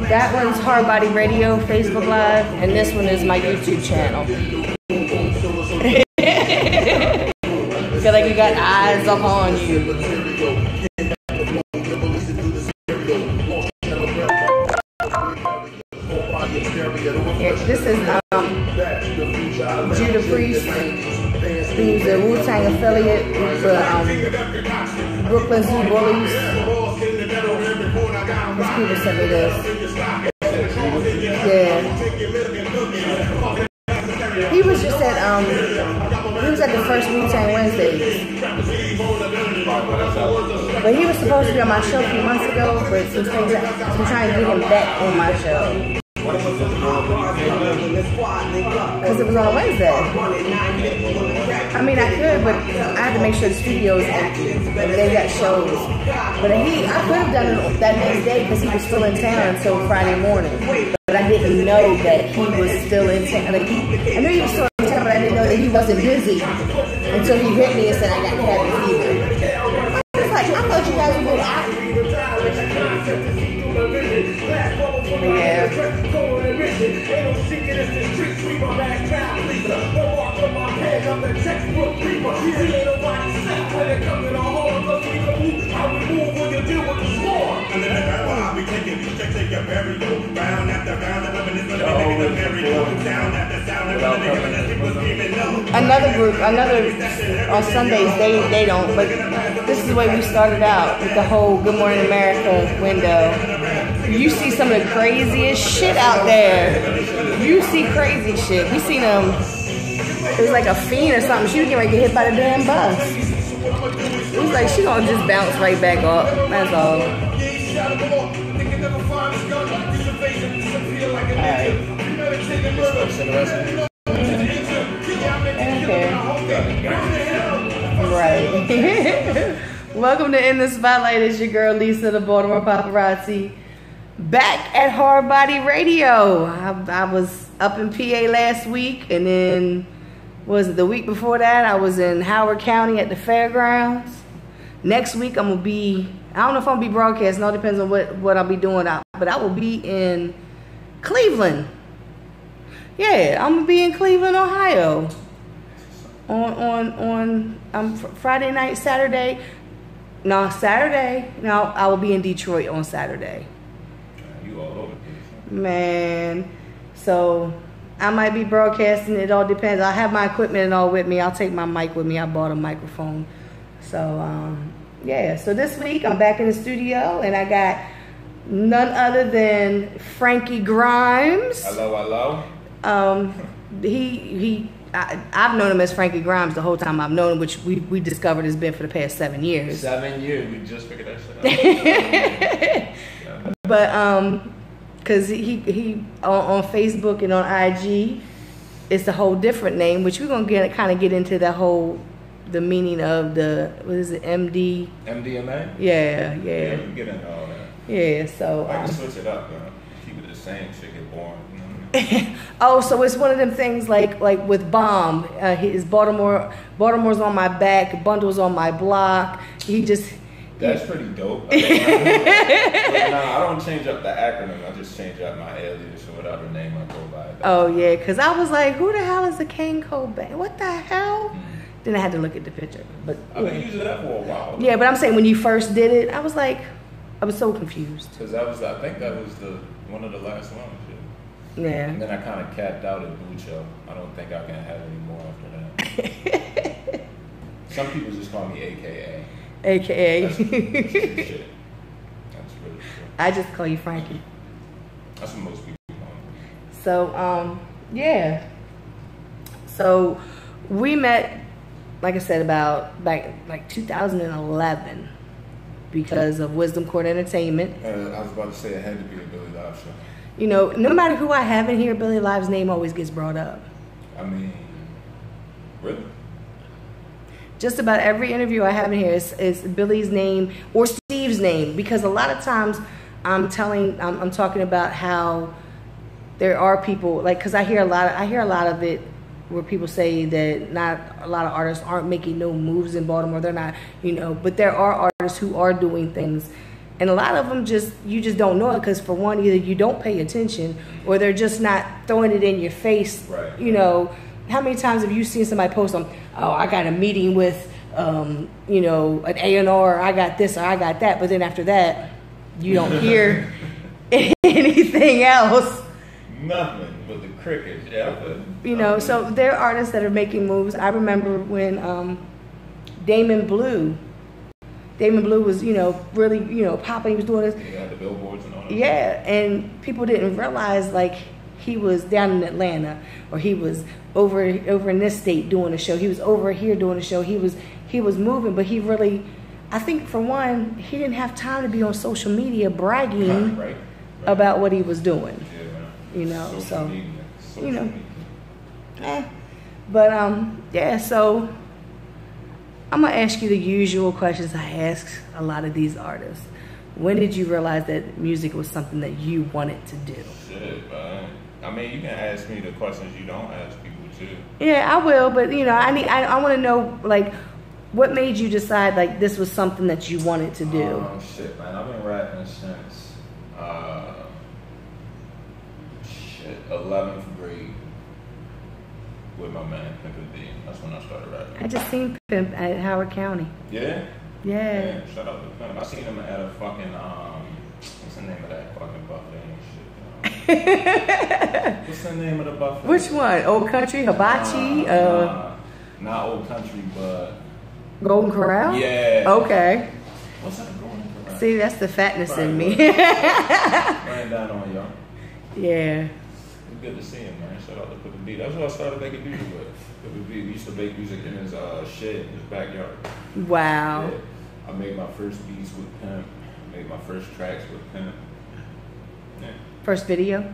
That one's Hard Body Radio, Facebook Live, and this one is my YouTube channel. Feel like you got eyes upon you. This is Judah Priest, who's a Wu-Tang affiliate for Brooklyn Zoo Bullies. These people sent me this. Yeah. He was just at the first Wu-Tang Wednesdays. But he was supposed to be on my show a few months ago, but some things I'm trying to get him back on my show. Because it was on Wednesday. I mean, I could, but I had to make sure the studio is empty. And they got shows. But I could have done it that next day because he was still in town until Friday morning. But I didn't know that he was still in town. Like, I knew he was still in town, but I didn't know that he wasn't busy until he hit me and said, I got cabin fever. I was like, I thought you guys were out. Yeah. Another group, on Sundays they don't, but this is the way we started out with the whole Good Morning America window. You see some of the craziest shit out there. You see crazy shit. We seen it was like a fiend or something. She was getting ready to get hit by the damn bus. It was like she gonna just bounce right back up. That's all. Right. Welcome to In the Spotlight. It's your girl Lisa, the Baltimore Paparazzi. Back at Hard Body Radio. I was up in PA last week, and then the week before that I was in Howard County at the fairgrounds. Next week I'm gonna be, I don't know if I'm gonna be broadcasting, it all depends on what I'll be doing out, but I will be in Cleveland. Yeah, I'm gonna be in Cleveland, Ohio on Friday night, Saturday. No, I will be in Detroit on Saturday. You all over the place. Man, so I might be broadcasting. It all depends. I have my equipment and all with me. I'll take my mic with me. I bought a microphone. So, yeah. So this week I'm back in the studio, and I got none other than Frankie Grimes. Hello. I've known him as Frankie Grimes the whole time I've known him, which we discovered has been for the past 7 years. 7 years, we just figured that shit out. But because he on Facebook and on IG, it's a whole different name, which we're gonna kind of get into the meaning of the, what is it, MDMA? Yeah. Yeah, we get into all that. Yeah, so I can switch it up, man. Keep it the same, shit get boring. Oh, so it's one of them things like with Bomb. His Baltimore's on my back, Bundle's on my block. That's pretty dope. I don't change up the acronym. I just change up my alias or whatever name I go by. Oh yeah, because I was like, who the hell is a Kane Cobain? What the hell? Then I had to look at the picture. But I've been using that for a while. Yeah, but I'm saying when you first did it, I was so confused. Because I think that was one of the last ones. Yeah. And then I kind of capped out at Bucho. I don't think I can have any more after that. Some people just call me AKA. AKA. That's really true. I just call you Frankie. That's what most people call me. So, yeah. So, we met, like I said, back 2011 because of Wisdom Court Entertainment. I was about to say it had to be a Billy Live show. You know, no matter who I have in here, Billy Live's name always gets brought up. I mean, really? Just about every interview I have in here is Billy's name or Steve's name, because a lot of times I'm talking about how there are people, like, because I hear a lot of it where people say that not a lot of artists aren't making no moves in Baltimore. They're not, but there are artists who are doing things. And a lot of them you just don't know it because, for one, either you don't pay attention or they're just not throwing it in your face. Right. How many times have you seen somebody post on, oh, I got a meeting with, an A&R, or I got this or I got that. But then after that, you don't hear anything else. Nothing but the crickets. Yeah. So there are artists that are making moves. I remember when Damon Blue was, really, popping. He was doing this. He had the billboards and all that. Yeah, and people didn't realize, like, he was down in Atlanta, or he was over in this state doing a show. He was over here doing a show. He was moving, but he really, I think, for one, he didn't have time to be on social media bragging right. about what he was doing. Yeah, Social media. Media. So I'm gonna ask you the usual questions I ask a lot of these artists. When did you realize that music was something that you wanted to do? Shit, man. I mean, you can ask me the questions you don't ask people too. Yeah, I will, but I want to know, like, what made you decide, like, this was something that you wanted to do? Oh shit, man. I've been rapping since 11th grade with my man Pimp D. That's when I started rapping. I just seen Pimp at Howard County. Yeah? Yeah. Shout out to Pimp. I seen him at a fucking what's the name of that fucking buffet and shit? What's the name of the buffet? Which one? Old Country, Hibachi? Not Old Country, but Golden Corral? Yeah. Okay. What's that, Golden Corral? See, that's the fatness in me. Ran down on y'all. Yeah. It's good to see him, man. Shout out to Put D. That's what I started making music with. Put D. We used to make music in his shed in his backyard. Wow. Yeah. I made my first beats with Pimp. Made my first tracks with Pimp. Yeah. First video?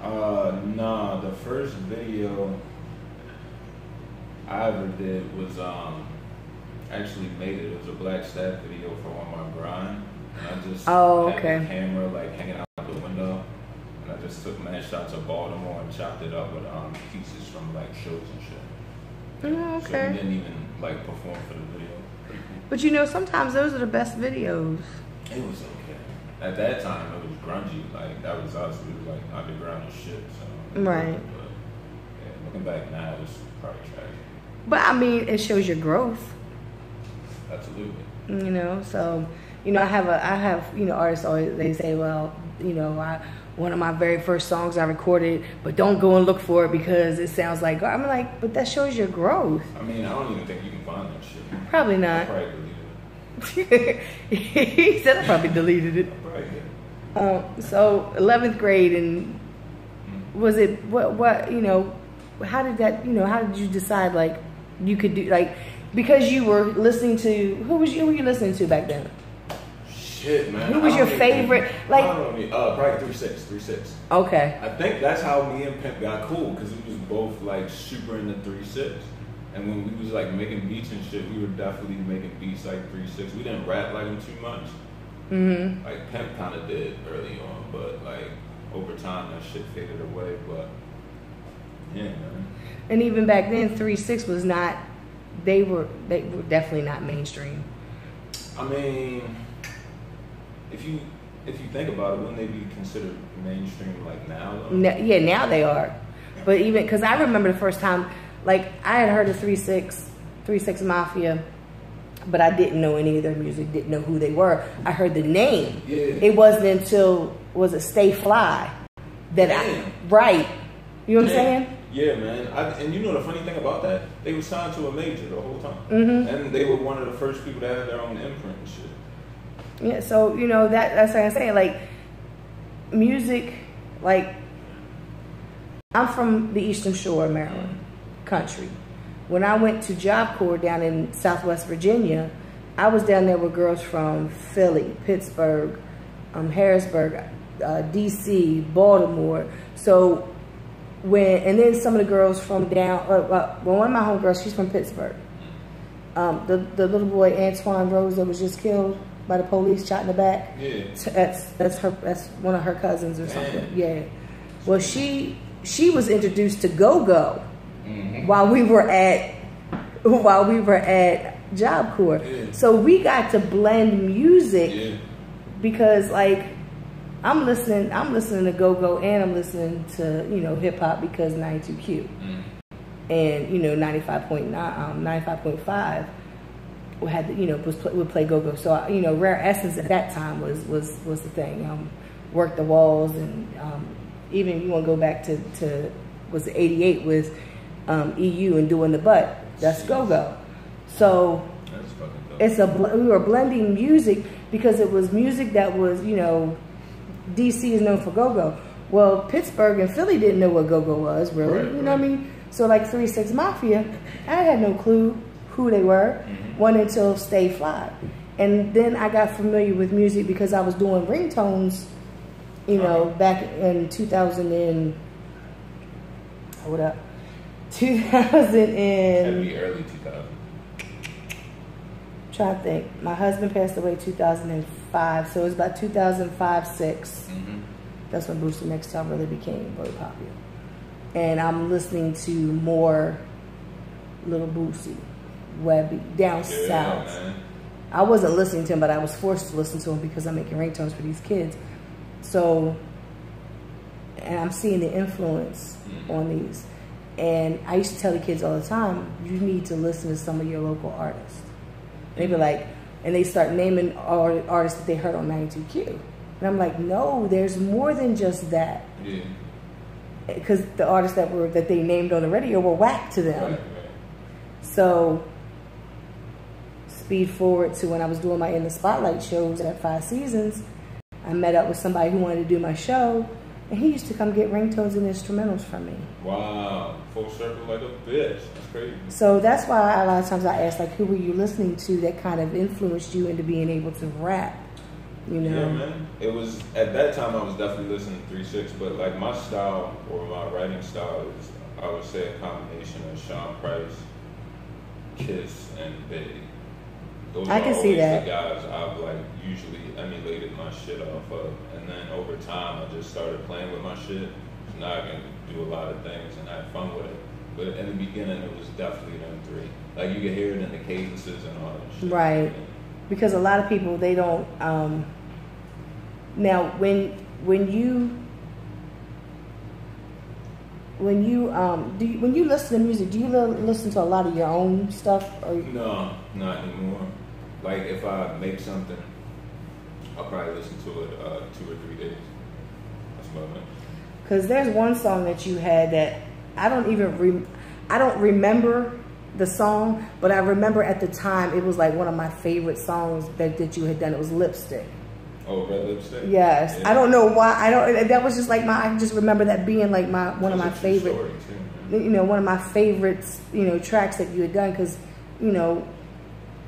Nah. The first video I ever did was actually made it. It was a Black Staff video for On My Grind. And I just had the camera like hanging out the window. And I just took mad shots of Baltimore and chopped it up with pieces from like shows and shit. Oh, okay. So we didn't even like perform for the video. But sometimes those are the best videos. It was okay. At that time, it was grungy. Like, that was us. We were like underground and shit. So, right. But, yeah, looking back now, it's probably tragic. But I mean, it shows your growth. Absolutely. So, I have artists always, they say, well, one of my very first songs I recorded, but don't go and look for it because it sounds like, I'm like, but that shows your growth. I mean, I don't even think you can find that shit. Probably not. I probably deleted it. He said I probably deleted it. I probably did. So 11th grade, and was it, how did you decide, like, you could do, like, because you were listening to, who were you listening to back then? Shit, man. Who was your favorite? Like, probably 3-6. Okay. I think that's how me and Pimp got cool, because we was both like super into 3-6. And when we was like making beats and shit, we were definitely making beats like 3-6. We didn't rap like him too much. Mm-hmm. Like Pimp kind of did early on, but like over time that shit faded away. But yeah, man. And even back then, 3-6 was not. They were definitely not mainstream. I mean, if you think about it, wouldn't they be considered mainstream like now? Yeah, now they are. But even because I remember the first time, like, I had heard of 3-6 Mafia, but I didn't know any of their music, didn't know who they were. I heard the name. Yeah. It wasn't until, was it Stay Fly that right. You know what I'm saying? Yeah, man. And you know the funny thing about that? They were signed to a major the whole time. Mm-hmm. And they were one of the first people that had their own imprint and shit. Yeah, so, that's like I say, like, music, like, I'm from the Eastern Shore of Maryland, country. When I went to Job Corps down in Southwest Virginia, I was down there with girls from Philly, Pittsburgh, Harrisburg, D.C., Baltimore. So and then some of the girls from down, one of my homegirls, she's from Pittsburgh. The little boy Antoine Rose that was just killed by the police, shot in the back. Yeah. That's one of her cousins or something. Yeah. Well, she was introduced to go-go while we were at Job Corps. Yeah. So we got to blend music because like I'm listening to go-go and I'm listening to, you know, hip hop because 92Q. And, you know, 95.5 had, you know, would play go-go. So, you know, Rare Essence at that time was the thing. Work the Walls, and even you want to go back to was 88 with EU and Doing the Butt. That's go-go. So we were blending music because it was music that was, you know, DC is known for go-go. Well, Pittsburgh and Philly didn't know what go-go was, really. Right, you know what I mean? So like 3 6 Mafia, I had no clue who they were, one until Stay Fly. And then I got familiar with music because I was doing ringtones, you know, back in 2000 and, hold up, 2000 and... That'd be early 2000. Trying to think. My husband passed away 2005, so it was about 2005, 6. That's when Booster Nextel really became very popular. And I'm listening to more Little Boosie, Webby, down south. Man. I wasn't listening to him, but I was forced to listen to him because I'm making ringtones for these kids. So, and I'm seeing the influence on these. And I used to tell the kids all the time, you need to listen to some of your local artists. They be like, and they start naming artists that they heard on 92Q. And I'm like, no, there's more than just that. Yeah. Because the artists that they named on the radio were whack to them. Right. So, speed forward to when I was doing my In the Spotlight shows at 5 Seasons, I met up with somebody who wanted to do my show, and he used to come get ringtones and instrumentals from me. Wow, full circle like a bitch. That's crazy. So that's why a lot of times I ask, like, who were you listening to that kind of influenced you into being able to rap? You know? Yeah, man. It was, at that time, I was definitely listening to 3 6, but like my style or my writing style is, I would say, a combination of Sean Price, Kiss, and Biggie. Those I can see that. The guys I've like usually emulated my shit off of, and then over time I just started playing with my shit. So now I can do a lot of things and have fun with it. But in the beginning, it was definitely them 3. Like you can hear it in the cadences and all that shit. Right. Because a lot of people, they don't. Now, when you listen to music, do you listen to a lot of your own stuff? Or? No, not anymore. Like if I make something, I'll probably listen to it 2 or 3 days. That's about it. Because there's one song that you had that I don't remember the song, but I remember at the time it was like one of my favorite songs that you had done. It was Lipstick. Oh, Red Lipstick? Yes. Yeah. I don't know why. That was just like I just remember that being like one of my favorite, you know, one of my favorites, you know, tracks that you had done. Because, you know,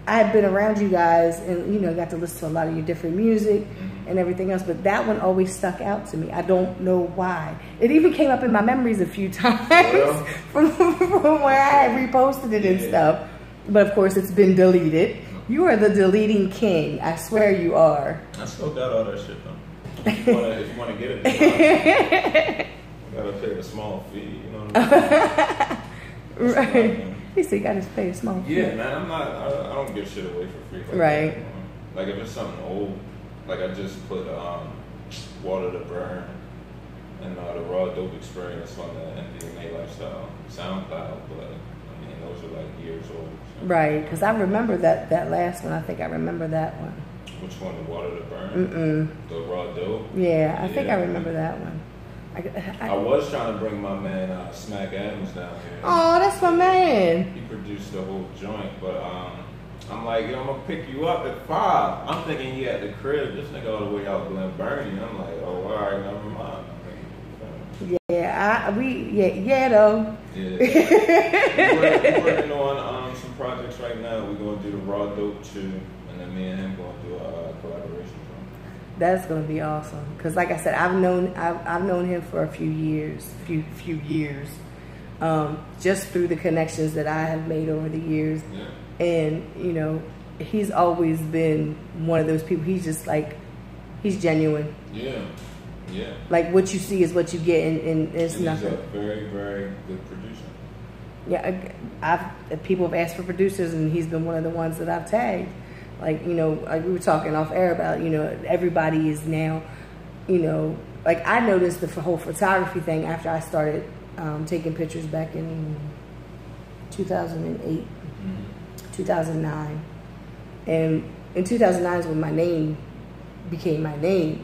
I had been around you guys and, you know, got to listen to a lot of your different music and everything else. But that one always stuck out to me. I don't know why. It even came up in my memories a few times from where I had reposted it and stuff. But, of course, it's been deleted. You are the deleting king. I swear you are. I still got all that shit, though. If you want to get it, you gotta pay a small fee, you know what I mean? Right. He said you gotta pay a small fee. Yeah, man, I don't give shit away for free. Like right. That, like if it's something old, like I just put Water to Burn and the Raw Dope Experience on the MDMA Lifestyle SoundCloud, but those are like years old. So. Right, because I remember that last one. I think I remember that one. Which one, the Water to Burn? The Raw Dope? Yeah, I think I remember that one. I was trying to bring my man Smack Adams down here. Oh, that's my man. He produced the whole joint, but I'm like, yo, I'm gonna pick you up at 5. I'm thinking he at the crib. This nigga all the way out Glen Burnie. I'm like, oh, all right, never mind. Yeah, though. Yeah. We're working on some projects right now. We're gonna do the Raw Dope 2, and then me and him gonna do a collaboration. That's gonna be awesome. Cause like I said, I've known him for a few years, just through the connections that I have made over the years. Yeah. And you know, he's always been one of those people. He's just like, he's genuine. Yeah. Yeah. Like what you see is what you get, and it's and nothing. He's a very, very good producer. people have asked for producers, and he's been one of the ones that I've tagged. Like, you know, like we were talking off air about, you know, everybody is now, you know, like I noticed the whole photography thing after I started taking pictures back in 2008, 2009. And in 2009 is when my name became my name.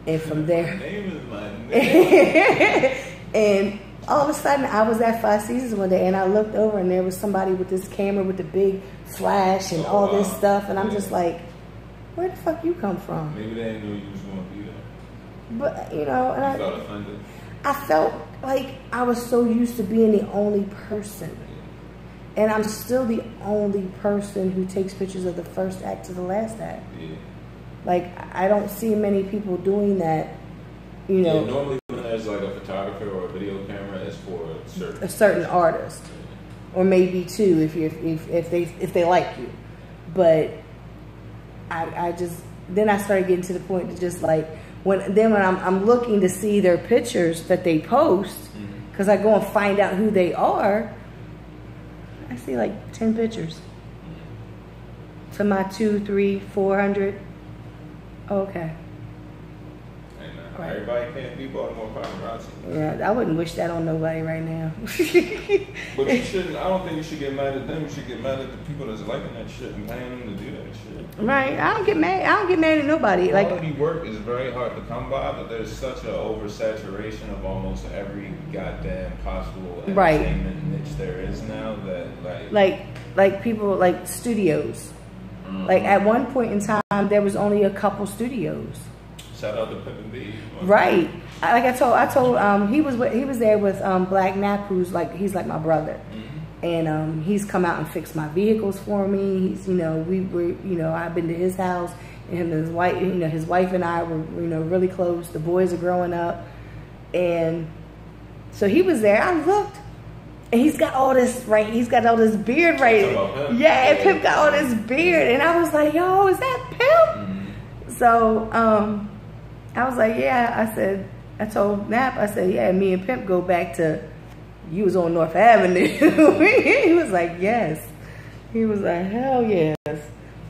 And from there... My name is my name. And all of a sudden, I was at Five Seasons one day, and I looked over, and there was somebody with this camera with the big flash and all this stuff. And I'm just like, where the fuck you come from? Maybe they didn't know you was going to be there. But, you know... And you felt offended? I felt like I was so used to being the only person. And I'm still the only person who takes pictures of the first act to the last act. Yeah. Like, I don't see many people doing that, you know. Yeah, normally when there's like a photographer or a video camera, it's for a certain artist. Or maybe two if they like you. But I just, then I started getting to the point to just like, when I'm looking to see their pictures that they post, because I go and find out who they are, I see like 10 pictures. To my 200, 300, 400. Okay. Right. Everybody can't be Baltimore paparazzi. Yeah, I wouldn't wish that on nobody right now. But you shouldn't. I don't think you should get mad at them. You should get mad at the people that's liking that shit and paying them to do that shit. Right. I don't get mad. I don't get mad at nobody. Quality work is very hard to come by, but there's such an oversaturation of almost every goddamn possible entertainment niche there is now that like people like studios. Like at one point in time, there was only a couple studios. Shout out to Pip and B. Right. I told he was there with Black Nap, who's like, he's like my brother. And he's come out and fixed my vehicles for me. He's, you know, I've been to his house, and him and his wife, you know, his wife and I were, you know, really close. The boys are growing up. And so he was there. I looked, and he's got all this, right? He's got all this beard, right? Yeah, and Pip got all this beard. And I was like, yo, is that Pip? So, I was like, yeah. I told Nap, I said, yeah, me and Pimp go back to, you was on North Avenue. He was like, yes. He was like, hell yes.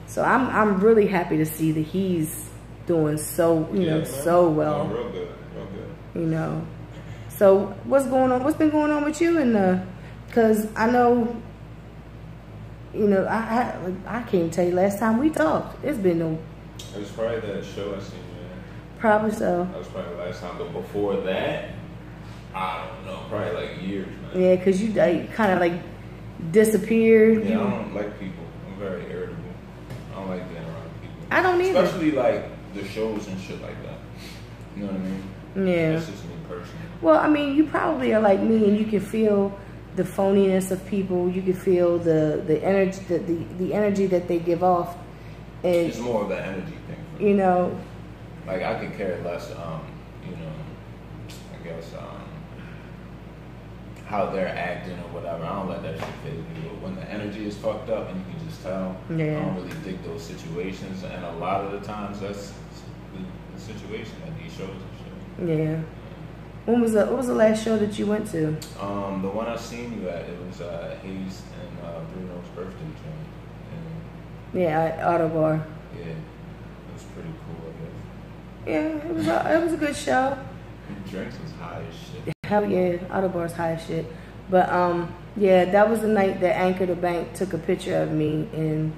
So I'm really happy to see that he's doing so, you know, so well. Real good, real good. You know. So what's going on? What's been going on with you? And because I know, you know, I can't tell you last time we talked. It's been no. It was probably that show I seen you in. Probably so. That was probably the last time. But before that, I don't know, probably like years, man. Yeah, because you kind of like disappeared. Yeah, I don't like people. I'm very irritable. I don't like being around people. I don't either. Especially like the shows and shit like that. You know what I mean? Yeah. That's just me personally. Well, I mean, you probably are like me, and you can feel the phoniness of people. You can feel the energy, the energy that they give off. And it's more of the energy thing. For me. You know. Like I could care less, you know, I guess, how they're acting or whatever. I don't let that shit phase me. But when the energy is fucked up and you can just tell, yeah. I don't really dig those situations. And a lot of the times that's the situation at these shows and shit. Yeah. What was the last show that you went to? The one I seen you at, it was Hayes and Bruno's birthday joint. Yeah, at Autobar. Yeah, it was pretty cool, I guess. Yeah, it was a good show. Drinks was high as shit. Hell yeah, Autobar's high as shit. But yeah, that was the night that Anchor the Bank took a picture of me, and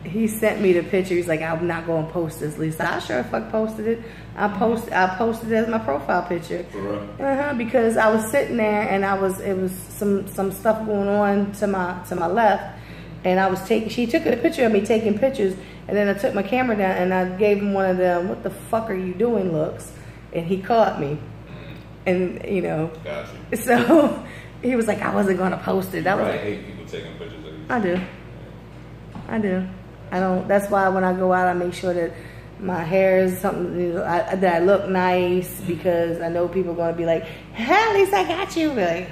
he sent me the picture. He's like, I'm not going to post this, Lisa. I sure fuck posted it. I posted it as my profile picture. For real? Because I was sitting there, and it was some stuff going on to my left, and she took a picture of me taking pictures, and then I took my camera down and I gave him one of them, what the fuck are you doing looks, and he caught me, and you know. Gotcha. So he was like, I wasn't gonna post it. I hate people taking pictures of you. I do. I don't. That's why when I go out, I make sure that my hair is something, you know, that I look nice, because I know people are gonna be like, hey, at least I got you. Like,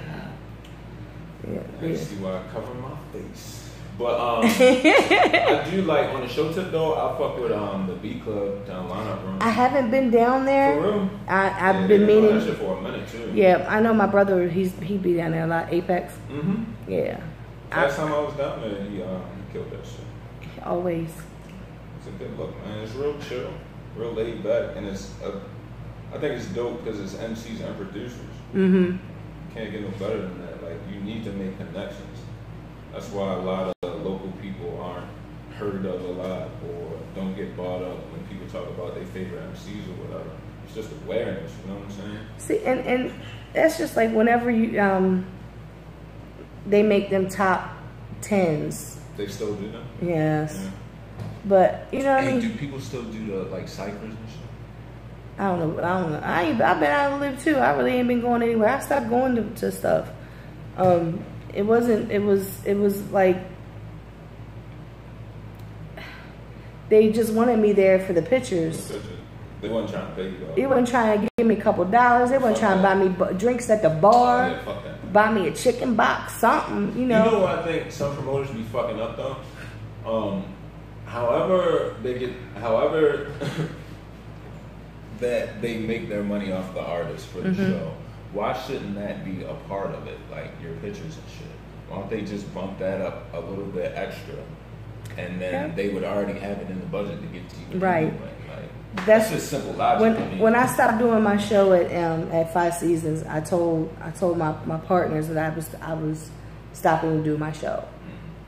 yeah. See why I cover my face. But I do like on the show tip though. I fuck with the B Club down lineup room. I haven't been down there. For real? I've been meaning. That shit for a minute too. Yeah, I know my brother. He be down there a lot. Apex. Yeah. Last time I was down there, he killed that shit. Always. It's a good look, man. It's real chill, real laid back, and I think it's dope because it's MCs and producers. Can't get no better than that. Like, you need to make connections. That's why a lot of local people aren't heard of a lot or don't get bought up when people talk about their favorite MCs or whatever. It's just awareness, you know what I'm saying? See, and that's just like whenever you they make them top 10s. They still do that? Yes. Yeah. But you know what I mean? Do people still do the like ciphers and shit? I don't know. I've been out of live too. I really ain't been going anywhere. I stopped going to stuff. It was like they just wanted me there for the pictures. They weren't trying to pay you though. They weren't trying to give me a couple dollars. They weren't trying to buy me drinks at the bar. Yeah, fuck that. Buy me a chicken box, something, you know. You know what I think some promoters be fucking up though? However that they make their money off the artist for the show, why shouldn't that be a part of it? Like your pictures and shit. Why don't they just bump that up a little bit extra? And then they would already have it in the budget to get to you. Right. Anyway. Like, that's just simple logic. When I stopped doing my show at 5 Seasons, I told my partners that I was stopping to do my show.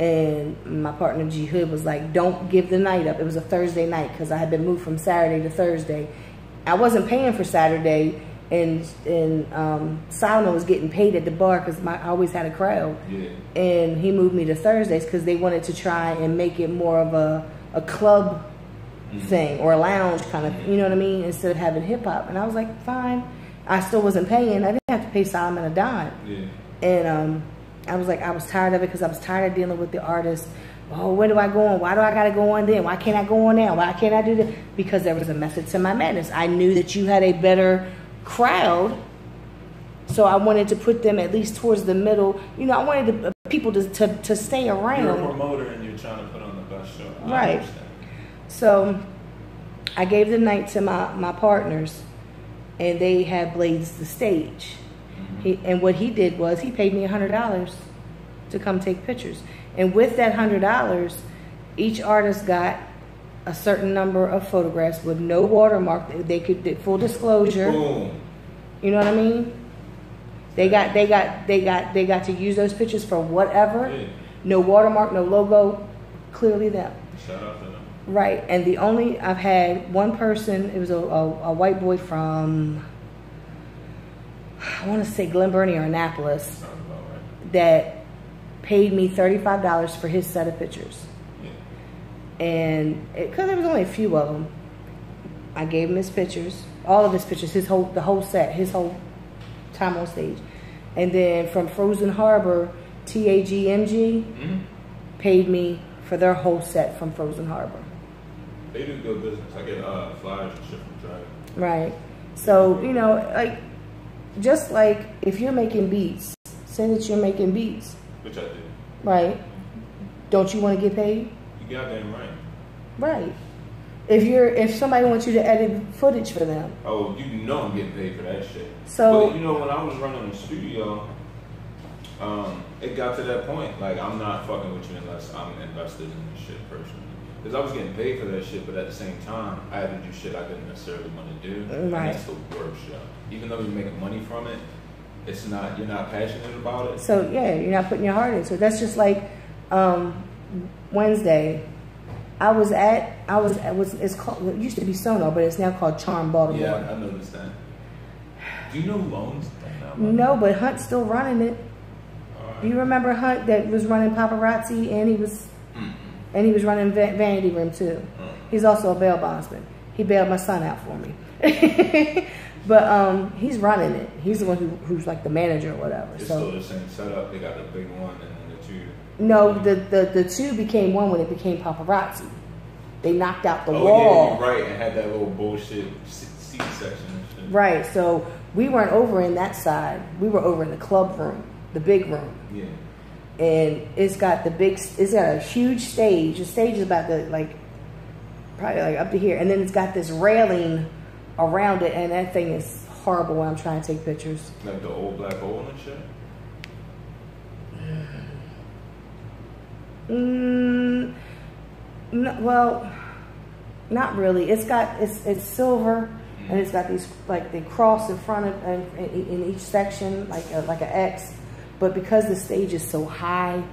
And my partner G Hood was like, don't give the night up. It was a Thursday night because I had been moved from Saturday to Thursday. I wasn't paying for Saturday, and Solomon was getting paid at the bar because I always had a crowd. Yeah. And he moved me to Thursdays because they wanted to try and make it more of a club thing or a lounge kind of, you know what I mean, instead of having hip hop. And I was like, fine. I still wasn't paying. I didn't have to pay Solomon a dime. Yeah. And I was like, I was tired of it because I was tired of dealing with the artists. Oh, where do I go on? Why do I got to go on then? Why can't I go on now? Why can't I do this? Because there was a method to my madness. I knew that you had a better crowd, so I wanted to put them at least towards the middle. You know, I wanted people to stay around. You're a promoter and you're trying to put on the best show. Right. So I gave the night to my partners, and they had blazed the stage. And what he did was he paid me $100 to come take pictures. And with that $100, each artist got a certain number of photographs with no watermark. They could full disclosure. Boom. You know what I mean? They got to use those pictures for whatever. Yeah. No watermark, no logo. Clearly them. Shout out to them. Right. And I've had one person. It was a white boy from, I want to say Glen Burnie or Annapolis. Sounds about right. That paid me $35 for his set of pictures. Yeah. And because there was only a few of them, I gave him his pictures, all of his pictures, the whole set, his whole time on stage. And then from Frozen Harbor, TAGMG paid me for their whole set from Frozen Harbor. They do good business. I get flyers and shit from Drive. Right. So, you know, like, just like if you're making beats, say that you're making beats. Which I do. Right. Don't you want to get paid? You goddamn right. Right. If somebody wants you to edit footage for them. Oh, you know I'm getting paid for that shit. So, but you know, when I was running the studio, it got to that point. Like, I'm not fucking with you unless I'm invested in this shit personally. Because I was getting paid for that shit, but at the same time, I had to do shit I didn't necessarily want to do. Right. And that's the worst shit. Even though you're making money from it, it's not, you're not passionate about it. So yeah, you're not putting your heart into it. That's just like Wednesday. It's called, it used to be Sono, but it's now called Charm Baltimore. Yeah, I noticed that. Do you know who owns that now? No, but Hunt's still running it. Right. Do you remember Hunt that was running Paparazzi and he was running Vanity Room too? He's also a bail bondsman. He bailed my son out for me. But he's running it. He's the one who's like the manager or whatever. It's so still the same setup. They got the big one and then the two. No, the two became one when it became Paparazzi. They knocked out the wall. Oh yeah, you're right. And had that little bullshit seat section and shit. Right. So we weren't over in that side. We were over in the club room, the big room. Yeah. and it's got a huge stage. The stage is about probably like up to here, and then it's got this railing around it, and that thing is horrible when I'm trying to take pictures. Like the old black hole and shit? No, well, not really. It's silver, and it's got these like they cross in front of in each section like an X, but because the stage is so high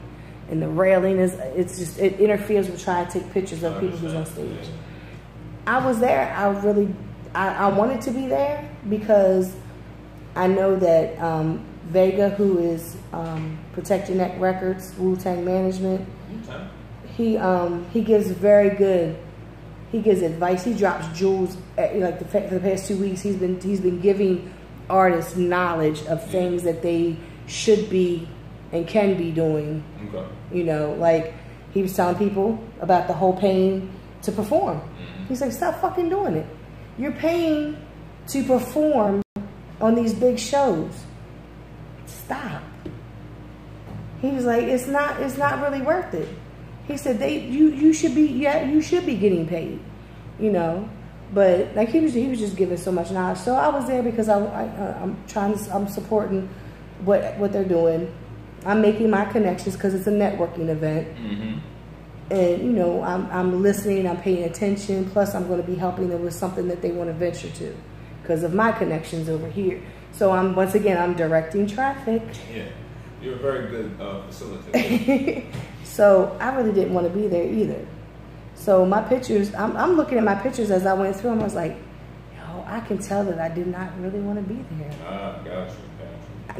and the railing it interferes with trying to take pictures of people who's on stage. I was there. I wanted to be there because I know that Vega, who is Protect Your Neck Records, Wu-Tang Management, he gives advice. He drops jewels for the past 2 weeks. He's been giving artists knowledge of things that they should be and can be doing. Okay. You know, like he was telling people about the whole paying to perform. Mm-hmm. He's like, stop fucking doing it. You're paying to perform on these big shows. Stop. He was like, it's not really worth it. He said you should be getting paid, you know. But like he was just giving so much knowledge. So I was there because I'm supporting what they're doing. I'm making my connections because it's a networking event. Mm-hmm. And you know, I'm listening, I'm paying attention. Plus, I'm going to be helping them with something that they want to venture to because of my connections over here. So I'm directing traffic. Yeah, you're a very good facilitator. So I really didn't want to be there either. So my pictures, I'm looking at my pictures as I went through them. I was like, yo, I can tell that I did not really want to be there. Gotcha.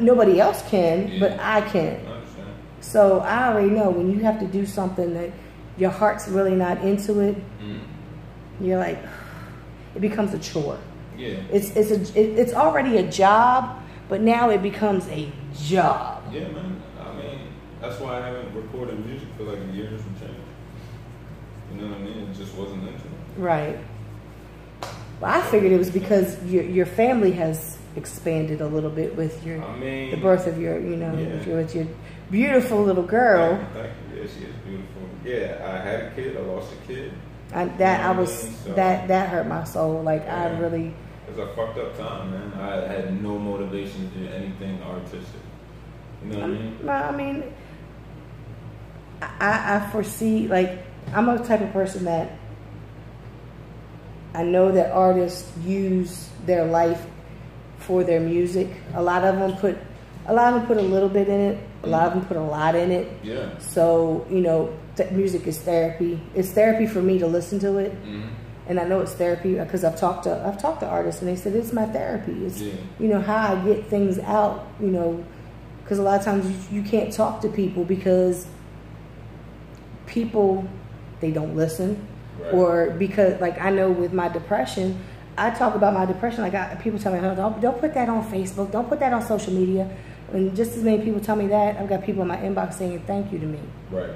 Nobody else can, yeah. But I can. I understand. So I already know when you have to do something that your heart's really not into it, you're like, it becomes a chore. Yeah. It's already a job, but now it becomes a job. Yeah, man. I mean, that's why I haven't recorded music for like a year and some change. You know what I mean? It just wasn't into it. Right. Well, I figured it was because your family has expanded a little bit with the birth of your, you know, yeah. with your beautiful little girl. Thank you. Yeah, she is beautiful. Yeah, I had a kid. I lost a kid. That hurt my soul. Like yeah. I really. It was a fucked up time, man. I had no motivation to do anything artistic. You know what I mean? I mean, I foresee, like, I'm a type of person that I know that artists use their life for their music. A lot of them put a little bit in it. A lot of them put a lot in it. Yeah. So, you know, music is therapy. It's therapy for me to listen to it. Mm-hmm. And I know it's therapy because I've talked to artists and they said it's my therapy. It's you know how I get things out. You know, because a lot of times you can't talk to people because people they don't listen, right. Or because like I know with my depression, I talk about my depression. Like people tell me, oh, don't put that on Facebook, don't put that on social media. And just as many people tell me that, I've got people in my inbox saying thank you to me. Right.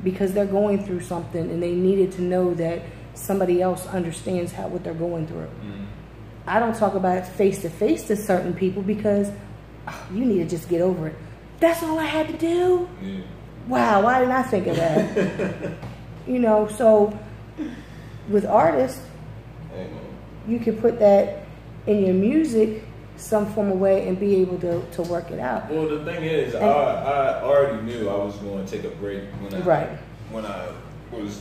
Because they're going through something and they needed to know that somebody else understands what they're going through. Mm-hmm. I don't talk about it face to face to certain people because you need to just get over it. That's all I had to do? Yeah. Wow, why didn't I think of that? You know, so with artists, you can put that in your music some form of way and be able to work it out. Well, the thing is, I already knew I was going to take a break when I was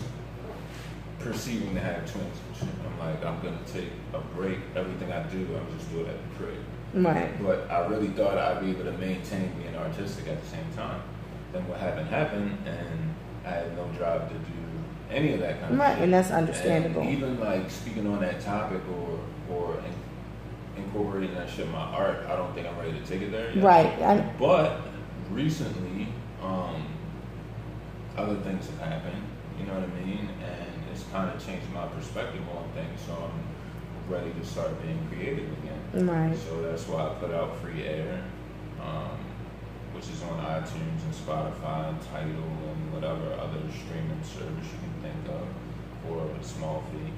perceiving to have twins and shit. I'm like, I'm going to take a break. Everything I do, I'm just doing it at the crib. Right. But I really thought I'd be able to maintain being artistic at the same time. Then what happened, and I had no drive to do any of that kind of shit. Right, and that's understandable. And even like speaking on that topic or incorporating that shit in my art, I don't think I'm ready to take it there yet. Right. But recently, other things have happened, you know what I mean? And it's kind of changed my perspective on things, so I'm ready to start being creative again. Right. So that's why I put out Free Air, which is on iTunes and Spotify and Tidal and whatever other streaming service you can think of for a small fee.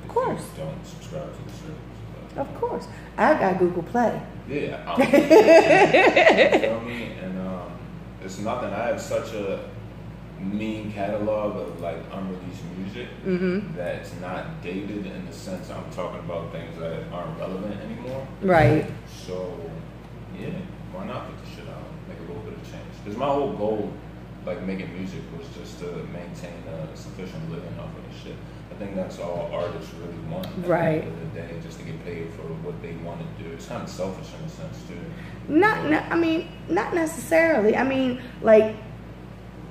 Of course. You don't subscribe to the service. Of course. I got Google Play. Yeah. You know what I mean? And it's nothing. I have such a mean catalog of like unreleased music that's not dated in the sense I'm talking about things that aren't relevant anymore. Right. So, yeah, why not put the shit out? Make a little bit of change. Because my whole goal, like making music, was just to maintain a sufficient living off of this shit. I think that's all artists really want at the end of the day, just to get paid for what they want to do. It's kind of selfish in a sense too. Not necessarily. I mean, like,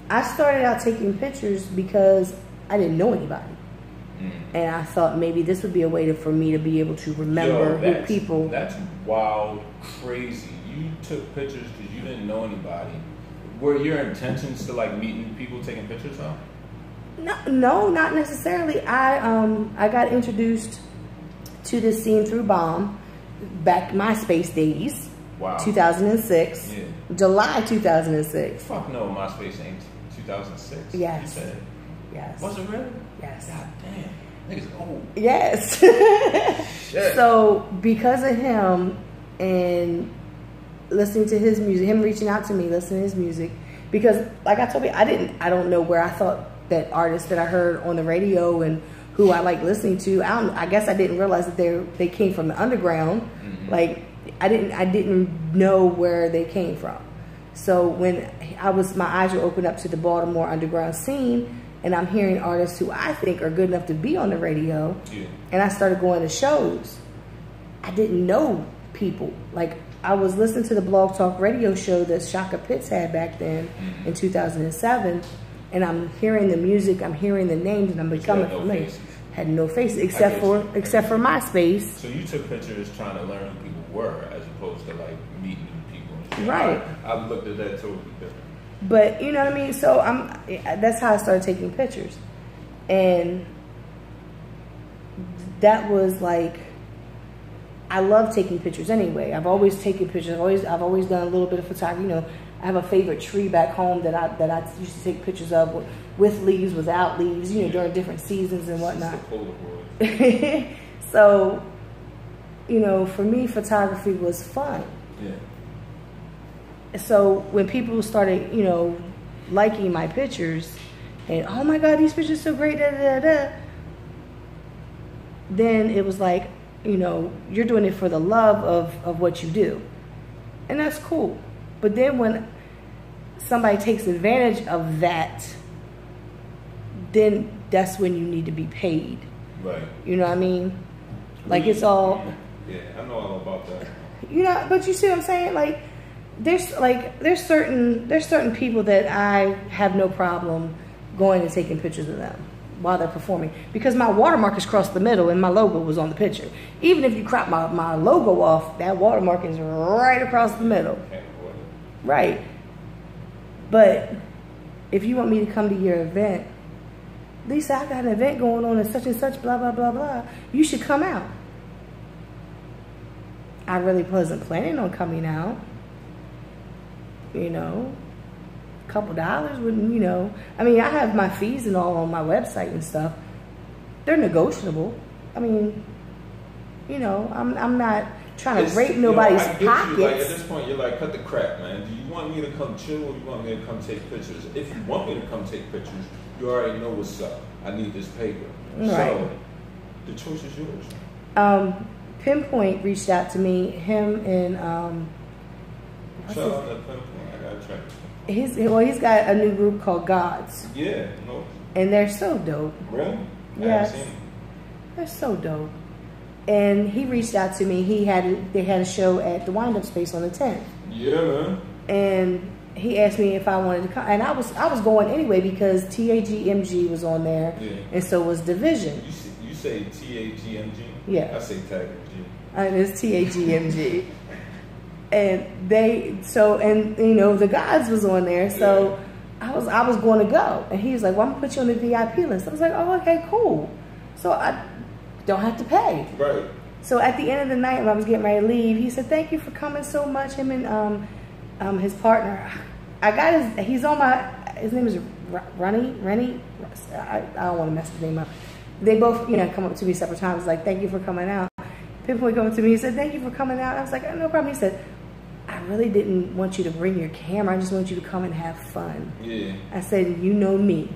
I started out taking pictures because I didn't know anybody. And I thought maybe this would be a way for me to be able to remember who people. That's wild, crazy. You took pictures because you didn't know anybody. Were your intentions to like meet new people taking pictures of? No, not necessarily. I got introduced to this scene through Bomb, back MySpace days. Wow. 2006. Yeah. July 2006. Fuck no, MySpace ain't 2006. Yes. You said. Yes. Was it really? Yes. God damn. Niggas old. Yes. Shit. So because of him and listening to his music, him reaching out to me, listening to his music, because like I told you, I don't know where I thought that artists that I heard on the radio and who I like listening to, I guess I didn't realize that they came from the underground. Like I didn't know where they came from. So when my eyes were opened up to the Baltimore underground scene, and I'm hearing artists who I think are good enough to be on the radio, and I started going to shows. I didn't know people. Like I was listening to the Blog Talk radio show that Shaka Pitts had back then in 2007, and I'm hearing the music, I'm hearing the names, and I'm becoming familiar. Had no face except for MySpace. So you took pictures trying to learn who people were, as opposed to like meeting new people. And shit. Right. I've looked at that totally different. But you know what I mean. So that's how I started taking pictures, and that was like, I love taking pictures anyway. I've always taken pictures. I've always done a little bit of photography. You know, I have a favorite tree back home that I used to take pictures of with leaves, without leaves. You know, during different seasons and whatnot. So, you know, for me, photography was fun. Yeah. So when people started, you know, liking my pictures, and oh my God, these pictures are so great, da da da, then it was like, you know, you're doing it for the love of what you do, and that's cool. But then when somebody takes advantage of that, then that's when you need to be paid. Right. You know what I mean? Like it's all. Yeah, I know all about that. You know, but you see what I'm saying? Like there's certain people that I have no problem going and taking pictures of them while they're performing, because my watermark is across the middle and my logo was on the picture. Even if you crop my logo off, that watermark is right across the middle. Right. But if you want me to come to your event, Lisa, I got an event going on and such, blah, blah, blah, blah. You should come out. I really wasn't planning on coming out. You know, a couple dollars wouldn't, you know. I mean, I have my fees and all on my website and stuff. They're negotiable. I mean, you know, I'm not trying to rape nobody's pockets. Like, at this point, you're like, cut the crap, man. Do you want me to come chill or do you want me to come take pictures? If you want me to come take pictures, you already know what's up. I need this paper. Right. So, the choice is yours. Pinpoint reached out to me, him and shout out to Pinpoint. I gotta check. He's got a new group called Gods. Yeah, no. And they're so dope. Really? Yes. They're so dope. And he reached out to me. They had a show at the Wind Up Space on the 10th. Yeah, man. And he asked me if I wanted to come, and I was going anyway because TAGMG was on there, and so was Division. You say TAGMG? Yeah. I say TAGMG. And it's TAGMG. And you know, the Gods was on there, so I was going to go, and he was like, "Well, I'm gonna put you on the VIP list." I was like, "Oh, okay, cool." So I don't have to pay. Right. So at the end of the night, when I was getting ready to leave, he said, "Thank you for coming so much." Him and his partner, his name is Rennie. I don't want to mess his name up. They both, you know, come up to me separate times, like, "Thank you for coming out." Pinpoint coming to me, he said, "Thank you for coming out." I was like, "No problem." He said, "I really didn't want you to bring your camera. I just want you to come and have fun. Yeah. I said, you know me.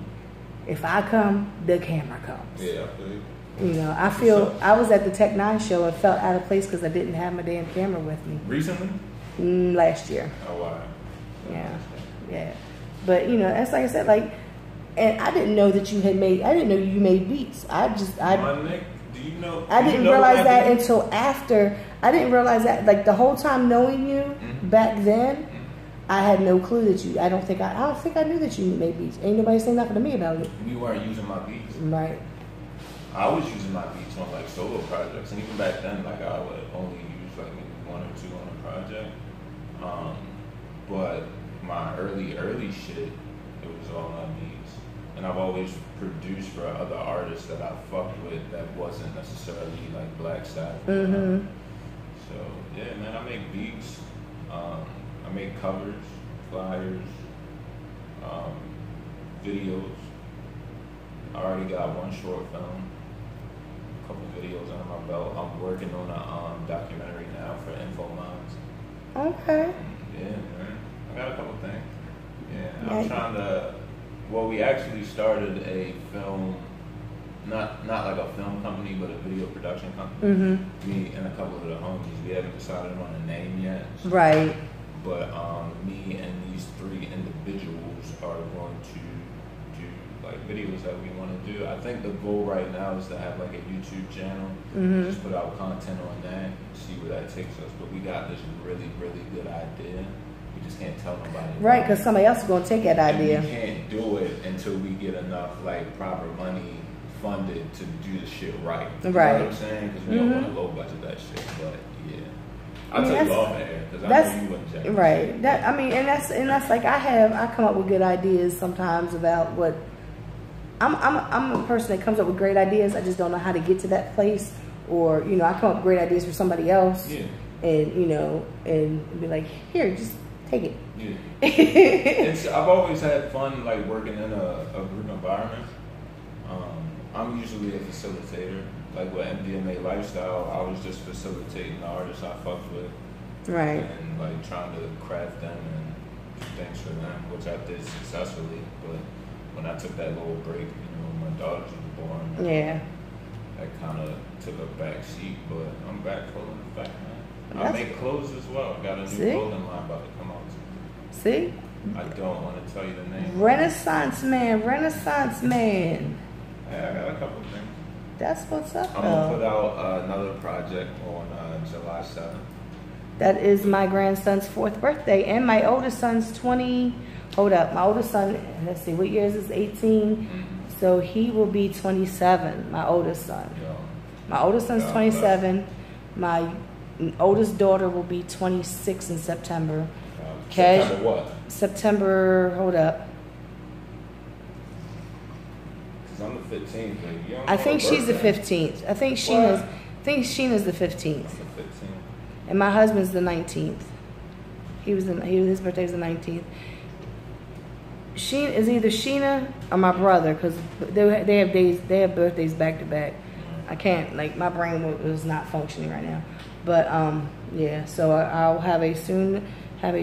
If I come, the camera comes. Yeah, I feel you. You know, I was at the Tech 9 show and felt out of place because I didn't have my damn camera with me. Recently? Last year. Oh, wow. Yeah. But, you know, that's like I said, like, and I didn't know that you made beats. Do you know? I didn't realize that until after. I didn't realize that, like, the whole time knowing you back then, I had no clue that I don't think I knew that you made beats. Ain't nobody saying nothing to me about it. You weren't using my beats. Right. I was using my beats on like solo projects, and even back then, like I would only use like maybe 1 or 2 on a project. But my early shit, it was all on beats, and I've always produced for other artists that I fucked with that wasn't necessarily like Black Staff. Mm-hmm. So yeah, man, I make beats. I make covers, flyers, videos. I already got 1 short film. Couple videos under my belt. I'm working on a documentary now for InfoMoms. Okay. Yeah, man. I got a couple things. Yeah, I'm trying to. Well, we actually started a film, not like a film company, but a video production company. Mm-hmm. Me and a couple of the homies. We haven't decided on a name yet. Right. But me and these 3 individuals are going to like videos that we want to do. I think the goal right now is to have like a YouTube channel, just put out content on that, see where that takes us. But we got this really, really good idea. We just can't tell nobody. Right, because somebody else is going to take that idea. And we can't do it until we get enough like proper money funded to do the shit right. You know what I'm saying? Because we don't want to low budget that shit. But yeah, I'll tell you off air because I know you wouldn't check. Right. And that's like I come up with good ideas sometimes about what. I'm a person that comes up with great ideas. I just don't know how to get to that place, or you know, I come up with great ideas for somebody else, and you know, and be like, here, just take it. Yeah. I've always had fun like working in a group environment. I'm usually a facilitator. Like with MDMA Lifestyle, I was just facilitating the artists I fucked with, right, and like trying to craft them and do things for them, which I did successfully, but. When I took that little break, you know, when my daughters were born, that kind of took a back seat, but I'm back full in effect, man. I make clothes as well. I got a new clothing line about to come out. See? I don't want to tell you the name. Renaissance man. Yeah, I got a couple things. That's what's up, I'm going to put out another project on July 7th. That is my grandson's 4th birthday, and my oldest son's 20... Hold up, my oldest son, let's see, what year is this? 18. So he will be 27, my oldest son. My oldest son's 27. My oldest daughter will be 26 in September. September what? September, hold up. Because I'm the 15th, baby. I think she's the 15th. I think Sheena's the 15th. And my husband's the 19th. His birthday was the 19th. Sheena is either Sheena or my brother, because they have birthdays back to back. I can't, like, my brain was not functioning right now. But yeah, so I'll have a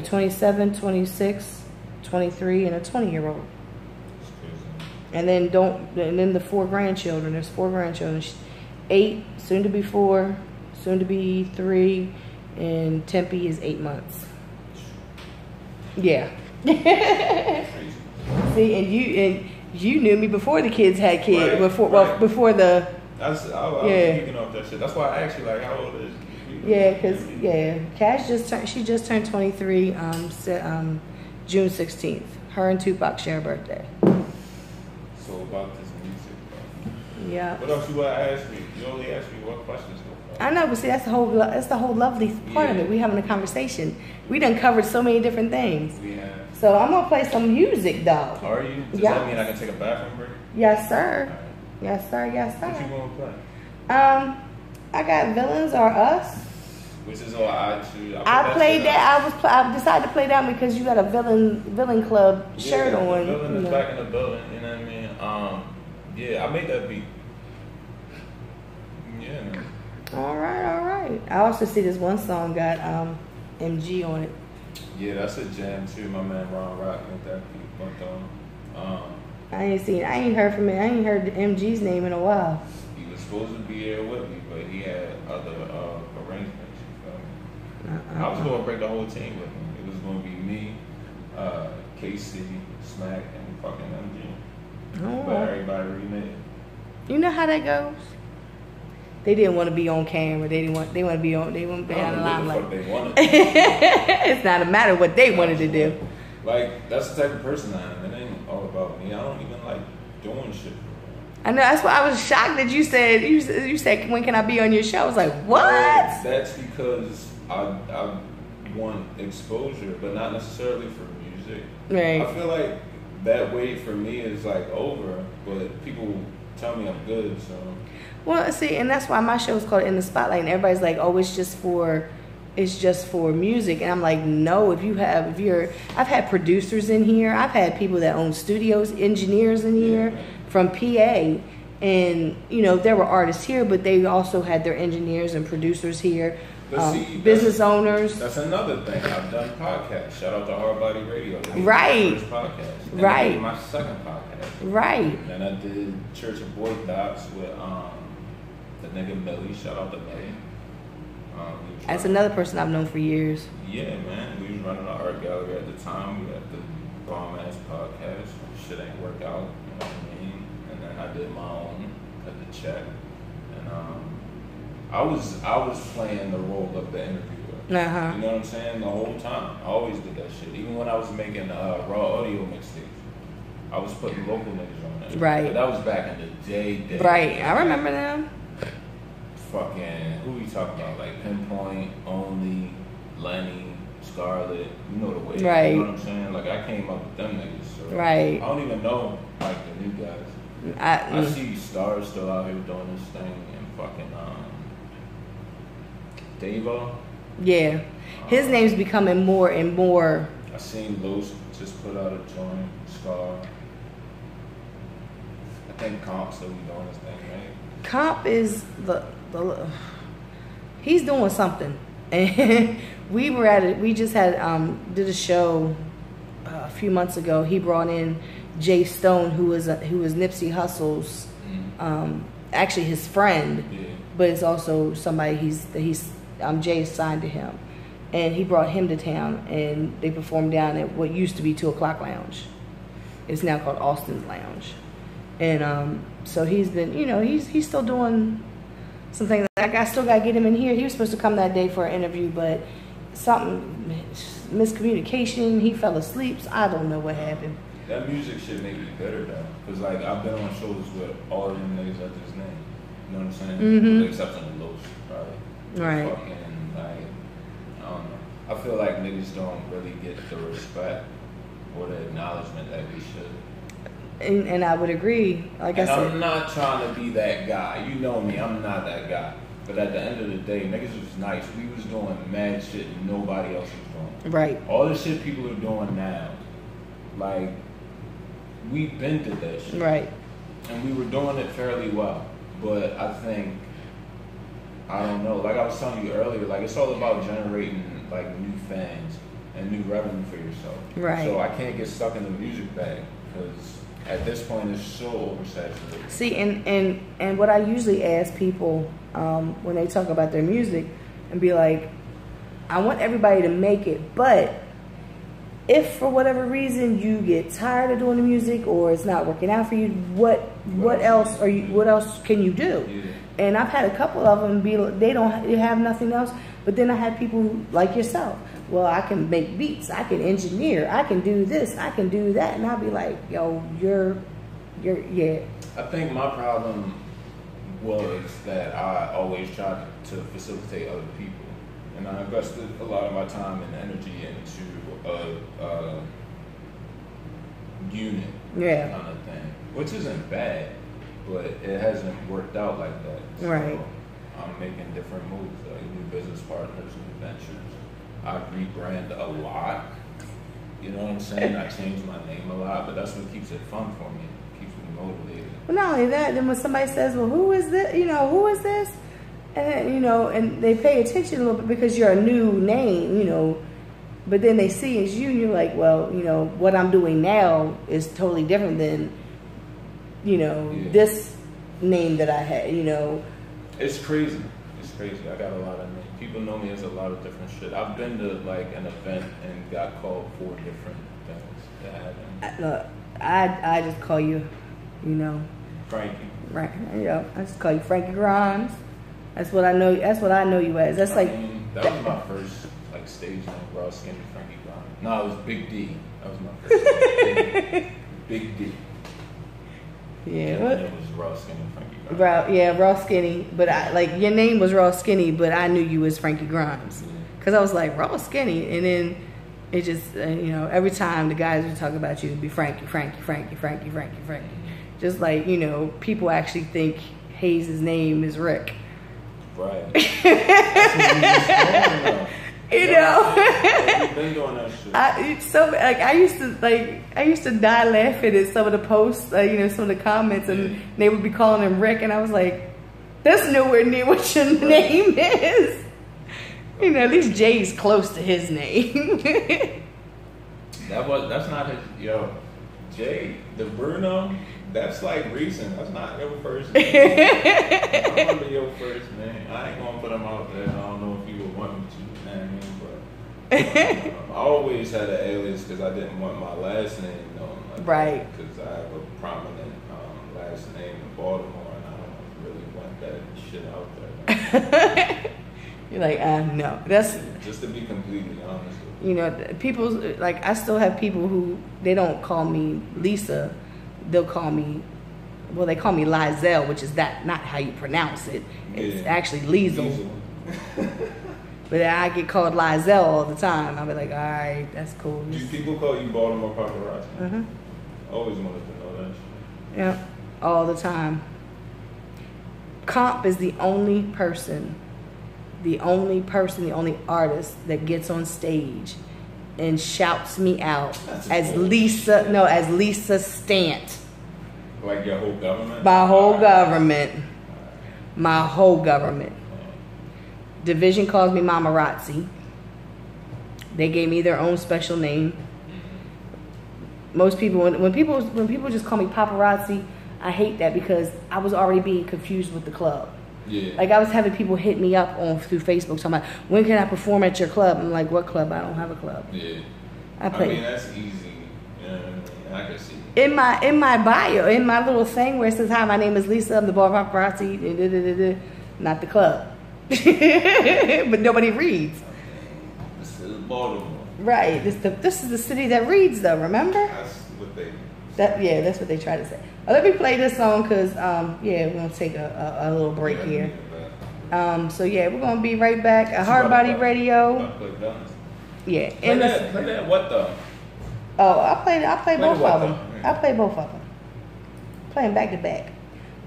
27, 26, 23, and a 20-year-old. And then the 4 grandchildren. There's 4 grandchildren. 8, soon to be 4, soon to be 3, and Tempe is 8 months. Yeah. See, and you knew me before the kids had kids. Right, before the. I was thinking off that shit. That's why I asked you, like, how old is you? Yeah, because Cash just turned 23. June 16th. Her and Tupac share a birthday. So about this music, bro. Yeah. What else you want to ask me? You only asked me what questions. I know, but see, that's the whole lovely part of it. We having a conversation. We done covered so many different things. Yeah. So I'm gonna play some music though. Are you? Does that mean I can take a bathroom break? Yes, sir. Right. Yes, sir. Yes, sir. What you gonna play? I got Villains Are Us. Which is on iTunes. I decided to play that because you got a villain club shirt on. The villain is back in the building. You know what I mean? Yeah, I made that beat. Yeah, man. All right. I also see this one song got MG on it. Yeah, that's a jam too. My man Ron Rock with that beat bumped on. I ain't heard from it. I ain't heard MG's name in a while. He was supposed to be here with me, but he had other arrangements. You feel me? I was going to bring the whole team with me. It was going to be me, KC, Smack, and fucking MG. Oh. But everybody remade. You know how that goes. They didn't want to be on camera. They want to be on. They want to be on the limelight. They wanted. It's not a matter what they wanted to do. Like, that's the type of person I am. It ain't all about me. I don't even like doing shit. I know. That's why I was shocked that you said when can I be on your show? I was like, what? Well, that's because I want exposure, but not necessarily for music. Right. I feel like that wait for me is like over, but people tell me I'm good, so. Well, see, and that's why my show is called In the Spotlight, and everybody's like, "Oh, it's just for music," and I'm like, "No, I've had producers in here, I've had people that own studios, engineers in here from PA, and there were artists here, but they also had their engineers and producers here, business owners." That's another thing. I've done podcasts. Shout out to Hardbody Radio. Right. My first podcast. And right. My second podcast. Right. And then I did Church of Boy Docs with the nigga Millie. Shout out to Millie. That's another person I've known for years. Yeah, man. We was running an art gallery at the time. We had the bomb ass podcast. Shit ain't work out. You know what I mean? And then I did my own at the check. And I was playing the role of the interviewer. Uh-huh. You know what I'm saying? The whole time. I always did that shit. Even when I was making raw audio mixtapes, I was putting local niggas on it. Right. But that was back in the day. Right. I remember them. Fucking, who we talking about? Like Pinpoint, Only, Lenny, Scarlett. You know the way. Right. You know what I'm saying? Like, I came up with them niggas. So right. I don't even know, like, the new guys. I see Stars still out here doing this thing, and fucking, Davo. Yeah. His name's becoming more and more. I seen Los just put out a joint, Scar. I think Comp still be doing his thing, right? Comp is he's doing something. And we just did a show a few months ago. He brought in Jay Stone, who was Nipsey Hussle's actually his friend, but it's also somebody Jay signed to him, and he brought him to town, and they performed down at what used to be 2 O'Clock Lounge. It's now called Austin's Lounge, and so he's been, he's still doing some things. Like, I still got to get him in here. He was supposed to come that day for an interview, but miscommunication. He fell asleep. So I don't know what happened. That music shit make me better though, cause like I've been on shows with all of them niggas at this name. You know what I'm saying? Mm-hmm. With the exception of Los, probably. Right. Fucking, like, I don't know. I feel like niggas don't really get the respect or the acknowledgement that we should. And I would agree. Like I said, I'm not trying to be that guy. You know me, I'm not that guy. But at the end of the day, niggas was nice. We was doing mad shit nobody else was doing. Right. All the shit people are doing now, like, we been did that shit. Right. And we were doing it fairly well. But I think, I don't know, like I was telling you earlier, like it's all about generating like new fans and new revenue for yourself. Right. So I can't get stuck in the music bag because at this point it's so oversaturated. See, and what I usually ask people when they talk about their music and be like, I want everybody to make it, but if for whatever reason you get tired of doing the music or it's not working out for you, what else can you do? Yeah. And I've had a couple of them be they have nothing else, but then I had people like yourself. Well, I can make beats, I can engineer, I can do this, I can do that, and I'll be like, yo, you're yeah. I think my problem was that I always tried to facilitate other people, and I invested a lot of my time and energy into a unit kind of thing, which isn't bad, but it hasn't worked out like that. So right. I'm making different moves, like new business partners, new ventures. I rebrand a lot. You know what I'm saying? I change my name a lot, but that's what keeps it fun for me. It keeps me motivated. Well, not only that, then when somebody says, well, who is this? Who is this? And, and they pay attention a little bit because you're a new name, But then they see it's you, and you're like, well, you know, what I'm doing now is totally different than, you know, this name that I had, you know. It's crazy. It's crazy. I got a lot of names. People know me as a lot of different shit. I've been to like an event and got called 4 different things that happened. I just call you, you know, Frankie. Right. Yeah. I just call you Frankie Grimes. That's what I know. That's what I know you as. That's like. That was my first like stage name. Raw Skinny Frankie Grimes. No, it was Big D. That was my first name. Big D. Yeah. What? It was Raw Skinny Frankie Grimes. Raw Skinny. But I like your name was Raw Skinny, but I knew you as Frankie Grimes because I was like Raw Skinny, and then it just you know, every time the guys would talk about you, it'd be Frankie. Just like, you know, people actually think Hayes' name is Rick. Right. You know. You've been doing that shit. I used to die laughing at some of the posts, you know, some of the comments, and they would be calling him Rick, and I was like, that's nowhere near what your name is. You know, at least Jay's close to his name. That's not his, Jay, the Bruno, that's like recent. That's not your first name. I remember your first name. I ain't gonna put him out there. I don't know if you would want me to, you know what I mean? But I always had an alias because I didn't want my last name known. Like, right. Because I have a prominent last name in Baltimore, and I don't really want that shit out there. You're like, no. That's just to be completely honest. You know, people, like, I still have people who, they don't call me Lisa. They'll call me, well, they call me Lizelle, which is not how you pronounce it. It's actually Liesel. But I get called Lizelle all the time. I'll be like, all right, that's cool. Do people call you Baltimore Paparazzi? Always wanted to know that shit. Yeah, all the time. Comp is the only person, the only artist that gets on stage and shouts me out as Lisa Stant. Like your whole government? My whole government. My whole government. Division calls me Mamarazzi. They gave me their own special name. Most people, when people just call me Paparazzi, I hate that because I was already being confused with the club. Yeah. Like I was having people hit me up through Facebook talking about, when can I perform at your club? I'm like, what club? I don't have a club. Yeah. I mean, that's easy. I can see. In my bio, in my little thing where it says, hi, my name is Lisa, I'm the bar paparazzi, not the club. But nobody reads. This is Baltimore. Right. This is the city that reads, though. Remember? That's what they. That's what they try to say. Let me play this song because we're gonna take a little break here. So we're gonna be right back at Hard Body Radio. Yeah. Play that. What the? Oh, I play both of them. I play both of them. Playing back to back.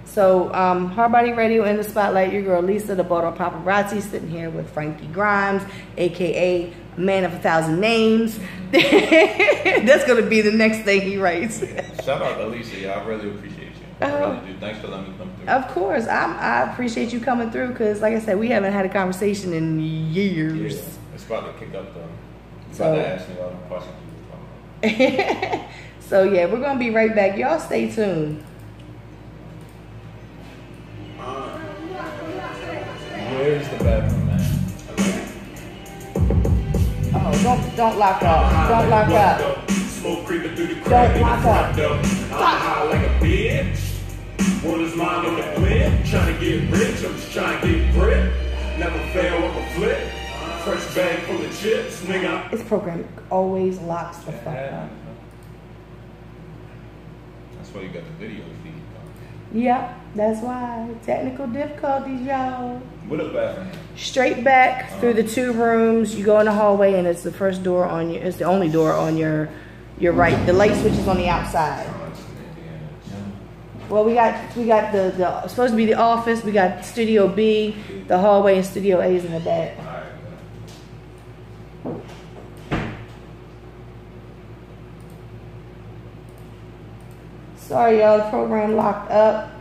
So, Hard Body Radio in the spotlight. Your girl Lisa, the Baltimore Paparazzi, sitting here with Frankie Grimes, aka Man of 1,000 Names. That's gonna be the next thing he writes. Shout out to Lisa. I really appreciate you. I really do. Thanks for letting me come through. Of course, I appreciate you coming through because, like I said, we haven't had a conversation in years. Yeah, it's about to kick up though. It's about to ask me all the questions you were talking about. So we're gonna be right back. Y'all stay tuned. Where's the bathroom, man? Oh, don't lock up. Don't lock up. Smoke creeping through the Don't lock up. High like a bitch. One is mine on the flip. Trying to get rich, I'm just trying to get grip. Never fail with a flip. Fresh bag full of chips, nigga. This program always locks the fuck up. That's why you got the video feed. Yep, that's why. Technical difficulties, y'all. What a bathroom. Straight back through the 2 rooms. You go in the hallway, and it's the first door on your. It's the only door on your right. The light switch is on the outside. Well, we got the supposed to be the office. We got Studio B, the hallway, and Studio A is in the back. Sorry, y'all, the program locked up.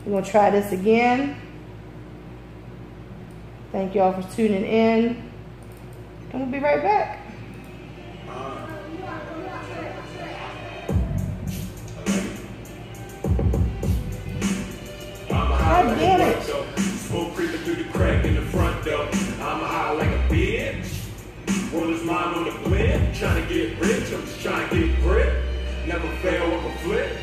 We're going to try this again. Thank y'all for tuning in. And we'll be right back. through the crack in the front door. I'm high like a bitch. Roll his mind on the blend. Trying to get rich, I'm just trying to get grip. Never fail with a flip.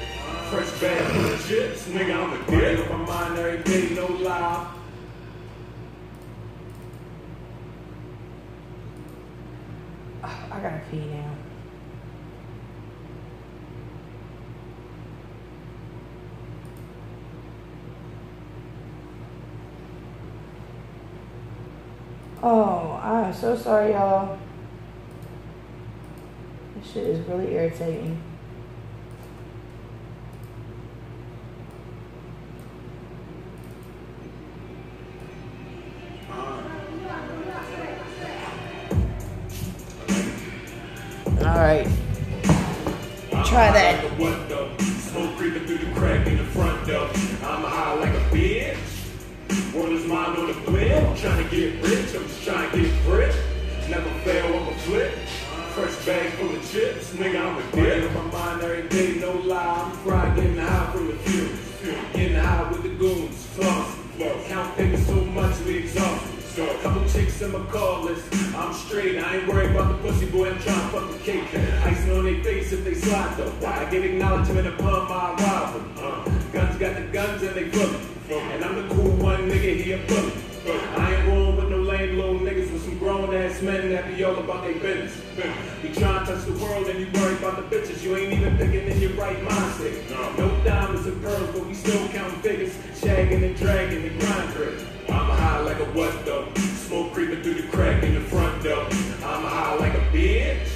Fresh bag full of chips. Nigga, I'm a dick. Up my mind every day, no lie. I gotta pee now. Oh, I'm so sorry, y'all. This shit is really irritating. All right, try that. Smoke creeping through the crack in the front door. I'm high like a bitch. Roll his mind on the blend. Trying to get rich, I'm just trying to get grip. Never fail, I'm a flip. Fresh bag full of chips, nigga, I'm a dick. Up my mind every day, no lie. I'm fried, getting high from the fumes. Getting high with the goons, floss. Count papers so much, we exhausted. So a couple chicks in my call list. I'm straight, I ain't worried about the pussy boy, I'm trying to fuck the cake. Icing on their face if they slide though. I get acknowledgement upon my arrival. Guns got the guns and they fully. And I'm the cool one, nigga, he a bully. I ain't rolling with no lame little niggas with some grown ass men that be all about their business. You trying to touch the world and you worry about the bitches. You ain't even thinking in your right mind state. No diamonds and pearls, but we still counting figures. Shagging and dragging the grind grip. I'm high like a what though? Smoke creeping through the crack in the front door. I'm high like a bitch.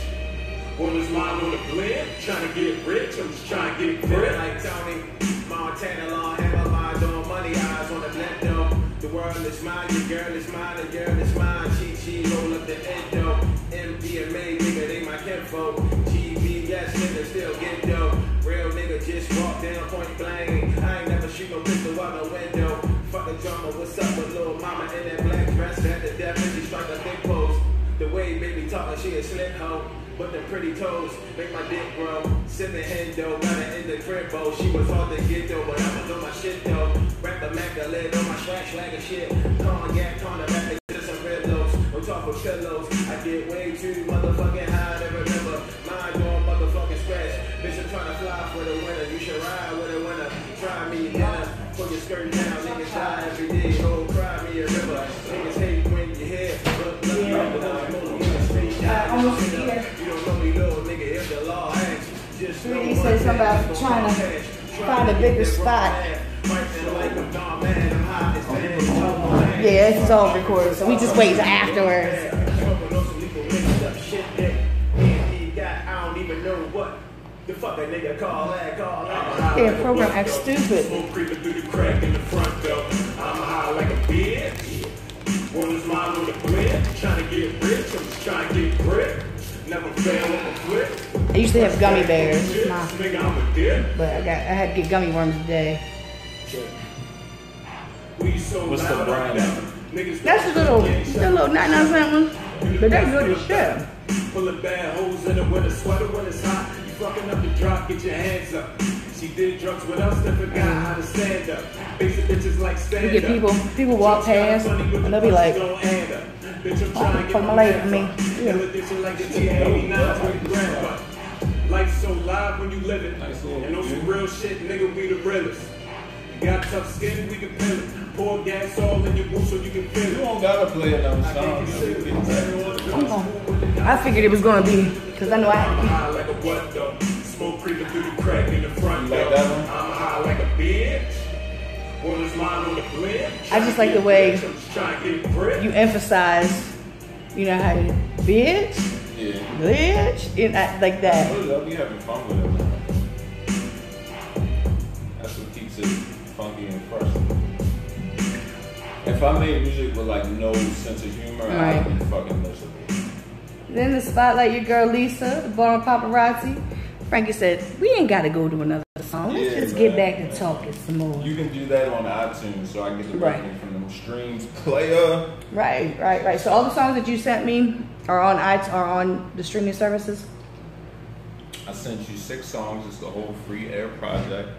Roll his mind on the blend. Trying to get rich, I'm just trying to get grip. Like Tony Montana, long hammer, mind on money, eyes on the blend though. The world is mine, your girl is mine, the girl is mine. She roll up the endo. MDMA, nigga, they my kinfolk. GBS, nigga, still get dough. Real nigga just walk down point blank. I ain't never shoot no pistol out the window. Fuck the drama, what's up with little mama in that black dress? Had the definition strike a thick pose. The way baby talking, she a slick hoe. But them pretty toes make my dick grow. Sippin' head though, got her in the crib, oh. She was hard to get though, but I'ma do my shit though. Wrap the Mac, the lid on my swag and shit. Cognac, corner back to some red lows. On top of pillows, I get way too motherfucking high to remember. Mind doing motherfucking scratch. Bitch, I'm tryna fly for the winter. You should ride with a winner. Try me dinner. Pull your skirt down, niggas die every day. Go cry me a river. Niggas hate when you hear. Almost here. You don't know me, little nigga, if the law asks. Just 3D said something about trying to find a bigger spot. Yeah, this is all recorded, so we just wait till afterwards. Yeah, program acts stupid. Creeping through the crack in the front door. I'm high like a bitch. Roll his mind on the blend. Trying to get rich, I'm just trying to get grip. Never fail on a flip. I used to have gummy bears. Nigga, I'm a dick. But I had to get gummy worms today. What's the brand? That's the little 99 cent one. But they're good as shit. Pulling bad holes in the winter sweater when it's hot. You fucking up the drop, get your hands up. She did drugs with us, then forgot how to stand up. Basic bitches like stand We get people walk past, and they'll be like, oh, fuck my leg, I mean, yeah. Life's so live when you live it. And on some real shit, nigga, we the realest. You got tough skin, we can peel it. Pour gas all in your boots so you can feel it. You don't gotta play it on song. I figured it was gonna be, because I know I had to high like a what though? Smoke creeping through the crack in the front door. I'm high like a bitch. Roll his mind on the blend. I just like the way you emphasize, you know how you, bitch, bitch, and like that. I'll be having fun with it, man. That's what keeps it funky and fresh. If I made music with like no sense of humor, right, I'd be fucking miserable. Then the spotlight, your girl Lisa, the Born Paparazzi. Frankie said, we ain't got to go to another song. Let's just get back to talking some more. You can do that on iTunes, so I can get the revenue from them streams. Player. Right. So all the songs that you sent me are on iTunes, are on the streaming services? I sent you 6 songs. It's the whole free air project.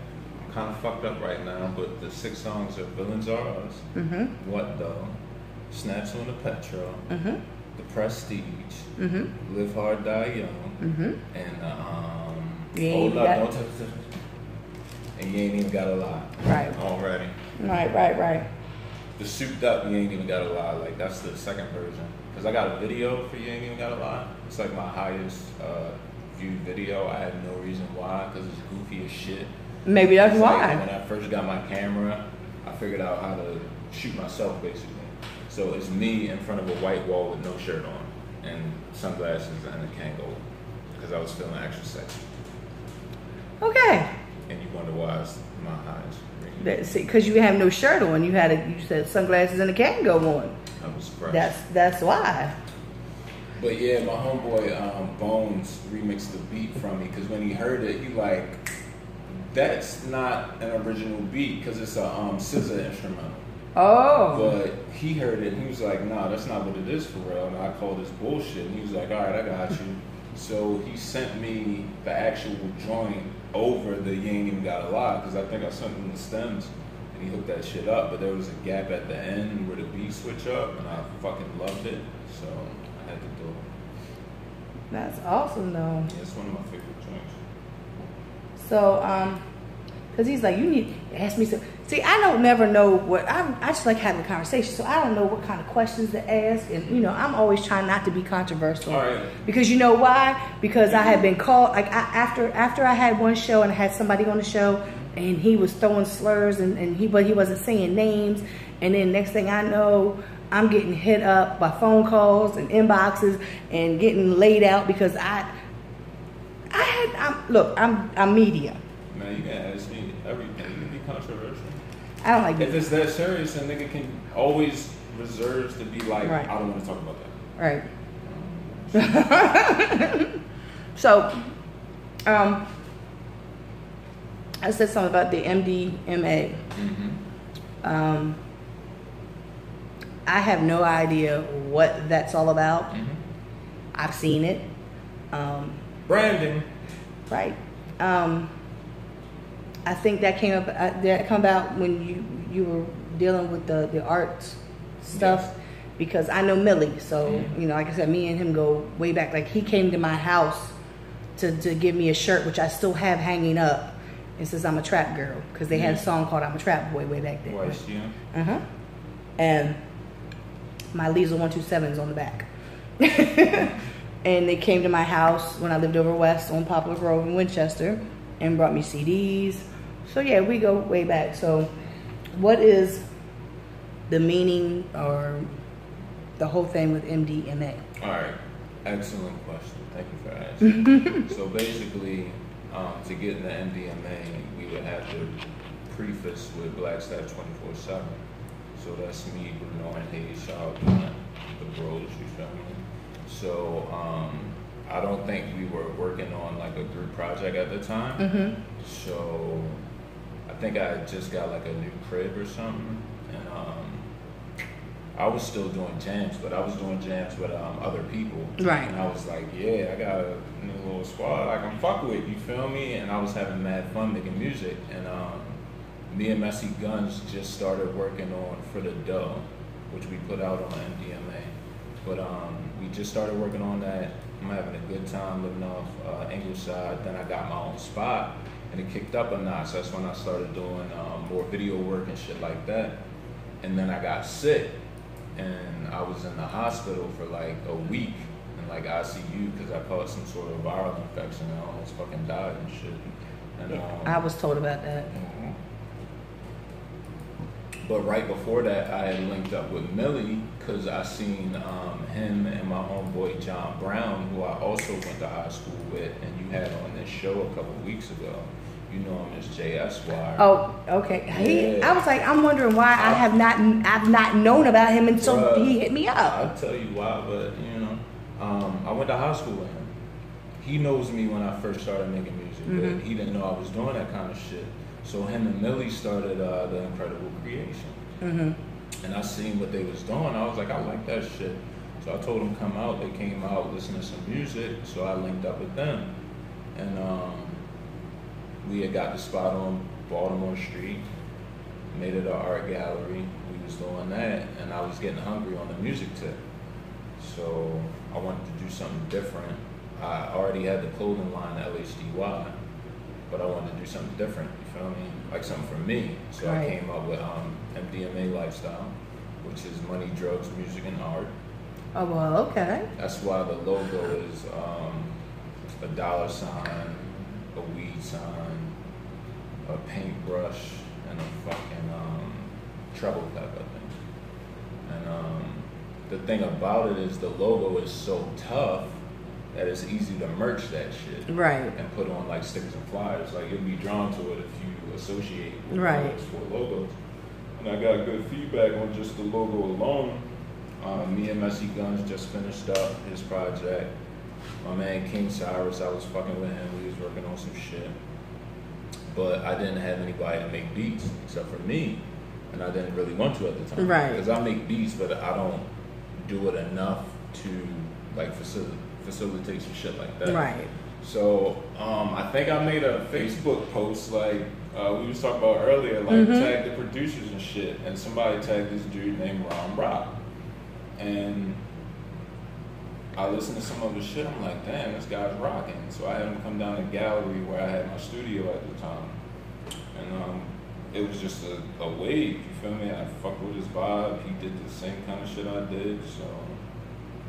kind of fucked up right now, but the 6 songs are Villains Are Us, What Though, Snaps on the Petrol, The Prestige, Live Hard, Die Young, and Hold Up, Don't Touch the... And You Ain't Even Gotta Lie. Right. Already. Right. The Souped Up, You Ain't Even Gotta Lie, like that's the second version. Cause I got a video for You Ain't Even Gotta Lie. It's like my highest viewed video. I have no reason why, cause it's goofy as shit. Maybe that's why. Like when I first got my camera, I figured out how to shoot myself basically. So it's me in front of a white wall with no shirt on and sunglasses and a Kango, because I was feeling extra sexy. Okay. And you wonder why it's my highest. Because you have no shirt on, you said sunglasses and a Kango on. I was fresh. That's why. But yeah, my homeboy Bones remixed the beat from me, because when he heard it, he like, that's not an original beat, because it's a scissor instrumental. Oh. But he heard it and he was like, nah, that's not what it is for real. And I called this bullshit. And he was like, all right, I got you. So he sent me the actual joint over the You Ain't Even Gotta Lie, because I think I sent him the stems. And he hooked that shit up. But there was a gap at the end where the beat switch up. And I fucking loved it. So I had to do it. That's awesome though. Yeah, it's one of my favorite joints. So, because he's like, you need to ask me some. See, I don't never know what, I just like having a conversation, so I don't know what kind of questions to ask, and you know, I'm always trying not to be controversial. All right. Because you know why? Because I had been called, like after I had one show and I had somebody on the show, and he was throwing slurs, and he wasn't saying names, and then next thing I know, I'm getting hit up by phone calls and inboxes and getting laid out because I'm media. Man, you can ask me everything. You can be controversial. I don't like If it's that serious, a nigga can always reserve to be like, right. I don't want to talk about Right. that. So, I said something about the MDMA. I have no idea what that's all about. I've seen it. Branding. Right. I think that came about when you were dealing with the arts stuff, yes. Because I know Millie, so you know, like I said, me and him go way back. Like he came to my house to give me a shirt, which I still have hanging up. It says I'm a trap girl, because they had a song called I'm a Trap Boy way back then. Right? And my Liesel 127 is on the back. And they came to my house when I lived over west on Poplar Grove in Winchester and brought me CDs. So yeah, we go way back. So what is the meaning or the whole thing with MDMA? All right, excellent question. Thank you for asking. So basically, to get into MDMA, we would have to preface with Black Staff 24/7. So that's me, Bruno, and Hayes, shout out to the bros, you feel me? So I don't think we were working on like a group project at the time. So I think I just got like a new crib or something, and I was still doing jams, but I was doing jams with other people. Right. And I was like, yeah, I got a new little squad I can fuck with, you feel me? And I was having mad fun making music, and me and Messy Guns just started working on For the Dough, which we put out on MDMA. But we just started working on that. I'm having a good time living off Ingleside. Then I got my own spot, and it kicked up a notch. That's when I started doing more video work and shit like that. And then I got sick, and I was in the hospital for like a week in like ICU because I caught some sort of viral infection and I almost fucking died and shit. And I was told about that. But right before that, I had linked up with Millie because I seen him and my homeboy John Brown, who I also went to high school with, and you had on this show a couple weeks ago. You know him as JS. Oh, okay. I was like, I'm wondering why I've not known about him until he hit me up. I'll tell you why, but you know, I went to high school with him. He knows me when I first started making music, but he didn't know I was doing that kind of shit. So him and Millie started The Incredible Creation. And I seen what they was doing. I was like, I like that shit. So I told them come out. They came out, listened to some music. So I linked up with them. And we had got the spot on Baltimore Street, made it an art gallery. We was doing that, and I was getting hungry on the music tip. So I wanted to do something different. I already had the clothing line LHDY, but I wanted to do something different, you feel me? Like something for me. So I came up with MDMA Lifestyle, which is money, drugs, music, and art. Oh, well, okay. That's why the logo is a dollar sign, a weed sign, a paintbrush, and a fucking treble clef, I think. And the thing about it is the logo is so tough that it's easy to merch that shit. Right. And put on like stickers and flyers. Like you'll be drawn to it if you associate with those four logos. And I got good feedback on just the logo alone. Me and Messy Guns just finished up his project. My man King Cyrus, I was fucking with him. We was working on some shit. But I didn't have anybody to make beats except for me. And I didn't really want to at the time. Right. Because I make beats, but I don't do it enough to like facilitate some shit like that. Right. So I think I made a Facebook post like we was talking about earlier, like tag the producers and shit. And somebody tagged this dude named Ron Rock. And I listened to some of his shit. I'm like, damn, this guy's rocking. So I had him come down to the gallery where I had my studio at the time. And it was just a wave, you feel me? I fucked with his vibe. He did the same kind of shit I did. So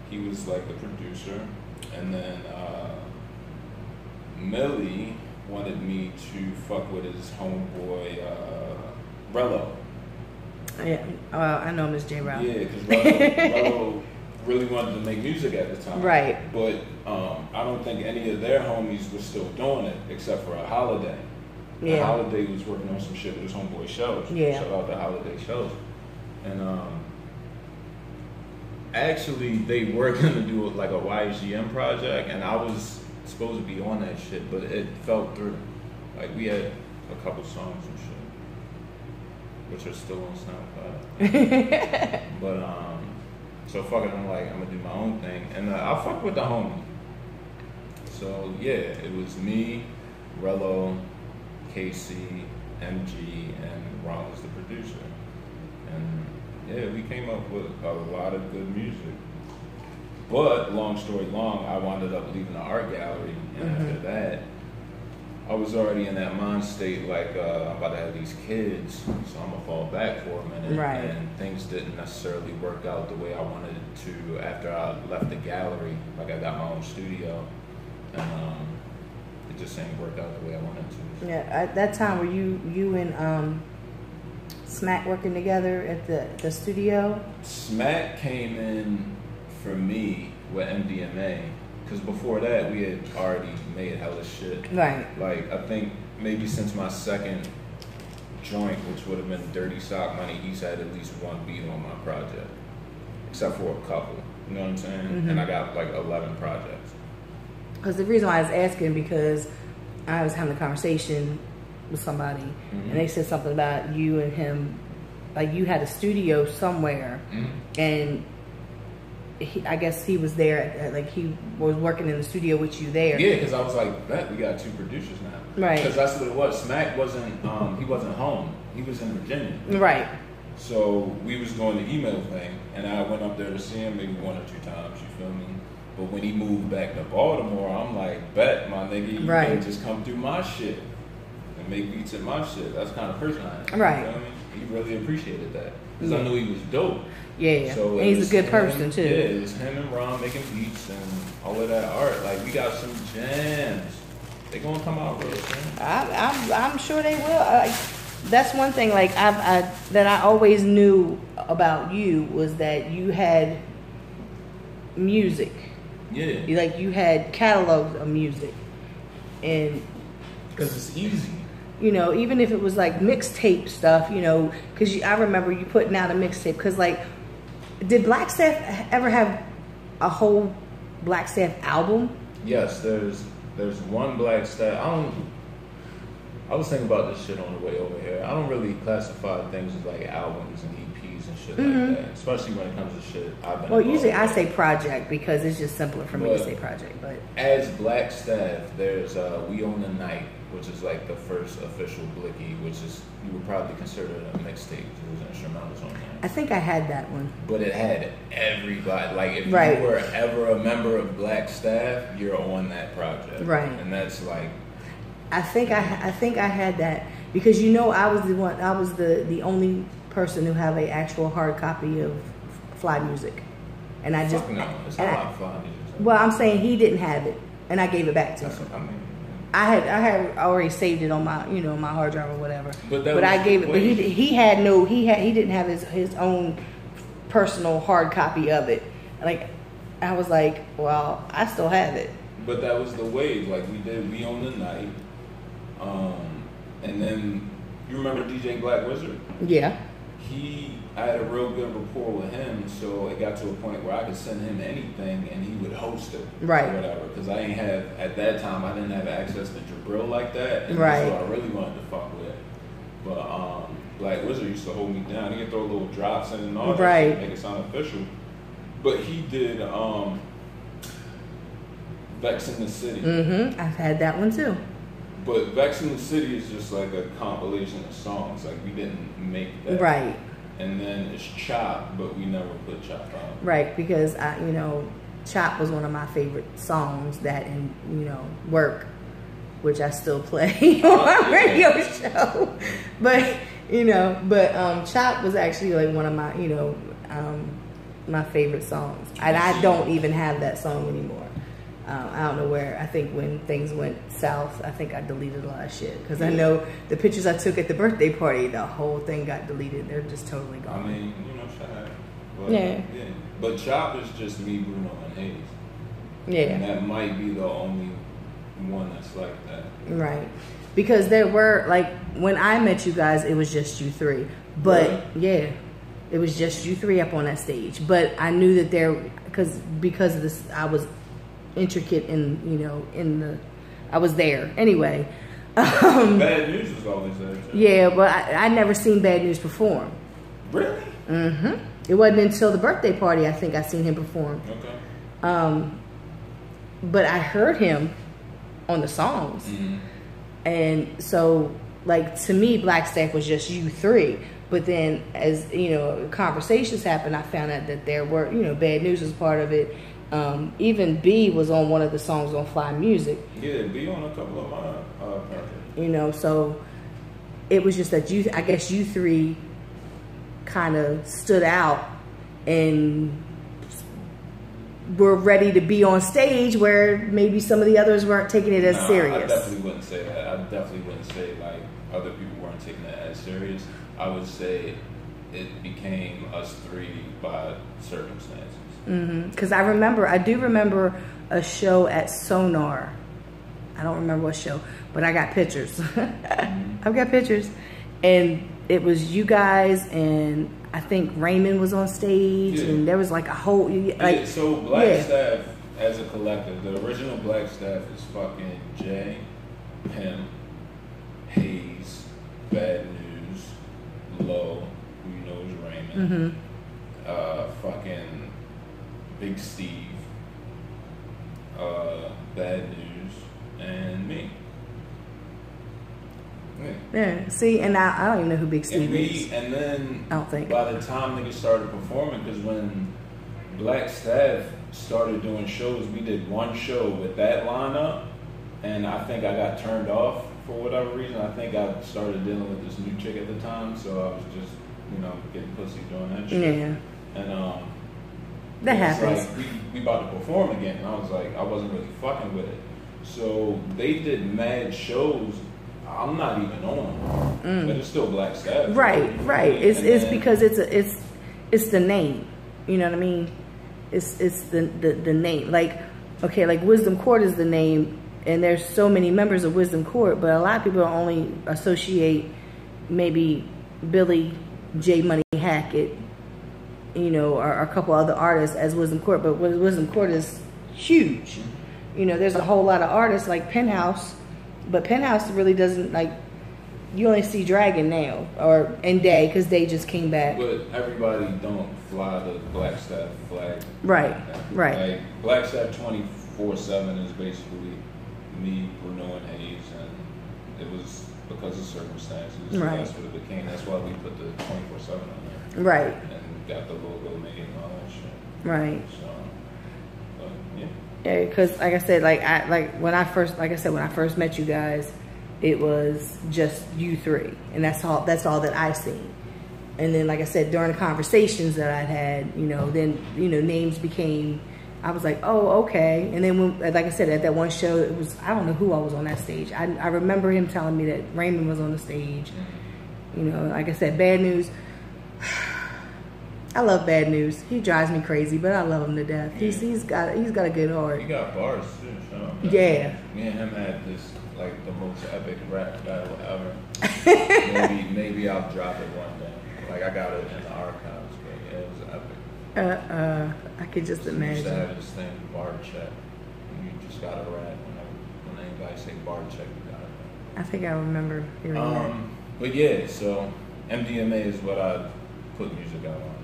he was like the producer. And then Millie wanted me to fuck with his homeboy, Rello. Yeah, I know Miss J. Rob. Yeah, because Rello really wanted to make music at the time. Right. But I don't think any of their homies were still doing it except for a Holiday. Yeah. Holiday was working on some shit with his homeboy Shells. Yeah. Shout out to Holiday Shells. And actually, they were going to do like a YGM project, and I was supposed to be on that shit, but it fell through. Like, we had a couple songs and shit, which are still on SoundCloud. But, so fuck it, I'm gonna do my own thing. And I fuck with the homie. So, yeah, it was me, Rello, KC, MG, and Ron was the producer. And yeah, we came up with a lot of good music. But long story long, I wound up leaving the art gallery, and after that, I was already in that mind state like I'm about to have these kids, so I'm gonna fall back for a minute. Right. And things didn't necessarily work out the way I wanted it to after I left the gallery. Like I got my own studio, and it just didn't work out the way I wanted to. Yeah, at that time, were you and Smack working together at the studio? Smack came in for me with MDMA, because before that we had already made hella shit. Right. Like I think maybe since my second joint, which would have been Dirty Sock Money, he's had at least one beat on my project, except for a couple. You know what I'm saying? And I got like 11 projects. Because the reason why I was asking, because I was having a conversation with somebody, and they said something about you and him, like you had a studio somewhere, and I guess he was there, like he was working in the studio with you there. Yeah, because I was like, bet we got 2 producers now. Right. Because that's what it was. Smack wasn't, he wasn't home. He was in Virginia. Right. So we was doing the email thing, and I went up there to see him maybe 1 or 2 times, you feel me? But when he moved back to Baltimore, I'm like, bet, my nigga, you can just come through my shit and make beats at my shit. That's the kind of person I am. Right. You know what I mean? He really appreciated that. Because I knew he was dope. Yeah. So and he's a good person, too. Yeah, it was him and Ron making beats and all of that art. Like, we got some jams. They gonna come out real soon. I'm sure they will. That's one thing, like, that I always knew about you was that you had music. Yeah. You had catalogs of music. And because it's easy. You know, even if it was like mixtape stuff, you know, because I remember you putting out a mixtape. Because, like, did Black Staff ever have a whole Black Staff album? Yes, there's one Black Staff. I was thinking about this shit on the way over here. I don't really classify things as like albums and EPs and shit like that, especially when it comes to shit I've been. Well, usually I say project because it's just simpler for me to say project. But as Black Staff, there's We Own the Night, which is like the first official Blicky, which is, you would probably consider it a mixtape. It was instrumentals on there. I think I had that one. But it had everybody. Like, if right. you were ever a member of Black Staff, you're on that project. Right. And that's like... I think I had that because, you know, I was the only person who have an actual hard copy of Fly Music. And I just... no, it's not Fly Music. Well, I'm saying he didn't have it, and I gave it back to him. I mean, I had already saved it on my, you know, my hard drive or whatever. But I gave it. But he didn't have his own personal hard copy of it. Like, I was like, well, I still have it. But that was the wave. Like, we owned the night, and then you remember DJ Black Wizard? Yeah. I had a real good rapport with him, so it got to a point where I could send him anything and he would host it. Right. Or whatever. Because at that time, I didn't have access to Jabril like that. And right. So I really wanted to fuck with it. But Black Wizard used to hold me down. He could throw little drops in and all that right. to make it sound official. But he did Vex in the City. Mm-hmm. I've had that one too. But Vex in the City is just like a compilation of songs. Like, we didn't make that. Right. And then it's Chop, but we never put Chop on. Right, because Chop was one of my favorite songs, that and, you know, Work, which I still play on my radio show. But, you know, Chop was actually like one of my, you know, my favorite songs. And I don't even have that song anymore. I don't know where. I think when things went south, I think I deleted a lot of shit. Because I know the pictures I took at the birthday party, the whole thing got deleted. They're just totally gone. I mean, you know, Chop. Yeah. But Chop is just me, Bruno, and Hayes. Yeah. And that might be the only one that's like that. Right. Because there were, like, when I met you guys, it was just you three. But, yeah, it was just you three up on that stage. But I knew that because of this, I was intricate I was there anyway. Bad News was always there too. Yeah, but I never seen Bad News perform. Really? Mm-hmm. It wasn't until the birthday party I think I seen him perform. Okay. But I heard him on the songs. Mm-hmm. And so, like, to me, Black Staff was just you three. But then, as, you know, conversations happened, I found out that there were, you know, Bad News was part of it. Even B was on one of the songs on Fly Music. Yeah, B on a couple of my projects. You know, so it was just that I guess you three kind of stood out and were ready to be on stage where maybe some of the others weren't taking it as serious. I definitely wouldn't say that. I definitely wouldn't say like other people weren't taking it as serious. I would say it became us three by circumstances. Because I do remember a show at Sonar. I don't remember what show, but I got pictures. I've got pictures. And it was you guys, and I think Raymond was on stage, and there was like a whole... Like, so Black Staff, as a collective, the original Black Staff is fucking Jay, Pim, Hayes, Bad News, Low, who you know is Raymond, fucking Big Steve, Bad News, and me. Yeah, see, and I don't even know who Big Steve is. And then I don't think. By the time niggas started performing, because when Black Staff started doing shows, we did one show with that lineup, and I think I got turned off for whatever reason. I think I started dealing with this new chick at the time, so I was just, you know, getting pussy doing that shit. Yeah. And that happens. Like, we about to perform again, and I was like, I wasn't really fucking with it. So they did mad shows. I'm not even on them, but it's still Black Staff. Right. It's because it's the name. You know what I mean? It's the name. Like, okay, like Wisdom Court is the name, and there's so many members of Wisdom Court, but a lot of people only associate maybe Billy J Money Hackett, you know, or a couple other artists as Wisdom Court, but Wisdom Court is huge. You know, there's a whole lot of artists like Penthouse, but Penthouse really doesn't, like, you only see Dragon now, and Day, because Day just came back. But everybody don't fly the Black Staff flag. Right. Like, Black Staff 24/7 is basically me, Bruno, and Hayes, and it was because of circumstances. Right. That's what it became. That's why we put the 24/7 on there. Right. And got the logo made and all that shit. Right. So, but, yeah. Yeah, because like I said, when I first met you guys, it was just you three, and that's all that I seen. And then, like I said, during the conversations that I'd had, then names became. I was like, oh, okay. And then, when, like I said, at that one show, it was, I don't know who I was on that stage. I remember him telling me that Raymond was on the stage. Like I said, Bad News. I love Bad News. He drives me crazy, but I love him to death. Yeah. He's got a good heart. He got bars too. So yeah. Me and him had this like the most epic rap battle ever. maybe I'll drop it one day. Like I got it in the archives, but yeah, it was epic. I could just imagine. We used to have this thing, bar check. You just got to rap when anybody say bar check, you got it. I think I remember hearing that. But yeah, so MDMA is what I put music out on.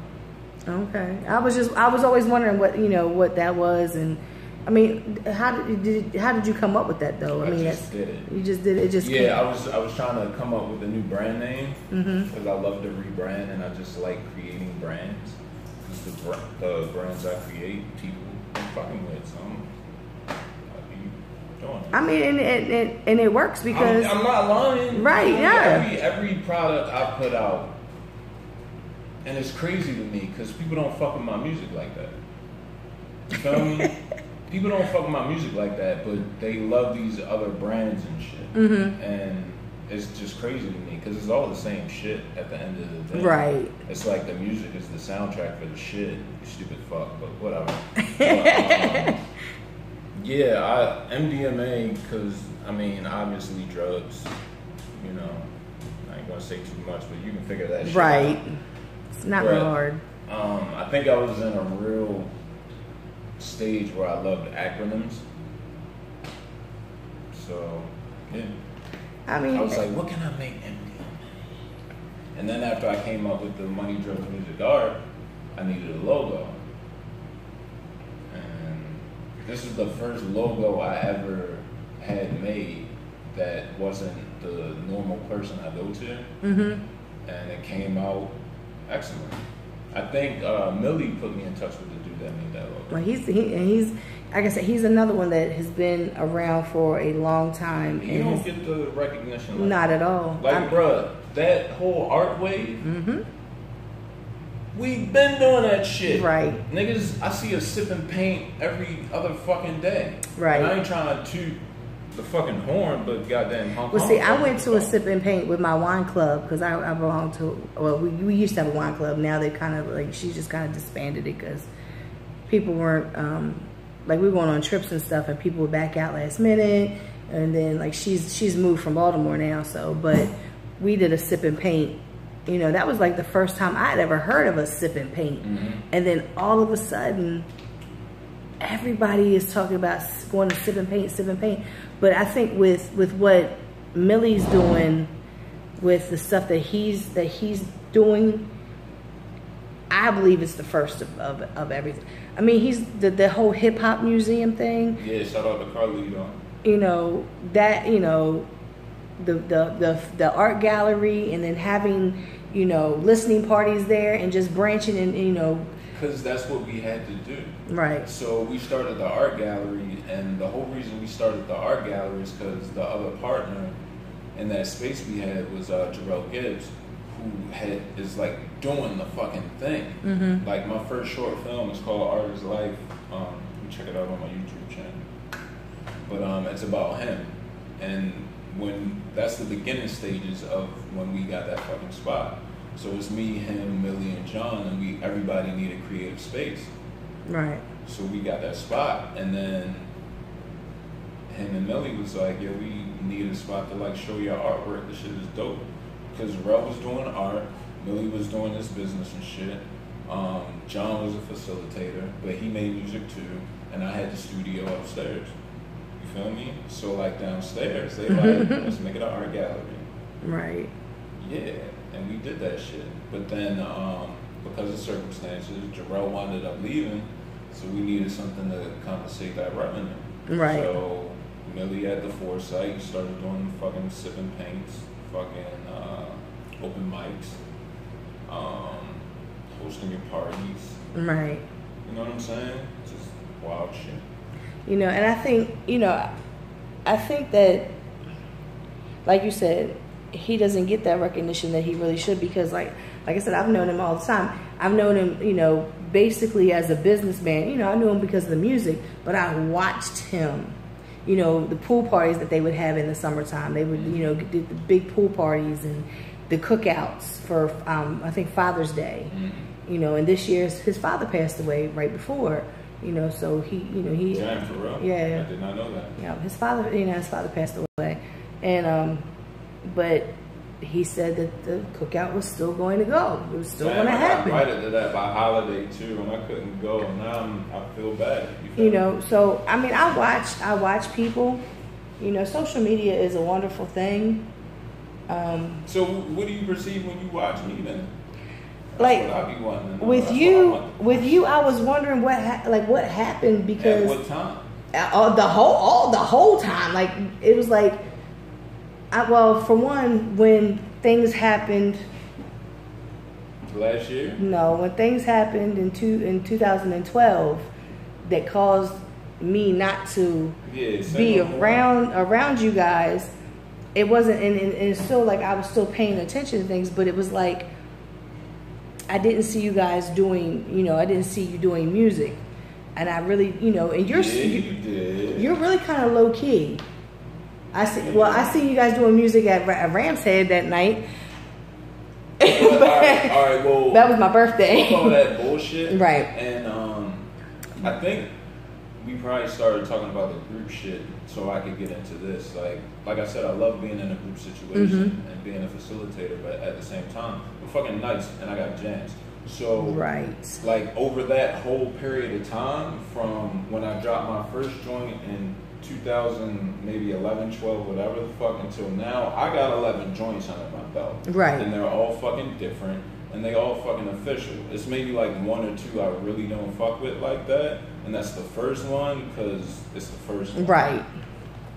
Okay, I was always wondering what that was, and I mean, how did you come up with that though? I just did it. You just did it. It just came. I was trying to come up with a new brand name because I love to rebrand and I just like creating brands. Because the brands I create, people I'm fucking with. So I'm doing it. I mean, and it works because I'm not lying. Right? Yeah. Every product I put out. And it's crazy to me because people don't fuck with my music like that. You feel me? People don't fuck with my music like that, but they love these other brands and shit. And it's just crazy to me because it's all the same shit at the end of the day. Right. It's like the music is the soundtrack for the shit. You stupid fuck, but whatever. Yeah, MDMA because, I mean, obviously drugs, I ain't going to say too much, but you can figure that shit right. out. It's not real hard. I think I was in a real stage where I loved acronyms. So, yeah. I was like, what can I make MDMA? And then after I came up with the Money, Drugs, Music, Art, I needed a logo. And this is the first logo I ever had made that wasn't the normal person I go to. And it came out excellent. I think Millie put me in touch with the dude that made that logo. Well, he's like I said, he's another one that has been around for a long time. You don't get the recognition. Not at all. Like, bruh, that whole art wave. We've been doing that shit. Right. Niggas, I see a sipping paint every other fucking day. Right. And I ain't trying to toot the fucking horn, but goddamn Hong Kong. Well, see, I went to a sip and paint with my wine club because I belong to. Well, we used to have a wine club. Now they kind of she just kind of disbanded it because people weren't we were going on trips and stuff, and people would back out last minute. And then she's moved from Baltimore now, so but we did a sip and paint. That was like the first time I'd ever heard of a sip and paint, and then all of a sudden, everybody is talking about going to sip and paint. But I think with what Millie's doing, with the stuff that he's doing, I believe it's the first of everything. I mean, he's the whole hip hop museum thing. Yeah, shout out to Carlito. The art gallery, and then having listening parties there, and just branching and because that's what we had to do. Right. So we started the art gallery, and the whole reason we started the art gallery is because the other partner in that space we had was Jarrell Gibbs, who is like doing the fucking thing. Like my first short film is called Art is Life. You can check it out on my YouTube channel. But it's about him, and that's the beginning stages of when we got that fucking spot. So it's me, him, Millie, and John, and everybody needed creative space. Right. So we got that spot, and then him and Millie was like, "Yeah, we need a spot to show your artwork. This shit is dope." Because Rel was doing art, Millie was doing this business and shit. John was a facilitator, but he made music too, and I had the studio upstairs. You feel me? So downstairs, they let's make it an art gallery. Right. Yeah. And we did that shit. But then, because of circumstances, Jarrell wound up leaving, so we needed something to compensate that revenue. Right. So Millie had the foresight, started doing fucking sipping paints, fucking open mics, hosting your parties. Right. You know what I'm saying? Just wild shit. You know, and I think, you know, I think that, like you said, he doesn't get that recognition that he really should, because like I said, I've known him all the time. I've known him, you know, basically as a businessman. You know, I knew him because of the music, but I watched him, you know, the pool parties that they would have in the summertime. They would, you know, do the big pool parties and the cookouts for, I think, Father's Day. You know, and this year his father passed away right before, you know, so he, you know, he... Damn, for real? Yeah. I did not know that. Yeah, his father passed away. And, but he said that the cookout was still going to go. It was still going to happen. I got invited to that by holiday, too, and I couldn't go. And now I feel bad. You know, so, I mean, I watch people. You know, social media is a wonderful thing. So what do you perceive when you watch me, then? Like, what I be wanting. with you, I was wondering what happened, because at what time? The whole time, like it was like, well, for one, when things happened last year. No, when things happened in 2012, that caused me not to be around you guys. It wasn't, and it's still like I was still paying attention to things, but it was like, I didn't see you guys doing, you know, I didn't see you doing music. And I really, you know, and you're really kind of low key. I see you guys doing music at Ram's Head that night. All right, well, that was my birthday. All that bullshit. Right. And I think we probably started talking about the group shit so I could get into this. Like I said, I love being in a group situation and being a facilitator, but at the same time, I'm fucking nice and I got jams. So, like, over that whole period of time, from when I dropped my first joint in 2000, maybe 11, 12, whatever the fuck, until now, I got 11 joints under my belt. Right. And they're all fucking different, and they all fucking official. It's maybe like one or two I really don't fuck with like that, and that's the first one, because it's the first one. Right.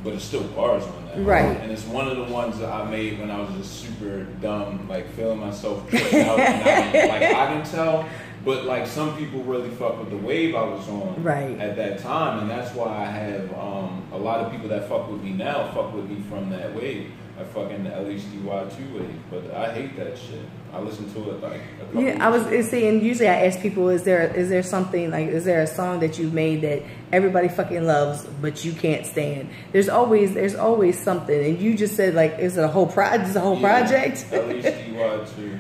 But it's still bars on that. Right. And it's one of the ones that I made when I was just super dumb, like feeling myself tripping out. And I can tell, but like some people really fuck with the wave I was on at that time. And that's why I have a lot of people that fuck with me now fuck with me from that wave. I fucking LHDY2 wave. But I hate that shit. I listen to it like a couple I was saying, usually I ask people, is there something, like, is there a song that you've made that everybody fucking loves but you can't stand? There's always something, and you just said, like, is it a whole project? LHDY2.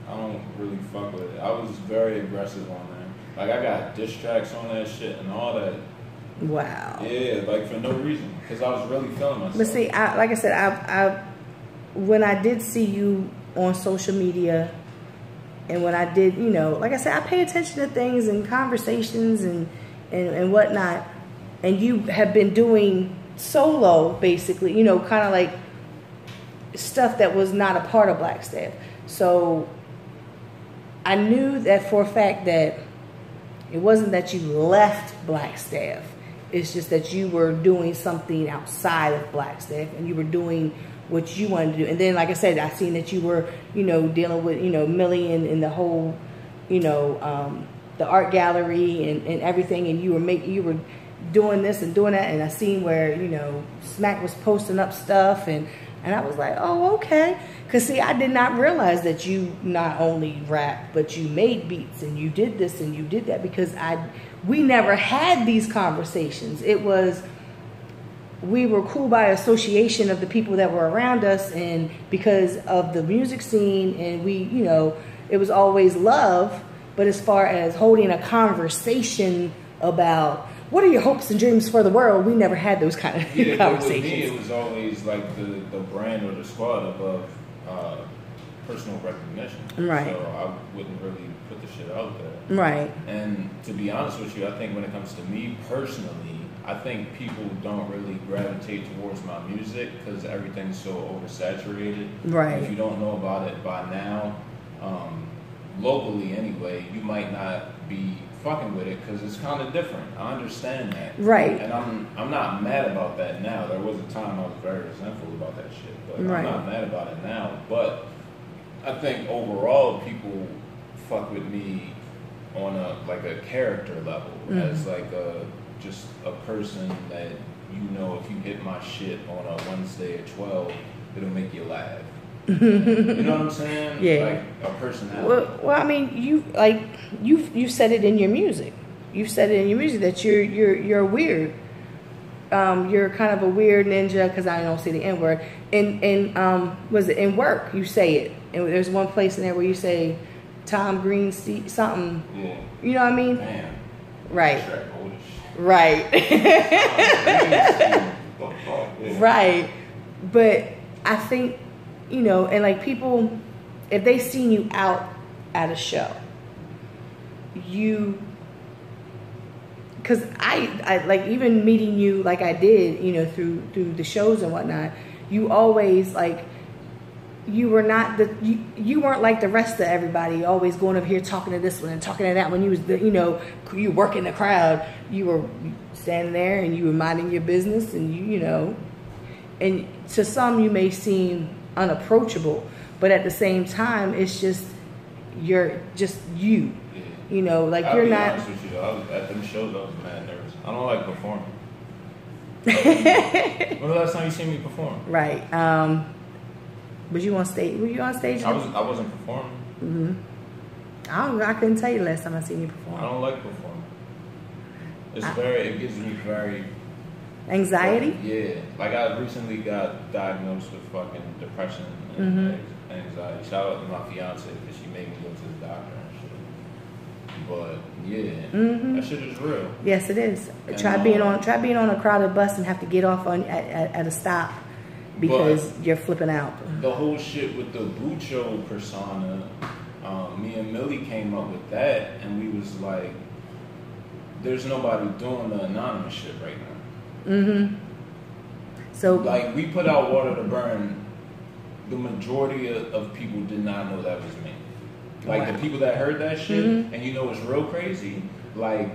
I don't really fuck with it. I was very aggressive on there. Like, I got diss tracks on that shit and all that. Wow. Yeah, like for no reason, because I was really feeling myself. But see, like I said, I when I did see you on social media, and when I did, you know, like I said, I pay attention to things and conversations and whatnot, and you have been doing solo, basically, you know, kind of like stuff that was not a part of Black Staff. So I knew that for a fact that it wasn't that you left Black Staff. It's just that you were doing something outside of Black Staff, and you were doing what you wanted to do. And then, like I said, I seen that you were, you know, dealing with, you know, Millie and the whole, you know, the art gallery and everything, and you were doing this and doing that, and I seen where, you know, Smack was posting up stuff, and I was like, oh, okay. Because, see, I did not realize that you not only rap, but you made beats, and you did this and you did that, because we never had these conversations. It was, we were cool by association of the people that were around us, and because of the music scene, and we, you know, it was always love. But as far as holding a conversation about what are your hopes and dreams for the world, we never had those kind of conversations. But with me, it was always like the brand or the squad above personal recognition. Right. So I wouldn't really put the shit out there. Right. And to be honest with you, I think when it comes to me personally, I think people don't really gravitate towards my music because everything's so oversaturated. Right. If you don't know about it by now, locally anyway, you might not be fucking with it because it's kind of different. I understand that. Right. And I'm not mad about that now. There was a time I was very resentful about that shit, but right. I'm not mad about it now. But I think overall people fuck with me on a character level, as just a person that, you know, if you hit my shit on a Wednesday at 12, it'll make you laugh. You know what I'm saying? Yeah. Like a personality. Well, I mean, you said it in your music. You said it in your music that you're weird. You're kind of a weird ninja, because I don't say the N word. Was it in work? You say it, and there's one place in there where you say Tom Green something. Yeah. You know what I mean? Man. Right. Right. Right. But I think, you know, and like people, if they seen you out at a show, because I like, even meeting you like I did, you know, through the shows and whatnot, you always like, you were not you weren't like the rest of everybody, always going up here talking to this one and talking to that one. You was you working the crowd. You were standing there and you were minding your business, and you know, and to some you may seem unapproachable, but at the same time it's just you're just you. You know, like I'll you're be not. Honest with you, I was at them shows. I was mad nervous. I don't like performing. When the last time you seen me perform? Right. Was you on stage? Were you on stage? I wasn't performing. Mm-hmm. I couldn't tell you last time I seen you perform. I don't like performing. It gives me very anxiety. Yeah, like I recently got diagnosed with fucking depression and anxiety. Shout out to my fiance because she made me go to the doctor and shit. But yeah, that shit is real. Yes, it is. And, try being on a crowded bus and have to get off at a stop because you're flipping out. The whole shit with the Bucho persona, me and Millie came up with that, and we was like, there's nobody doing the anonymous shit right now. So like, we put out Water to Burn, the majority of people did not know that was me. Like, the people that heard that shit, and you know it's real crazy, like,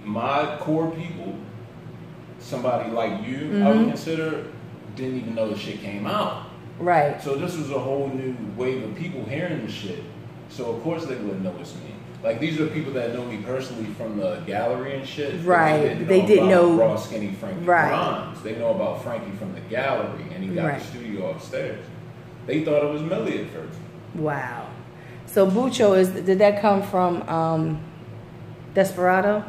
my core people, somebody like you, I would consider, didn't even know the shit came out. Right. So this was a whole new wave of people hearing the shit. So of course they wouldn't know it's me. Like, these are people that know me personally from the gallery and shit. Right. They didn't know raw skinny Frankie. Right. Bronze. They know about Frankie from the gallery, and he got the studio upstairs. They thought it was Millie at first. Wow. So Bucho did that come from Desperado?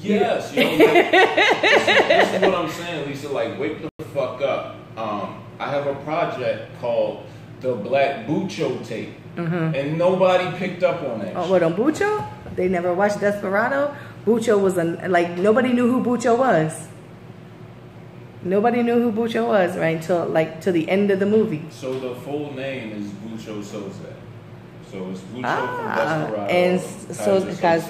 Yes. You know, this is what I'm saying, Lisa. Like, wake the fuck up. I have a project called The Black Bucho Tape. And nobody picked up on that. Oh, what, on Bucho? They never watched Desperado? Bucho was nobody knew who Bucho was. Nobody knew who Bucho was, right? Till the end of the movie. So the full name is Bucho Soze. So it's Bucho from Desperado. And so because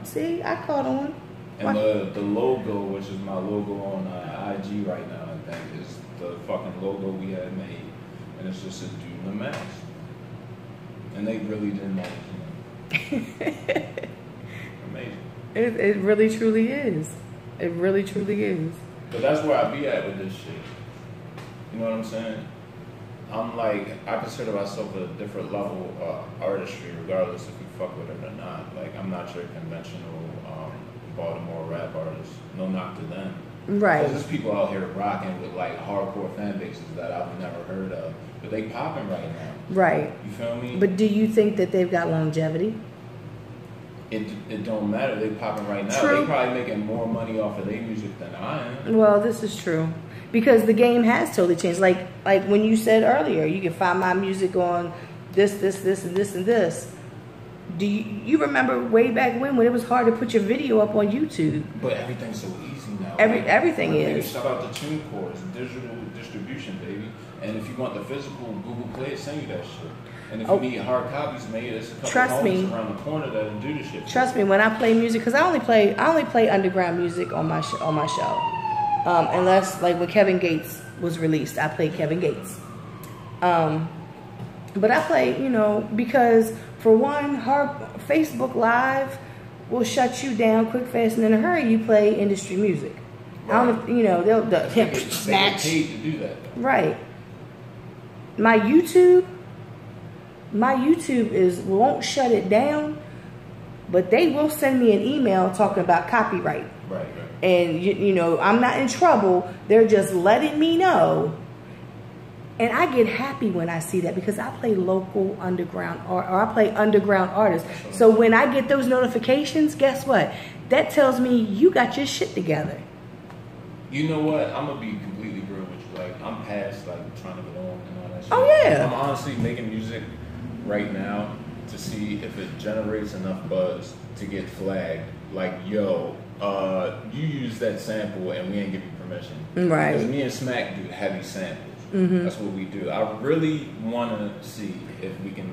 see, I caught on. And the logo, which is my logo on IG right now, I think, is the fucking logo we had made. And it's just a dude in a mask. And they really didn't know it. Amazing. It really truly is. It really truly is. But that's where I be at with this shit. You know what I'm saying? I'm like, I consider myself a different level of artistry, regardless if you fuck with it or not. Like, I'm not your conventional Baltimore rap artist. No knock to them. Right. Because there's people out here rocking with like hardcore fan bases that I've never heard of. But they popping right now. Right. You feel me? But do you think that they've got longevity? It don't matter. They popping right now. True. They probably making more money off of their music than I am. Well, this is true. Because the game has totally changed. Like when you said earlier, you can find my music on this, and this, and this. Do you remember way back when it was hard to put your video up on YouTube? But everything's so easy now. Everything is. Shout out to TuneCore. It's digital distribution, baby. And if you want the physical, Google Play it, send you that shit. And if you need hard copies made, there's a couple homies around the corner that'll do the shit. Trust me, when I play music, because I only play underground music on my show. Unless like when Kevin Gates was released, I played Kevin Gates. But I play, because for one, her Facebook Live will shut you down quick, fast, and in a hurry. You play industry music. Right. I don't, you know, they'll snatch. They get paid to do that, though. Right. My YouTube won't shut it down, but they will send me an email talking about copyright. Right. And you know, I'm not in trouble. They're just letting me know. And I get happy when I see that because I play local underground or I play underground artists. So when I get those notifications, guess what? That tells me you got your shit together. You know what? I'm gonna be completely real with you. Like, I'm past like trying to get on and all that shit. Oh yeah. I'm honestly making music right now to see if it generates enough buzz to get flagged. Like, yo, you use that sample and we ain't give you permission. Right. Because me and Smack do heavy samples. That's what we do. I really want to see if we can.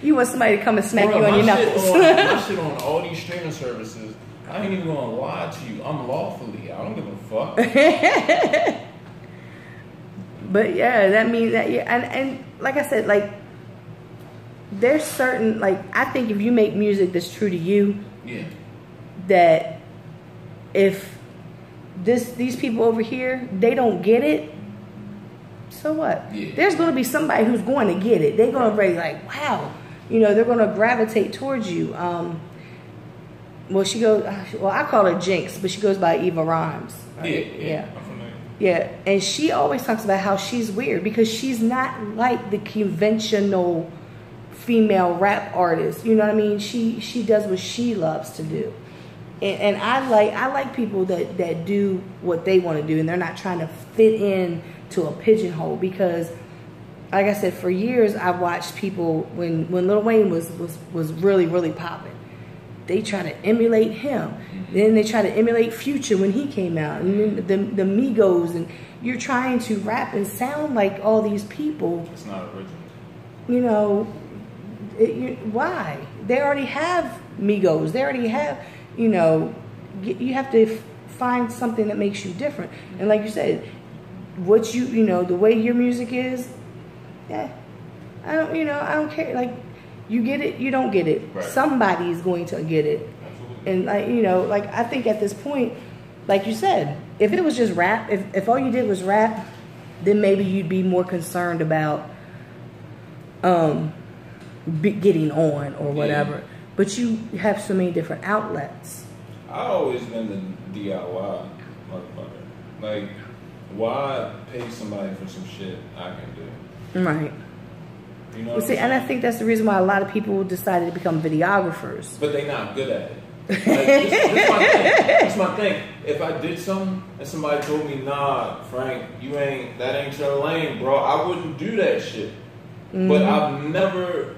You want somebody to come and smack you on your knuckles. My shit on all these streaming services. I ain't even gonna lie to you. I'm lawfully. I don't give a fuck. But yeah, that means that and like I said, like there's certain, like, I think if you make music that's true to you, yeah, that if these people over here, they don't get it, so what? Yeah. There's going to be somebody who's going to get it. They're going to be like, wow, you know, they're going to gravitate towards you. Well, she goes, well, I call her Jinx, but she goes by Eva Rhymes. Right? Yeah. Yeah, and she always talks about how she's weird because she's not like the conventional female rap artist. You know what I mean? She does what she loves to do. And I like people that do what they want to do and they're not trying to fit in to a pigeonhole, because like I said, for years I watched people when Lil Wayne was really, really popping. They try to emulate him. Then they try to emulate Future when he came out, and then the Migos, and you're trying to rap and sound like all these people. It's not original. You know, why? They already have Migos. They already have, you know, you have to find something that makes you different. And like you said, what you know, the way your music is, yeah, I don't care. Like, you get it, you don't get it. Right. Somebody's going to get it. Absolutely. And like, you know, like I think at this point, like you said, if it was just rap, if all you did was rap, then maybe you'd be more concerned about getting on or whatever. Yeah. But you have so many different outlets. I always been the DIY motherfucker. Like, why pay somebody for some shit I can do? Right. You know, well, see, and I think that's the reason why a lot of people decided to become videographers. But they're not good at it. Like, this my thing. If I did something and somebody told me, nah, Frank, that ain't your lane, bro, I wouldn't do that shit. But I've never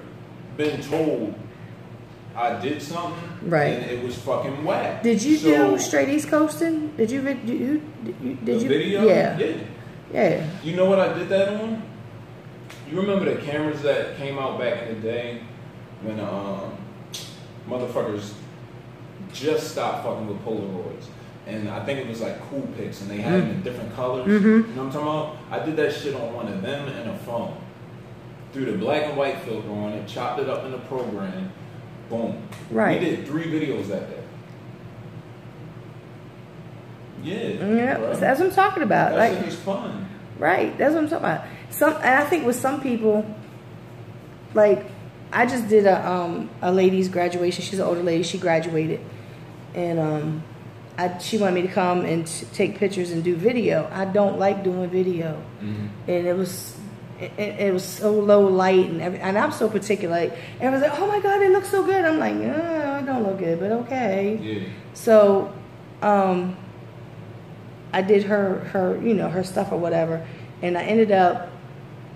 been told I did something, right, and it was fucking whack. Did you do Straight East Coastin'? Did you video? Yeah. You know what I did that on? You remember the cameras that came out back in the day when motherfuckers just stopped fucking with Polaroids, and I think it was like Cool Pics, and they had them in different colors. You know what I'm talking about? I did that shit on one of them and a phone. Threw the black and white filter on it, chopped it up in the program, boom. Right. We did 3 videos that day. Yeah, that's what I'm talking about. That shit was fun. Right, that's what I'm talking about. And I think with some people, like, I just did a lady's graduation. She's an older lady. She graduated, and she wanted me to come and take pictures and do video. I don't like doing video, and it was so low light and I'm so particular. Like, everyone's like, "Oh my God, it looks so good." I'm like, "No, it don't look good, but okay." Yeah. So, I did her you know, her stuff or whatever, and I ended up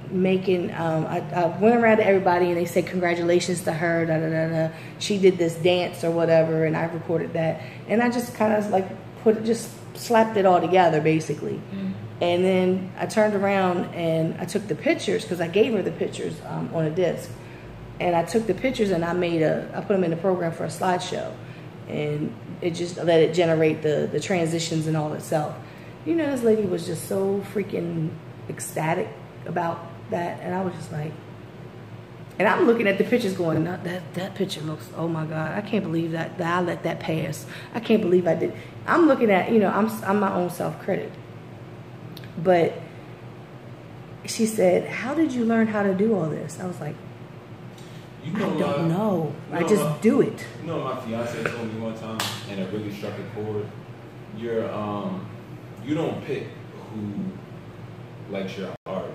making I went around to everybody and they said congratulations to her, da da da da. She did this dance or whatever, and I recorded that, and I just kind of like slapped it all together basically. And then I turned around and I took the pictures, because I gave her the pictures on a disc, and I took the pictures and I put them in the program for a slideshow, and it just let it generate the transitions and all itself. You know, this lady was just so freaking ecstatic about that, and I was just like, And I'm looking at the pictures going, that picture looks, oh my God, I can't believe that I let that pass. I can't believe I did. I'm looking at, you know, I'm my own self-critic. But she said, how did you learn how to do all this? I was like, I don't know. I just do it. You know, my fiance told me one time, and it really struck a chord. You don't pick who likes your art.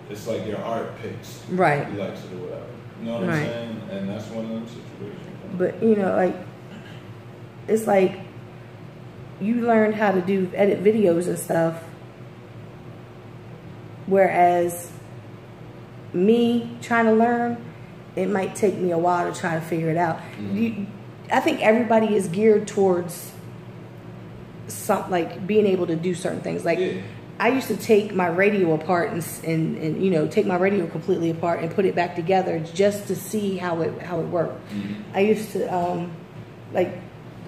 It's like your art picks who likes it or whatever. You know what I'm saying? And that's one of them situations. But you know, like, it's like you learned how to edit videos and stuff, whereas me trying to learn, it might take me a while to try to figure it out. I think everybody is geared towards like being able to do certain things. Like I used to take my radio apart and you know, take my radio completely apart and put it back together just to see how it worked. I used to like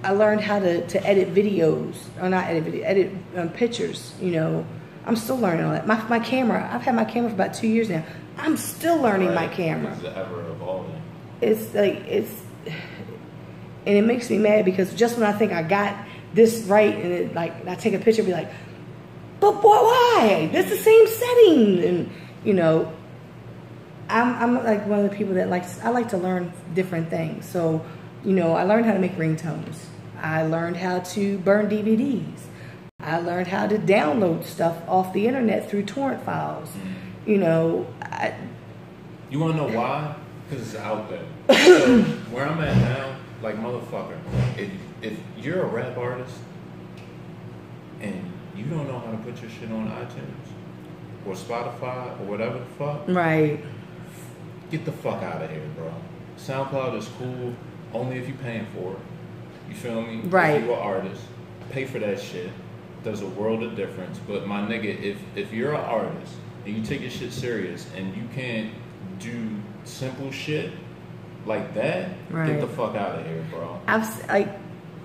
I learned how to edit videos, or not edit video, edit pictures. You know, I'm still learning all that. My camera, I've had my camera for about 2 years now. I'm still learning my camera. It's ever evolving. It's like and it makes me mad because just when I think I got this right, and it, like I take a picture and be like, but boy, why? That's the same setting. And you know, I'm like one of the people that I like to learn different things. So, you know, I learned how to make ringtones. I learned how to burn DVDs. I learned how to download stuff off the internet through torrent files. You know, you want to know why? Because it's out there. So where I'm at now, like motherfucker, if you're a rap artist and you don't know how to put your shit on iTunes or Spotify or whatever the fuck, right? Get the fuck out of here, bro. SoundCloud is cool only if you're paying for it. You feel me? Right. If you're an artist, pay for that shit. There's a world of difference. But my nigga, if you're an artist and you take your shit serious and you can't do simple shit like that, get the fuck out of here, bro.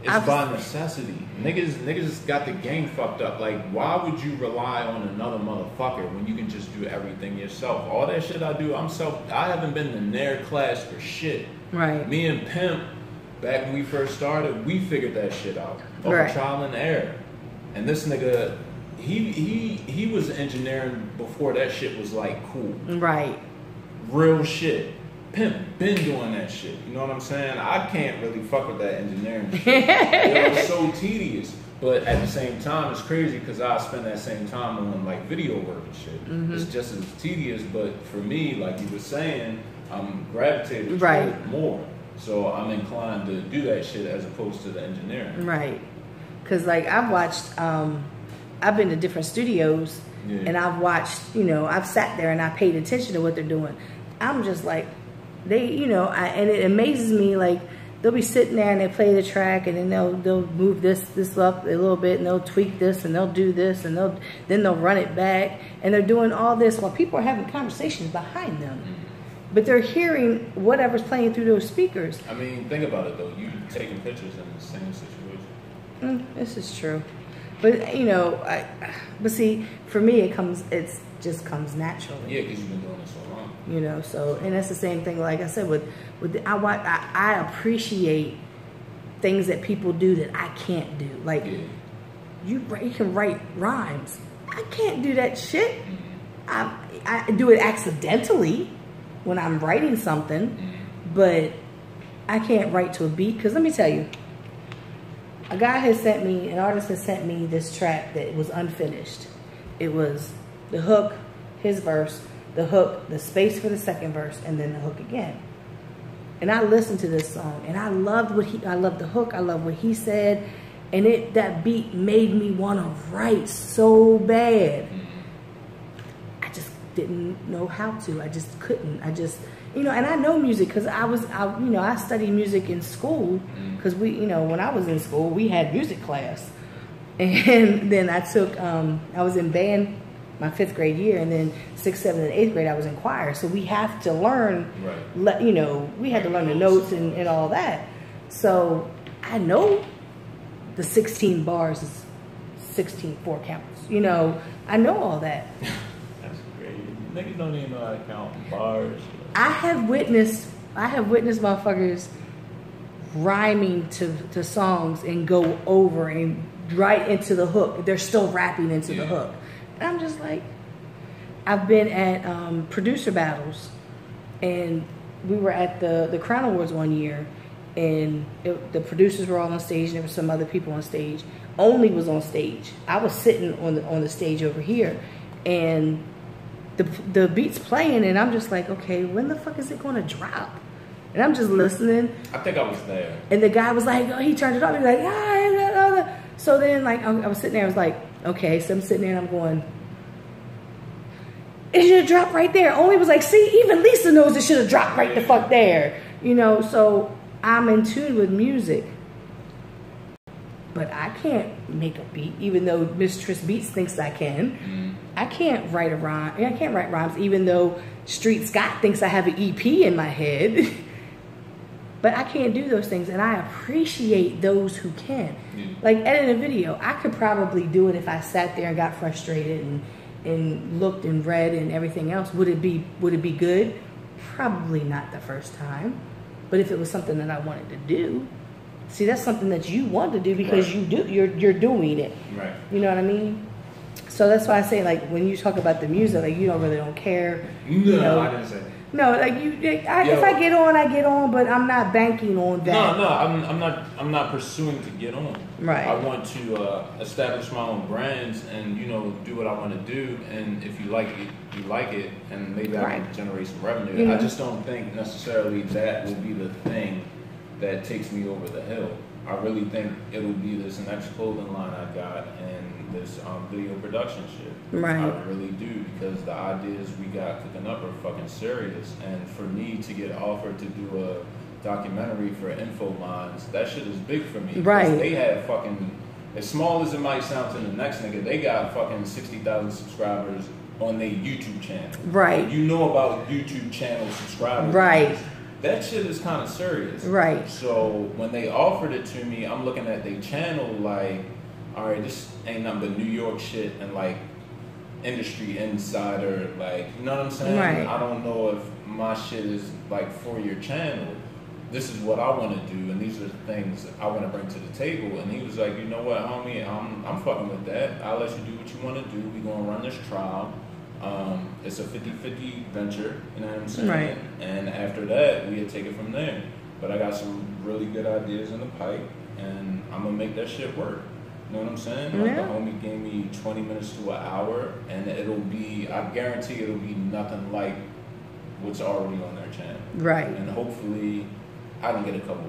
It's by necessity. Niggas got the game fucked up. Like, why would you rely on another motherfucker when you can just do everything yourself? All that shit I do, I haven't been in Nair class for shit. Right. Me and Pimp, back when we first started, we figured that shit out. Over trial and error. And this nigga, he was engineering before that shit was like cool. Right. Real shit. Pimp been doing that shit. You know what I'm saying? I can't really fuck with that engineering shit. It's so tedious. But at the same time, it's crazy because I spend that same time on like video work and shit. It's just as tedious, but for me, like you were saying, I'm gravitated to it more. So I'm inclined to do that shit as opposed to the engineering. Right. Because like I've watched, I've been to different studios and I've watched, you know, I've sat there and I paid attention to what they're doing. I'm just like, you know, and it amazes me, like they'll be sitting there and they play the track and then they'll move this up a little bit and they'll tweak this and they'll do this and then they'll run it back and they're doing all this while people are having conversations behind them. But they're hearing whatever's playing through those speakers. I mean, think about it though. You taking pictures in the same situation. This is true. But you know, but see, for me, it just comes naturally. Yeah, because you've been doing it so long. You know, so and that's the same thing. Like I said, I appreciate things that people do that I can't do. Like you can write rhymes. I can't do that shit. I do it accidentally when I'm writing something, but I can't write to a beat. Because let me tell you, an artist has sent me this track that was unfinished. It was the hook, his verse, the hook, the space for the second verse, and then the hook again. And I listened to this song, and I loved I loved the hook, I loved what he said, and that beat made me want to write so bad. I just didn't know how to. I just couldn't. You know, and I know music because I studied music in school because when I was in school, we had music class. And then I took, I was in band my 5th grade year, and then 6th, 7th, and 8th grade I was in choir. So we have to learn, we had to learn the notes and all that. So I know the 16 bars is 16 4 counts. You know, I know all that. That's great. niggas don't even know how to count bars. I have witnessed motherfuckers rhyming to songs and go over and right into the hook. They're still rapping into the hook. And I'm just like, I've been at producer battles, and we were at the Crown Awards one year, and the producers were all on stage, and there were some other people on stage. Only was on stage. I was sitting on the stage over here, and the beat's playing, and I'm just like, okay, when the fuck is it going to drop? And I'm just listening. I think I was there. And the guy was like, oh, he turned it off. He was like, ah. So then, like, I was sitting there. I was like, okay. So I'm sitting there, and I'm going, it should have dropped right there. Only was like, see, even Lisa knows it should have dropped right the fuck there. You know, so I'm in tune with music. But I can't make a beat, even though Mistress Beats thinks I can. I can't write a rhyme. I can't write rhymes, even though Street Scott thinks I have an EP in my head. But I can't do those things, and I appreciate those who can. Like editing a video, I could probably do it if I sat there and got frustrated and looked and read and everything else. Would it be good? Probably not the first time. But if it was something that I wanted to do, see, that's something that you want to do because you're doing it. Right. You know what I mean? So that's why I say, like, when you talk about the music, like, you don't care. No, you know, I didn't say that. No, like if I get on, I get on, but I'm not banking on that. No, I'm not pursuing to get on. Right. I want to establish my own brands and, you know, do what I want to do. And if you like it, you like it, and maybe I can generate some revenue. You know? I just don't think necessarily that will be the thing that takes me over the hill. I really think it'll be this next clothing line I got and this video production shit. Right. I really do, because the ideas we got cooking up are fucking serious. And for me to get offered to do a documentary for Info Lines, that shit is big for me. Right. They have fucking, as small as it might sound to the next nigga, they got fucking 60,000 subscribers on their YouTube channel. Right. You know about YouTube channel subscribers. Right. That shit is kind of serious. Right. So when they offered it to me, I'm looking at their channel like, all right, this ain't nothing but New York shit and like industry insider, like, you know what I'm saying? Right. I don't know if my shit is like for your channel. This is what I want to do, and these are the things I want to bring to the table. And he was like, you know what, homie, I'm fucking with that. I'll let you do what you want to do. We're going to run this trial. It's a 50-50 venture, you know what I'm saying? Right. And after that, we'll take it from there. But I got some really good ideas in the pipe, and I'm going to make that shit work. You know what I'm saying? Like, the homie gave me 20 minutes to an hour, and it'll be, I guarantee it'll be nothing like what's already on their channel. Right. And hopefully I can get a couple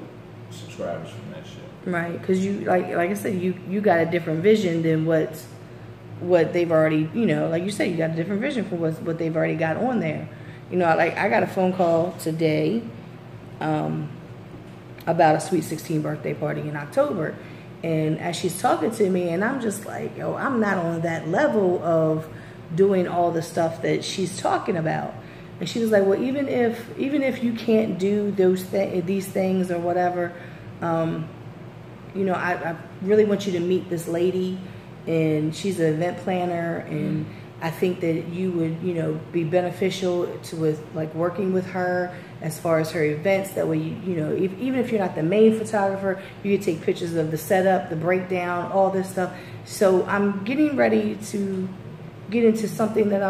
subscribers from that shit. Right, because you, like I said, you got a different vision than what they've already, you know, like you said, you got a different vision for what they've already got on there. You know, like I got a phone call today about a Sweet 16 birthday party in October. And as she's talking to me, and I'm just like, yo, I'm not on that level of doing all the stuff that she's talking about. And she was like, well, even if you can't do these things or whatever, you know, I really want you to meet this lady, and she's an event planner, and I think that you would, you know, be beneficial with like working with her as far as her events. That way, you know, even if you're not the main photographer, you could take pictures of the setup, the breakdown, all this stuff. So I'm getting ready to get into something that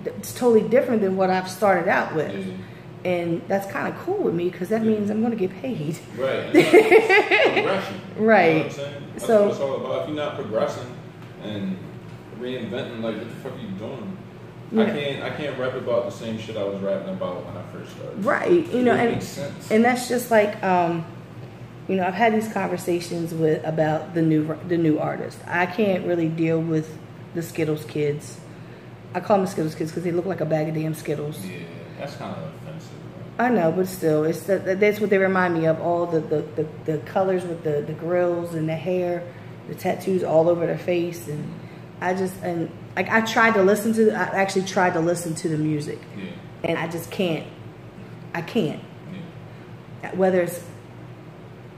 it's totally different than what I've started out with. Mm-hmm. And that's kind of cool with me, because that means I'm going to get paid. Right. Progression. Right. You know what I'm saying? That's what it's all about. If you're not progressing and reinventing, like, what the fuck are you doing? Yeah. I can't rap about the same shit I was rapping about when I first started. Right. You know, makes sense. And that's just like, you know, I've had these conversations about the new artist. I can't really deal with the Skittles kids. I call them the Skittles kids because they look like a bag of damn Skittles. Yeah, that's kind of offensive. I know, but still, that's what they remind me of. All the colors with the grills and the hair, the tattoos all over their face, and I actually tried to listen to the music, and I just can't. I can't. Yeah. Whether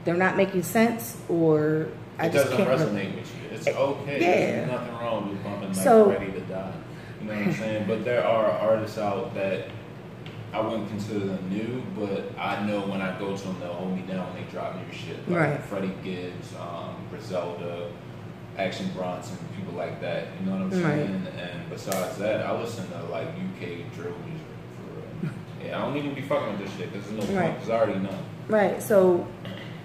they're not making sense or I just can't. It doesn't resonate with you. It's okay. Yeah. There's nothing wrong with bumping like Ready to Die. You know what I'm saying? But there are artists out that I wouldn't consider them new, but I know when I go to them, they'll hold me down when they drop new shit. Like right. Freddie Gibbs, Griselda, Action Bronson, people like that. You know what I'm saying? Right. And besides that, I listen to like UK drill music for real. Yeah, I don't even be fucking with this shit because there's no point because I already know. Right. So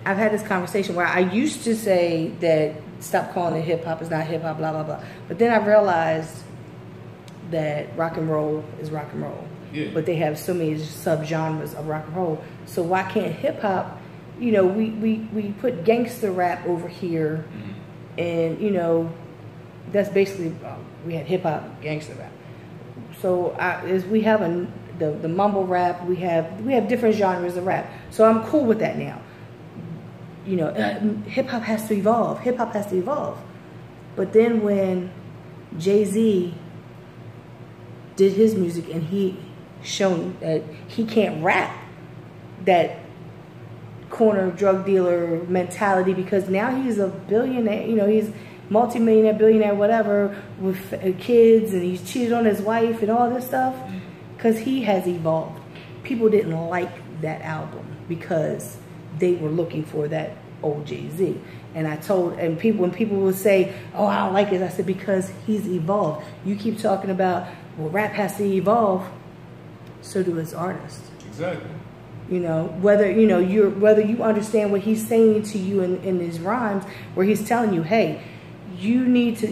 I've had this conversation where I used to say that stop calling it hip hop, it's not hip hop, blah blah blah. But then I realized that rock and roll is rock and roll. Yeah. But they have so many subgenres of rock and roll. So why can't hip hop? You know, we put gangster rap over here, and you know, that's basically we had hip hop, gangster rap. So we have the mumble rap. We have different genres of rap. So I'm cool with that now. You know, hip hop has to evolve. Hip hop has to evolve. But then when Jay-Z did his music and he shown that he can't rap that corner drug dealer mentality because now he's a billionaire, you know, he's multi-millionaire, billionaire, whatever, with kids, and he's cheated on his wife and all this stuff because he has evolved. People didn't like that album because they were looking for that old Jay-Z. And I told, and when people would say, oh, I don't like it, I said, because he's evolved. You keep talking about, well, rap has to evolve, so do its artists. Exactly. You know, whether you understand what he's saying to you in his rhymes, where he's telling you, hey, you need to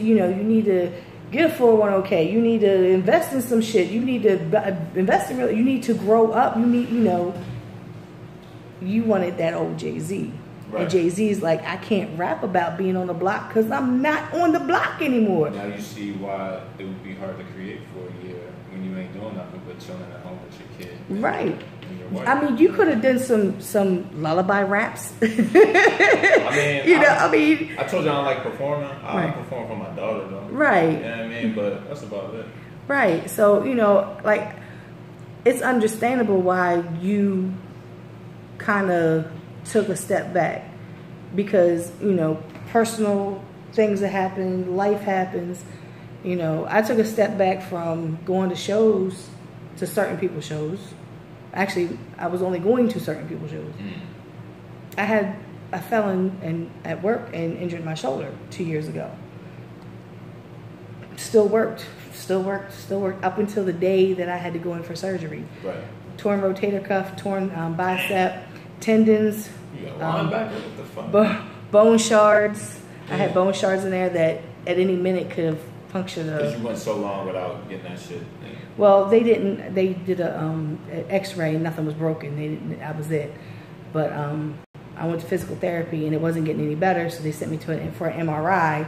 get a 401k, you need to invest in some shit, you need to invest in you need to grow up, you wanted that old Jay-Z. Right. And Jay-Z's like, I can't rap about being on the block because I'm not on the block anymore. Now you see why it would be hard to create for a year when you ain't doing nothing but chilling at home with your kid. Right. I mean, you could have done some lullaby raps. I told you I don't like performing. I perform for my daughter though. Right. You know what I mean? But that's about it. Right. So, you know, like, it's understandable why you kind of took a step back because, you know, personal things that happen, life happens. You know, I took a step back from going to shows, to certain people's shows. Actually, I was only going to certain people's shows. I fell in at work and injured my shoulder 2 years ago. Still worked up until the day that I had to go in for surgery. Right. Torn rotator cuff, torn bicep, tendons, bone shards. Yeah. I had bone shards in there that at any minute could have punctured because you went so long without getting that shit. Yeah. Well, they didn't. They did an X-ray. Nothing was broken. They didn't. That was it. But I went to physical therapy and it wasn't getting any better, so they sent me for an MRI,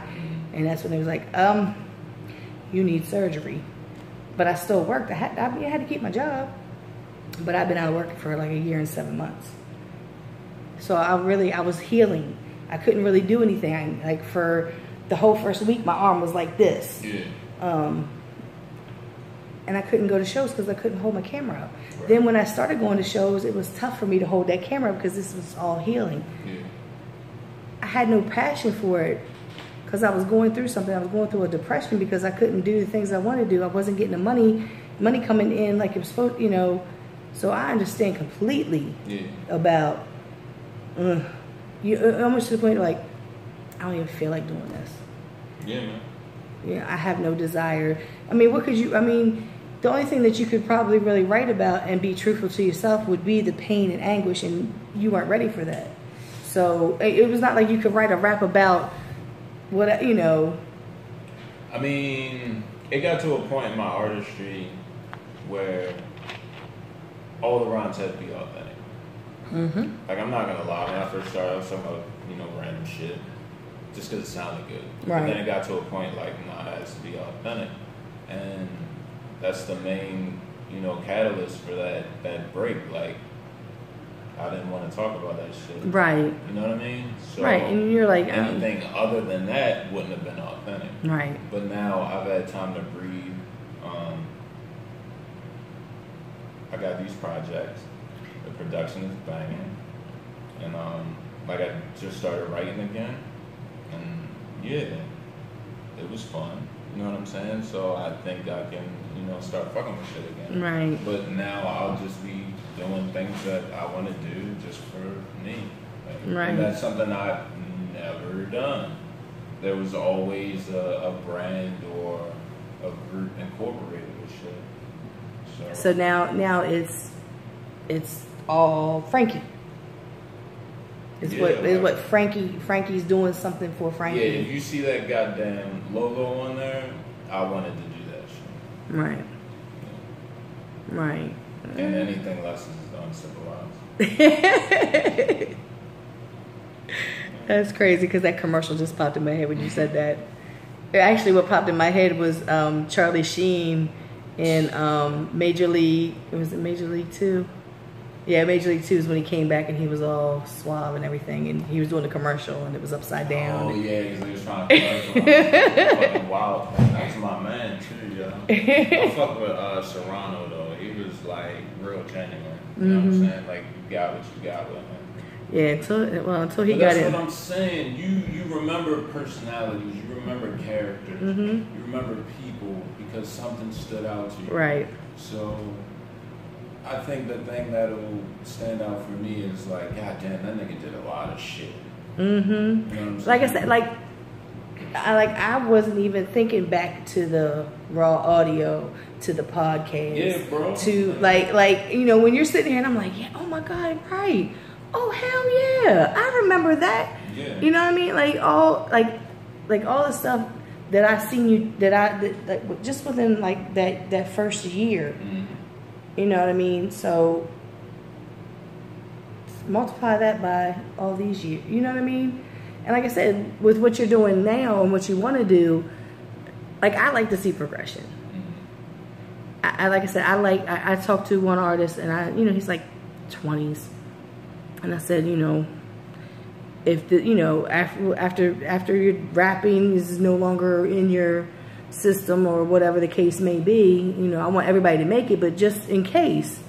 and that's when they was like, you need surgery. But I still worked. I had to keep my job, but I've been out of work for like a year and 7 months. So I was healing. I couldn't really do anything. Like for the whole first week, my arm was like this. Yeah. And I couldn't go to shows because I couldn't hold my camera up. Right. Then when I started going to shows, it was tough for me to hold that camera up because this was all healing. Yeah. I had no passion for it because I was going through something. I was going through a depression because I couldn't do the things I wanted to do. I wasn't getting the money coming in like it was supposed, you know. So I understand completely about you almost to the point like I don't even feel like doing this. Yeah, man. Yeah, I have no desire. I mean, what could you? I mean, the only thing that you could probably really write about and be truthful to yourself would be the pain and anguish, and you weren't ready for that. So it was not like you could write a rap about what, you know. I mean, it got to a point in my artistry where all the rhymes had to be authentic. Mm-hmm. Like, I'm not gonna lie, when I first started, I was talking about, you know, random shit just because it sounded good. Right. But then it got to a point like, nah, it has to be authentic, and that's the main, you know, catalyst for that break. Like, I didn't want to talk about that shit. Right. You know what I mean? So right, and you're like, anything other than that wouldn't have been authentic. Right. But now I've had time to breathe. I got these projects. The production is banging, and like I just started writing again, and yeah, it was fun. You know what I'm saying? So I think I can, start fucking with shit again. Right. But now I'll just be doing things that I want to do just for me. Right. And that's something I've never done. There was always a brand or a group incorporated with shit. So now it's all Frankie. It's what Frankie's doing something for Frankie. Yeah, if you see that goddamn logo on there, I wanted to do that shit. Right. Yeah. Right. And anything less is uncivilized. That's crazy because that commercial just popped in my head when you said that. Actually, what popped in my head was Charlie Sheen in Major League. Was it Major League 2? Yeah, Major League 2 is when he came back and he was all suave and everything, and he was doing the commercial and it was upside down. Oh yeah, he was trying to fucking wild. That's my man too, yo. I fuck with Serrano though. He was like real genuine. You know what I'm saying? Like you got what you got with him. Yeah, until he got that's in. That's what I'm saying. You remember personalities, you remember characters, you remember people because something stood out to you. Right. So I think the thing that'll stand out for me is like, God damn, that nigga did a lot of shit. Mm-hmm. You know what I'm saying? Like I said, I wasn't even thinking back to the raw audio, to the podcast. Yeah, bro. To like when you're sitting here and I'm like, yeah, oh my God, right. Oh hell yeah, I remember that. Yeah. You know what I mean? Like all the stuff that I seen you that just within like that first year. Mm-hmm. You know what I mean? So multiply that by all these years. You know what I mean? And like I said, with what you're doing now and what you want to do, like I like to see progression. Mm-hmm. Like I said, I talked to one artist and he's like 20s. And I said, if after your rapping is no longer in your system or whatever the case may be, I want everybody to make it, but just in case.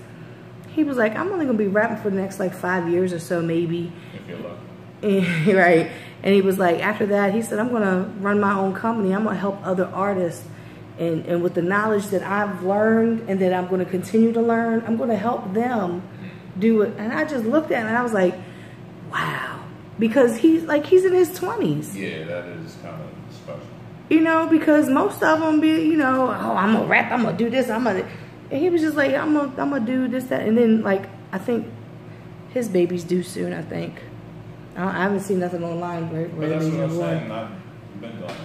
He was like, I'm only gonna be rapping for the next like 5 years or so, maybe. If you're lucky. Right. And he was like, after that, he said, I'm gonna run my own company. I'm gonna help other artists, and with the knowledge that I've learned and that I'm gonna continue to learn, I'm gonna help them do it. And I just looked at him and I was like, wow, because he's in his 20s. Yeah, that is kind of special. Because most of them be, oh, I'm gonna rap, I'm gonna do this, and he was just like, I'm gonna do this, that, and then like I think his baby's due soon. I think I haven't seen nothing online where but that's what I'm saying. I've been doing this.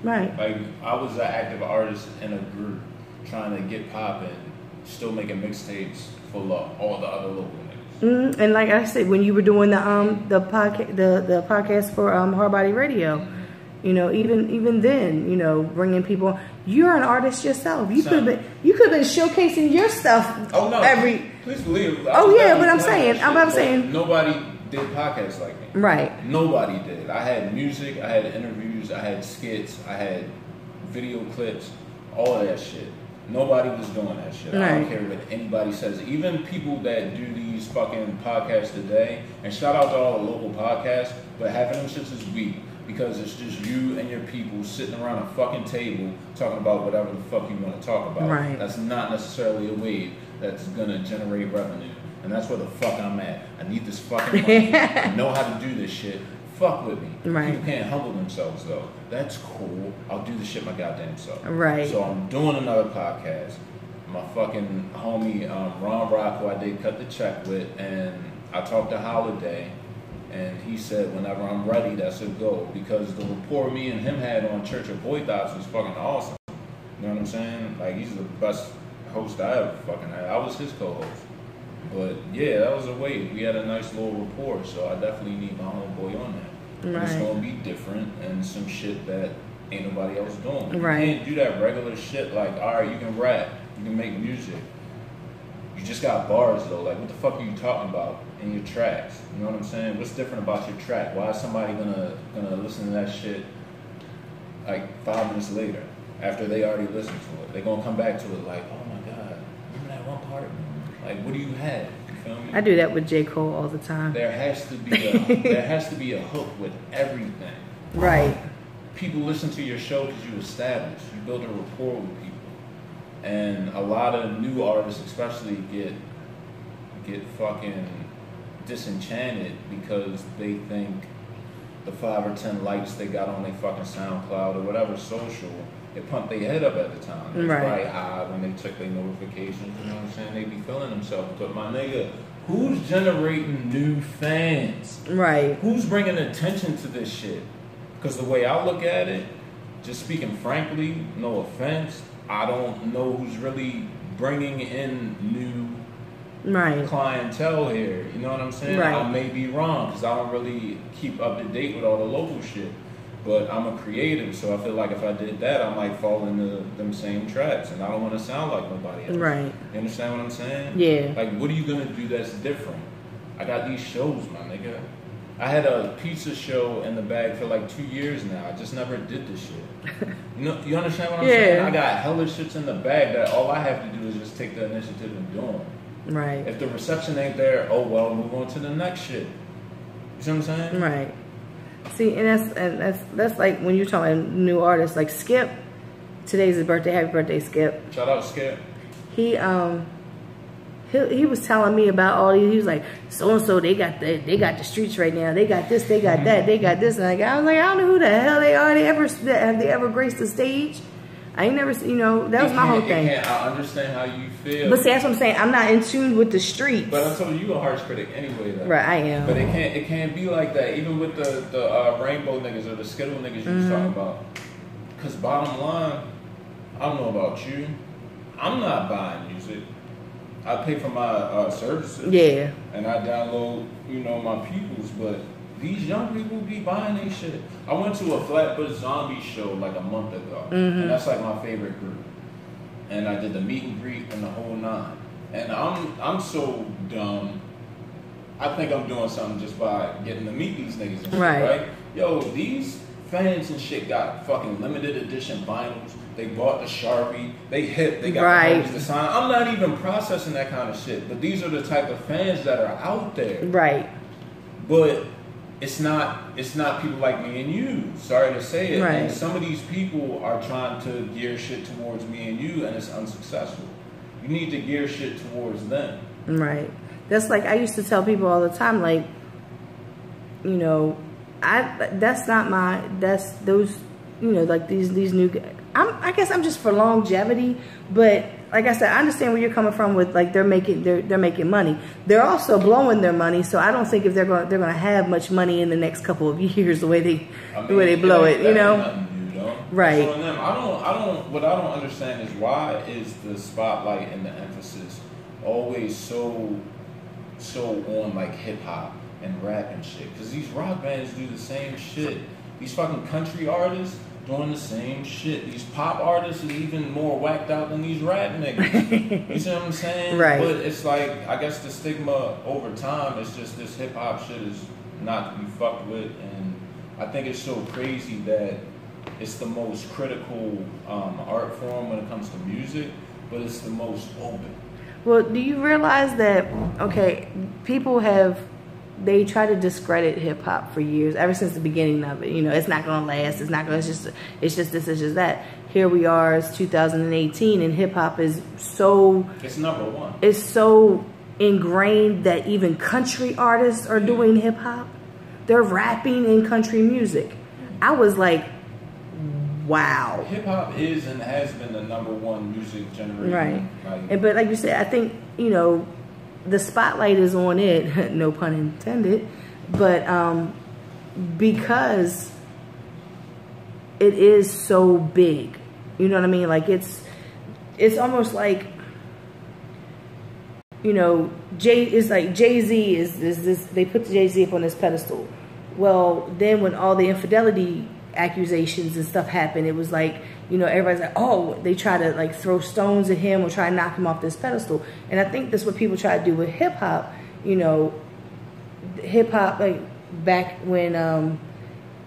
Right. Like I was an active artist in a group trying to get popping, still making mixtapes full of all the other local niggas. And like I said, when you were doing the podcast for Hard Body Radio. Even then, bringing people. You're an artist yourself. You could have been showcasing your stuff. Oh no! Please believe. But I'm saying. Nobody did podcasts like me. Right. Nobody did. I had music. I had interviews. I had skits. I had video clips. All of that shit. Nobody was doing that shit. Right. I don't care what anybody says. Even people that do these fucking podcasts today. And shout out to all the local podcasts. But having them shits is weak. Because it's just you and your people sitting around a fucking table talking about whatever the fuck you want to talk about. Right. That's not necessarily a wave that's going to generate revenue. And that's where the fuck I'm at. I need this fucking money. I know how to do this shit. Fuck with me. Right. People can't humble themselves, though. That's cool. I'll do the shit my goddamn self. Right. So I'm doing another podcast. My fucking homie Ron Rock, who I did cut the check with, and I talked to Holiday. And he said, whenever I'm ready, that's a go. Because the rapport me and him had on Church of Boy Thoughts was fucking awesome. You know what I'm saying? Like, he's the best host I ever fucking had. I was his co-host. But, yeah, that was a wave. We had a nice little rapport, so I definitely need my homeboy on that. Right. It's going to be different and some shit that ain't nobody else doing. Right. You can't do that regular shit like, all right, you can rap, you can make music. You just got bars, though. Like, what the fuck are you talking about in your tracks? You know what I'm saying? What's different about your track? Why is somebody gonna listen to that shit like 5 minutes later after they already listened to it? They're gonna come back to it like, oh my God, remember that one part? Like, what do you have? You feel me? I do that with J. Cole all the time. There has to be a hook with everything. Right. people listen to your show because you establish, you build a rapport with people. And a lot of new artists especially get fucking disenchanted because they think the 5 or 10 likes they got on their fucking SoundCloud or whatever social, it pumped their head up at the time. It's probably high when they took their notifications, you know what I'm saying? They be feeling themselves. But my nigga, who's generating new fans? Right. Who's bringing attention to this shit? Because the way I look at it, just speaking frankly, no offense, I don't know who's really bringing in new clientele here. You know what I'm saying? Right. I may be wrong because I don't really keep up to date with all the local shit. But I'm a creative, so I feel like if I did that, I might fall into them same traps, and I don't want to sound like nobody else. Right. You understand what I'm saying? Yeah. Like, what are you gonna do that's different? I got these shows, my nigga. I had a pizza show in the bag for like 2 years now. I just never did this shit. You understand what I'm saying? I got hella shits in the bag that all I have to do is just take the initiative and do them. Right. If the reception ain't there, oh well, move on to the next shit. You see what I'm saying? Right. See, and that's like when you're talking new artists, like Skip. Today's his birthday. Happy birthday, Skip. Shout out Skip. He was telling me about all these. He was like, so and so they got the streets right now. They got this. They got that. They got this. And I was like, I don't know who the hell they are. Have they ever graced the stage? I ain't never, you know, that was my whole thing. I understand how you feel. But see, that's what I'm saying. I'm not in tune with the streets. But I told you a harsh critic anyway, though. Right, I am. But it can't be like that. Even with the Rainbow niggas or the Skittle niggas you was talking about. Because bottom line, I don't know about you. I'm not buying music. I pay for my services. Yeah. And I download, you know, my peoples, but these young people be buying their shit. I went to a Flatbush Zombie show like a month ago, and that's like my favorite group. And I did the meet and greet and the whole nine. And I'm so dumb. I think I'm doing something just by getting to meet these niggas and shit, right? Yo, these fans and shit got fucking limited edition vinyls. They bought the Sharpie. They got the sign. I'm not even processing that kind of shit. But these are the type of fans that are out there. Right. But it's not people like me and you. Sorry to say it. Right. And some of these people are trying to gear shit towards me and you, and it's unsuccessful. You need to gear shit towards them. Right. That's like I used to tell people all the time, like, you know, that's those, you know, like these new guys. I guess I'm just for longevity, but like I said, I understand where you're coming from with like they're making money. They're also blowing their money, so I don't think if they're going to have much money in the next couple of years the way they blow it, you know. Right. So what I don't understand is why is the spotlight and the emphasis always so on like hip hop and rap and shit? Because these rock bands do the same shit. These fucking country artists doing the same shit. These pop artists is even more whacked out than these rap niggas. You see what I'm saying? Right. But it's like, I guess the stigma over time is just this hip hop shit is not to be fucked with, and I think it's so crazy that it's the most critical art form when it comes to music, but it's the most open. Well, do you realize that, okay, people they try to discredit hip hop for years, ever since the beginning of it. You know, it's not going to last. It's not going to, it's just this, it's just that. Here we are, it's 2018, and hip hop is so... It's number one. It's so ingrained that even country artists are doing hip hop. They're rapping in country music. I was like, wow. Hip hop is and has been the number one music generation. Right. But like you said, I think, you know, the spotlight is on it, no pun intended, but because it is so big, you know what I mean? Like it's almost like, you know, Jay-Z is this, they put Jay-Z up on this pedestal. Well, then when all the infidelity accusations and stuff happened, it was like, you know, everybody's like, oh, they try to like throw stones at him or try to knock him off this pedestal. And I think that's what people try to do with hip hop. You know, hip hop, like back when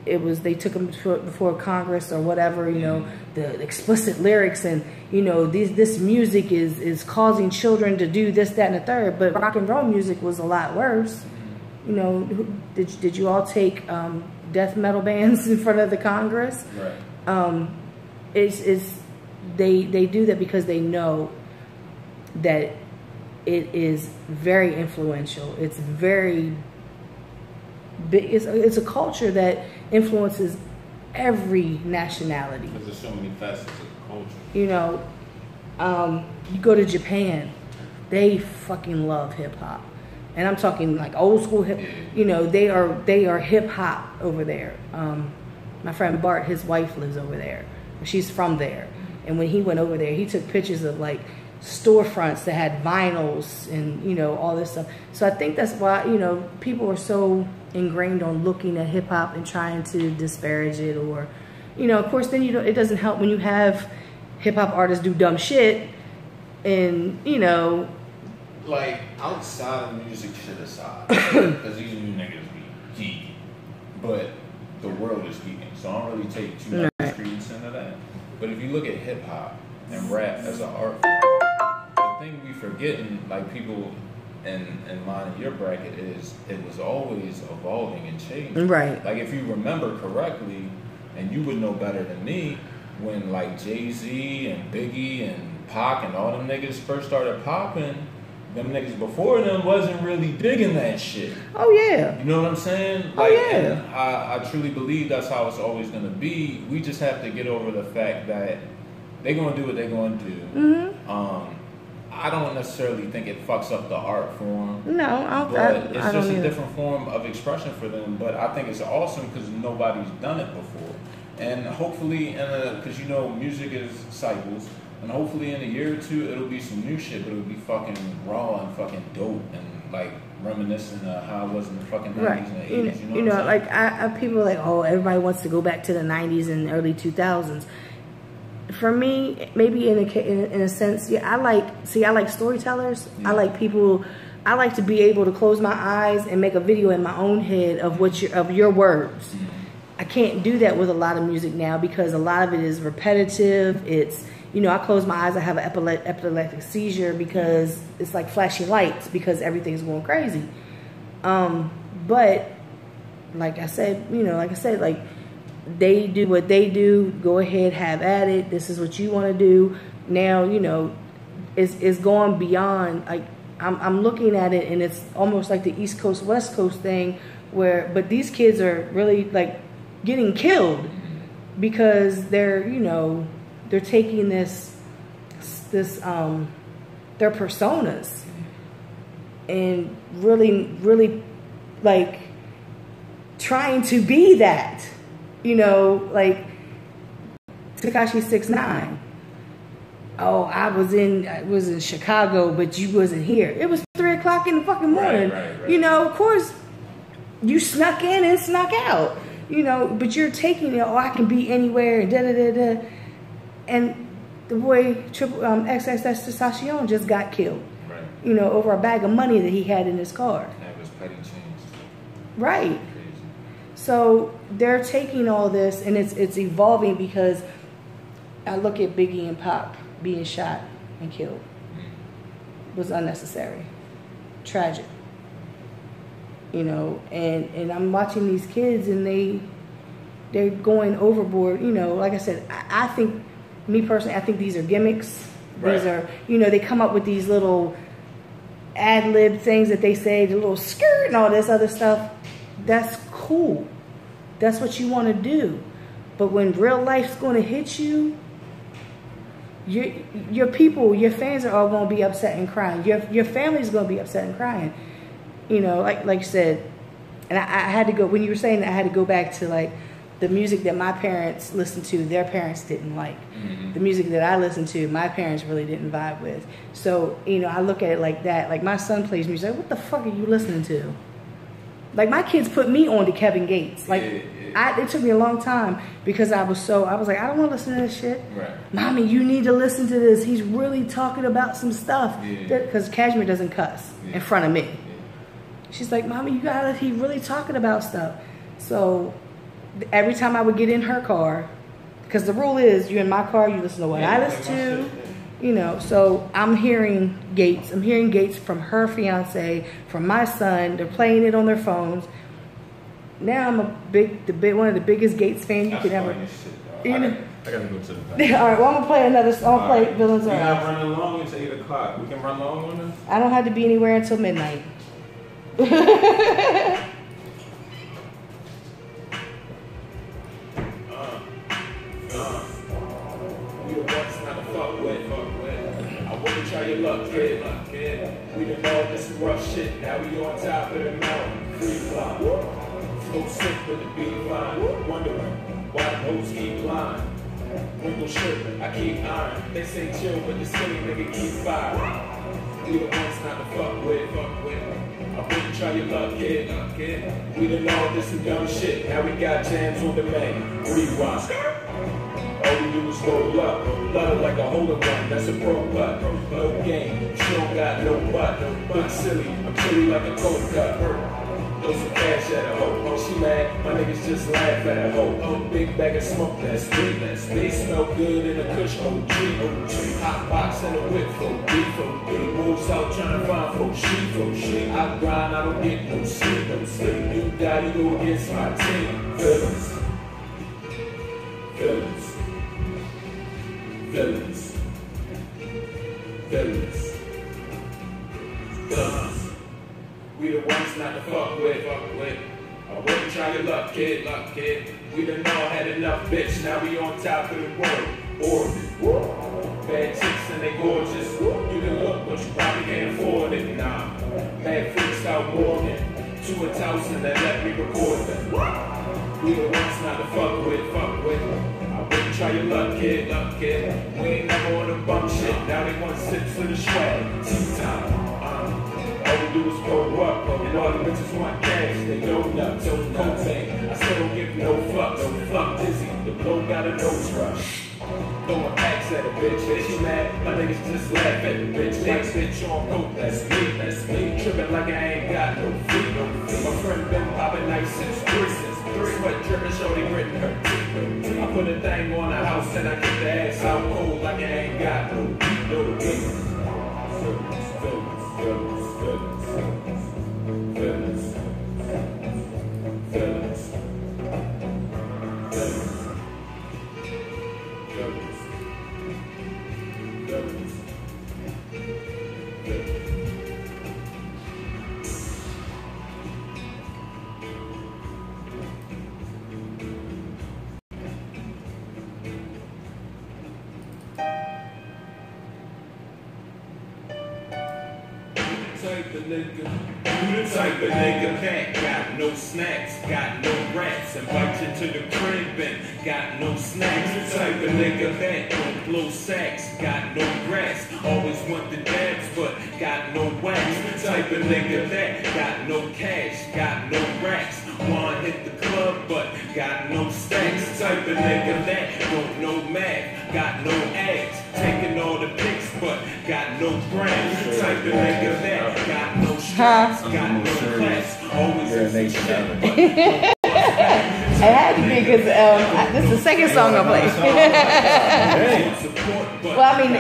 they took him before Congress or whatever, you know, the explicit lyrics and, you know, this music is causing children to do this, that, and the third. But rock and roll music was a lot worse. You know, did you all take death metal bands in front of the Congress? Right. They do that because they know that it is very influential. It's very big. It's a culture that influences every nationality. Because there's so many facets of the culture. You know, you go to Japan, they fucking love hip hop. And I'm talking like old school hip. You know, they are hip hop over there. My friend Bart, his wife lives over there. She's from there. And when he went over there, he took pictures of like storefronts that had vinyls and, you know, all this stuff. So I think that's why, you know, people are so ingrained on looking at hip hop and trying to disparage it, or, you know, of course, then it doesn't help when you have hip hop artists do dumb shit and, you know, like outside of music shit aside, because these new niggas be geeky, but the world is geeking, so I don't really take too much credence into that. But if you look at hip hop and rap as an art form, the thing we forgetting, like people in mine and your bracket, is it was always evolving and changing. Right. Like if you remember correctly, and you would know better than me, when like Jay-Z and Biggie and Pac and all them niggas first started popping, them niggas before them wasn't really digging that shit. Oh yeah. You know what I'm saying? Like, oh yeah. And I truly believe that's how it's always gonna be. We just have to get over the fact that they're gonna do what they're gonna do. Mm-hmm. I don't necessarily think it fucks up the art form. No, but it's just a different form of expression for them. But I think it's awesome because nobody's done it before. And hopefully, because you know, music is cycles. And hopefully in a year or two, it'll be some new shit, but it'll be fucking raw and fucking dope and like reminiscent of how it was in the fucking 90s and the 80s. You know, like I people are like, oh, everybody wants to go back to the 90s and early 2000s. For me, maybe in a sense, yeah, I like storytellers. Yeah. I like people. I like to be able to close my eyes and make a video in my own head of your words. Mm-hmm. I can't do that with a lot of music now because a lot of it is repetitive. It's, you know, I close my eyes, I have an epileptic seizure because it's like flashing lights because everything's going crazy. But like I said, like they do what they do. Go ahead, have at it. This is what you want to do. Now, you know, it's going beyond. Like I'm looking at it, and it's almost like the East Coast West Coast thing, but these kids are really like getting killed because they're taking their personas and really like trying to be that, like Tekashi 6ix9ine. Oh, I was in Chicago, but you wasn't here. It was 3 o'clock in the fucking morning. Right. Of course you snuck in and snuck out. But you're taking it. Oh, I can be anywhere. Da da da da. And the boy XXXTentacion just got killed. Right. Over a bag of money that he had in his car. That was petty change. Right. Crazy. So they're taking all this, and it's evolving because I look at Biggie and Pac being shot and killed. It was unnecessary, tragic. And I'm watching these kids, and they're going overboard. Like I said, I think, me personally, I think these are gimmicks. Right. These are, they come up with these little ad-lib things that they say, the little skirt and all this other stuff. That's cool. That's what you want to do. But when real life's going to hit you, your people, your fans are all going to be upset and crying. Your family's going to be upset and crying. Like you said, and I had to go, when you were saying that, I had to go back to like the music that my parents listened to, their parents didn't like. Mm-hmm. The music that I listened to, my parents really didn't vibe with. So, I look at it like that. Like my son plays music, like, what the fuck are you listening to? Like my kids put me on to Kevin Gates. Like it took me a long time because I was like, I don't want to listen to this shit. Right. Mommy, you need to listen to this. He's really talking about some stuff. Because Cashmere doesn't cuss in front of me. She's like, Mommy, he really talking about stuff. So every time I would get in her car, because the rule is, you're in my car, you listen to what I listen to, You know, so I'm hearing Gates. I'm hearing Gates from her fiance, from my son. They're playing it on their phones. Now I'm one of the biggest Gates fans you could ever. You know? I gotta go to the back. All right, well, I'm gonna play another. I'm gonna play Villains We're on not Ice. running long until 8 o'clock. We can run long on this? I don't have to be anywhere until midnight. We the ones not to fuck with. I wouldn't try your luck, kid. We done know this is rough shit. Now we on top of the mountain. Free fly. Flow sick with the beat line. Wondering why the hoes keep lying. Wrinkle shirt, I keep iron. They say chill, but the skinny nigga keep fire. We the ones not to fuck with. I wouldn't try your luck, kid. We done know this is dumb shit. Now we got jams on the main. Rewind. All we do is roll up. Love like a hole in one. That's a pro putt. No game. She don't got no butt. Look silly. I'm chilly like a cold cut. Throw some cash at a hoe. She mad. My niggas just laugh at a hoe. Big bag of smoke. That's me. They smell good in a kush OG. Hot box and a whip for beef. Moves out trying to find for sheep. I grind. I don't get no sleep. You gotta go against my team. Villains. We the ones not to fuck with. I wouldn't try your luck, kid. We done all had enough, bitch. Now we on top of the world. Orbit. Bad chicks and they gorgeous. You can look, but you probably can't afford it. Nah. Bad freaks out Morgan. 2,000 that let me record them. We the ones not to fuck with. Try your luck, kid. We ain't never on the bum shit. Now they want sips of the swag. T-time. All we do is go up. And all the bitches want cash. They know nuts. Cocaine. I still don't give no fucks. Fuck dizzy. The blow got a nose rush. Throwing packs at a bitch. She mad. My niggas just laugh at the bitch. Next bitch on coke. That's me. Tripping like I ain't got no feet. My friend been popping nice since Christmas. Sweat dripping, shorty gritting her teeth. I put a thing on the house and I get the ass out cold like I ain't got no beat. You the type of nigga that got no snacks, got no rats, invite you to the crib and got no snacks. You the type of nigga that don't blow sacks, got no grass, always want the dabs but got no wax. You the type of nigga that got no cash, got no racks, wanna hit the club but got no stacks. The type of nigga that don't know math, got no abs, taking all the pics but got no grams. The type of nigga that got no straps, got no class, always in some shit but it had to be because this is the second song I played. Well, I mean,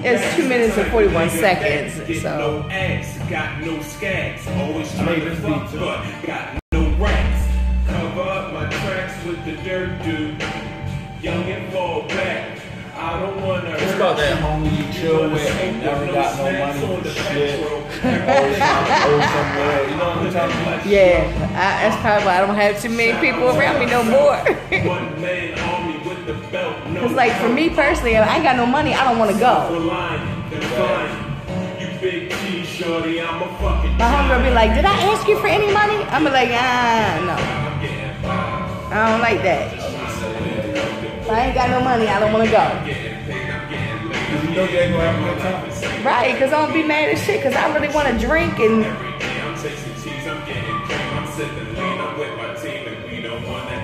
it's 2 minutes and 41 seconds. So. No ass, got no skags, always trying to fuck, but got no racks. Cover up my tracks with the dirt dude. Young and fall back. I don't wanna hurt. It's about that homie you chill with, never got no money for shit. Always trying to go somewhere. You know what I'm talking about? Yeah, that's probably why I don't have too many people around me no more. One man army with the belt. It's like for me personally, if I ain't got no money, I don't want to go. You big cheese shorty, I'm a fucking. My homegirl be like, "Did I ask you for any money?" I'm like, no. I don't like that. If I ain't got no money, I don't want to go. Right, because I don't be mad as shit, because I really want to drink and...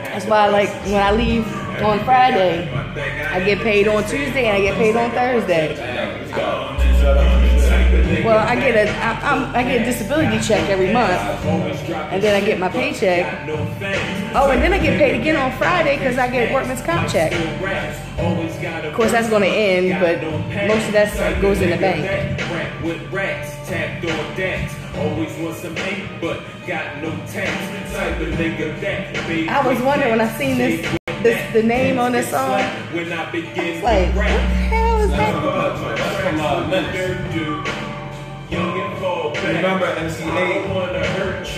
That's why I like, when I leave on Friday, I get paid on Tuesday and I get paid on Thursday. Well, I get a disability check every month, and then I get my paycheck. Oh, and then I get paid again on Friday because I get workman's comp check. Of course, that's going to end, but most of that stuff goes in the bank. Always want some hate, but got no tax. Type of nigga that I was wondering when I seen the name on this song. When I begin Like, what the hell is that? Remember MC8?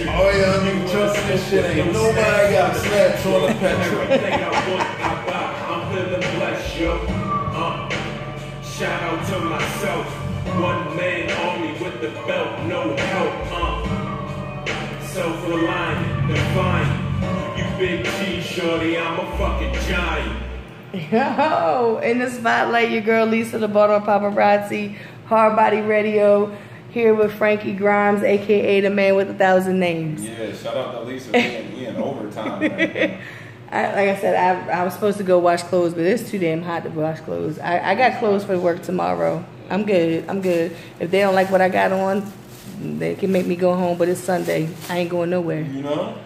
Oh yeah, nigga, trust this shit ain't nobody got slaps on the petrol. I'm feeling blessed, yo. Shout out to myself. One man army with the belt, no help, self-reliant, defiant. You big G, shorty, I'm a fucking giant. Yo, in the spotlight, your girl Lisa, the Baltimore Paparazzi, Hard Body Radio, here with Frankie Grimes, aka the man with 1,000 names. Yeah, shout out to Lisa. We in overtime. Right? Like I said, I was supposed to go wash clothes, but it's too damn hot to wash clothes. I got clothes for work tomorrow. I'm good. If they don't like what I got on, they can make me go home, but it's Sunday. I ain't going nowhere. You know?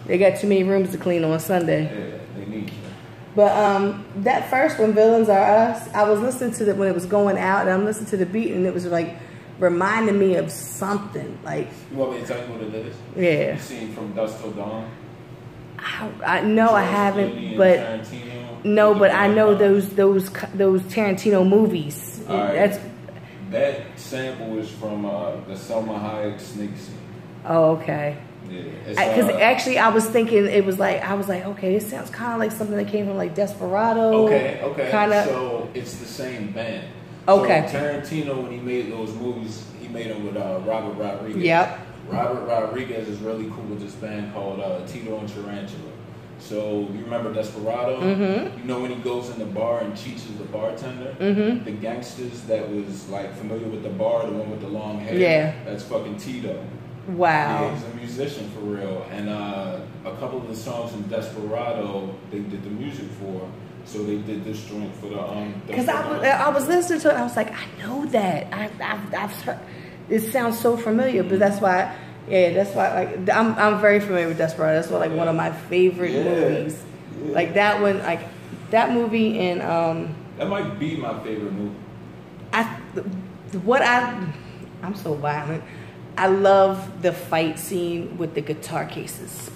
They got too many rooms to clean on Sunday. Yeah, they need you. But that first one, Villains Are Us, I was listening to it when it was going out, and I'm listening to the beat, and it was like reminding me of something. Like, you want me to tell you what it is? Yeah. You seen From Dusk Till Dawn? No, I haven't, but no, but I know those Tarantino movies. Right. That sample is from the Selma Hayek Snake Scene. Oh, okay. Yeah, because actually I was thinking I was like, okay, it sounds kind of like something that came from like Desperado. Okay. Kind of. So it's the same band. Okay. So Tarantino, when he made those movies, he made them with Robert Rodriguez. Yep. Robert Rodriguez is really cool with this band called Tito and Tarantula. So you remember Desperado? Mm-hmm. You know when he goes in the bar and cheats the bartender? Mm-hmm. The gangsters that was like familiar with the bar, the one with the long hair. Yeah. That's fucking Tito. Wow. Yeah, he's a musician for real. And a couple of the songs in Desperado, they did the music for. So they did this joint for the because I was listening to it, and I was like, I know that. I've heard. It sounds so familiar, but that's why. Yeah, that's why. Like, I'm very familiar with Desperado. That's one of my favorite movies. Yeah. Like that one, like that movie, and that might be my favorite movie. I'm so violent. I love the fight scene with the guitar cases.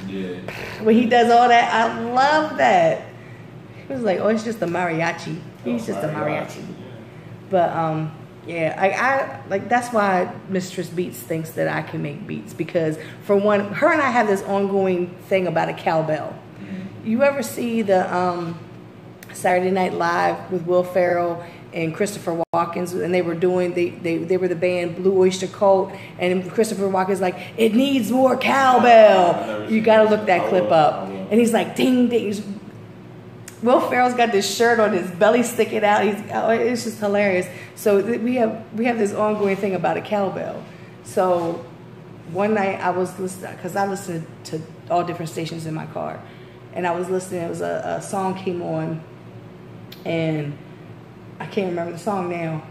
Yeah. When he does all that, I love that. He was like, oh, it's just a mariachi. He's just a mariachi. Yeah. But yeah, I like that's why Mistress Beats thinks that I can make beats, because for one, her and I have this ongoing thing about a cowbell. Mm-hmm. You ever see the Saturday Night Live with Will Ferrell and Christopher Walken, and they were doing they were the band Blue Oyster Cult, and Christopher Walken's like, it needs more cowbell. You gotta look that clip up. And he's like, ding ding. Will Ferrell's got this shirt on, his belly sticking out. It's just hilarious. So we have this ongoing thing about a cowbell. So one night I was listening, because I listen to all different stations in my car, and I was listening. It was a song came on, and I can't remember the song now,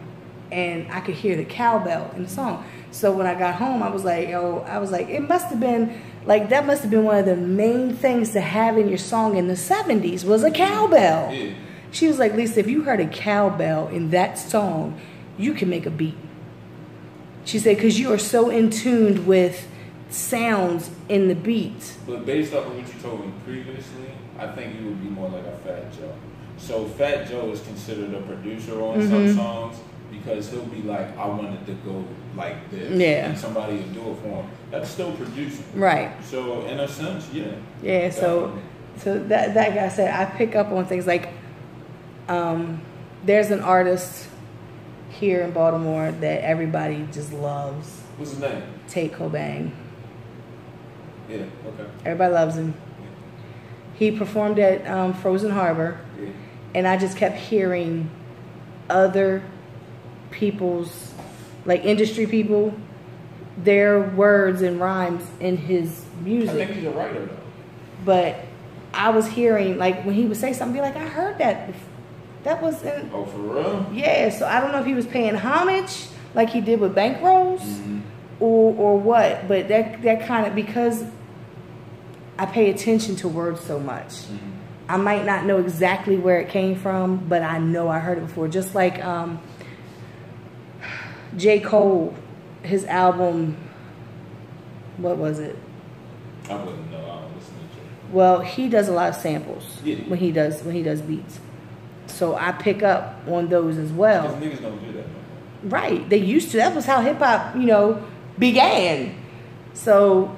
and I could hear the cowbell in the song. So when I got home, I was like, it must have been. Like, that must have been one of the main things to have in your song in the 70s was a cowbell. Yeah. She was like, Lisa, if you heard a cowbell in that song, you can make a beat. She said, because you are so in tune with sounds in the beat. But based off of what you told me previously, I think you would be more like a Fat Joe. So Fat Joe is considered a producer on some songs, because he'll be like, I wanted to go like this. Yeah. And somebody will do it for him. That's still producing. Right. So in a sense, yeah. Yeah, definitely. so that guy said, I pick up on things like there's an artist here in Baltimore that everybody just loves. What's his name? Tate Cobain. Yeah, okay. Everybody loves him. Yeah. He performed at Frozen Harbor, and I just kept hearing other people's, like industry people, their words and rhymes in his music. I think he's a writer though. But I was hearing, like, when he would say something, be like, I heard that. That was in... Oh, for real? Yeah, so I don't know if he was paying homage, like he did with Bankrolls, or what. But that kind of, because I pay attention to words so much. I might not know exactly where it came from, but I know I heard it before. Just like J. Cole, his album, what was it? I wouldn't know. I don't listen to J. Well, he does a lot of samples Yeah. when he does beats. So I pick up on those as well. Because niggas don't do that no more. Right. They used to. That was how hip hop, began. So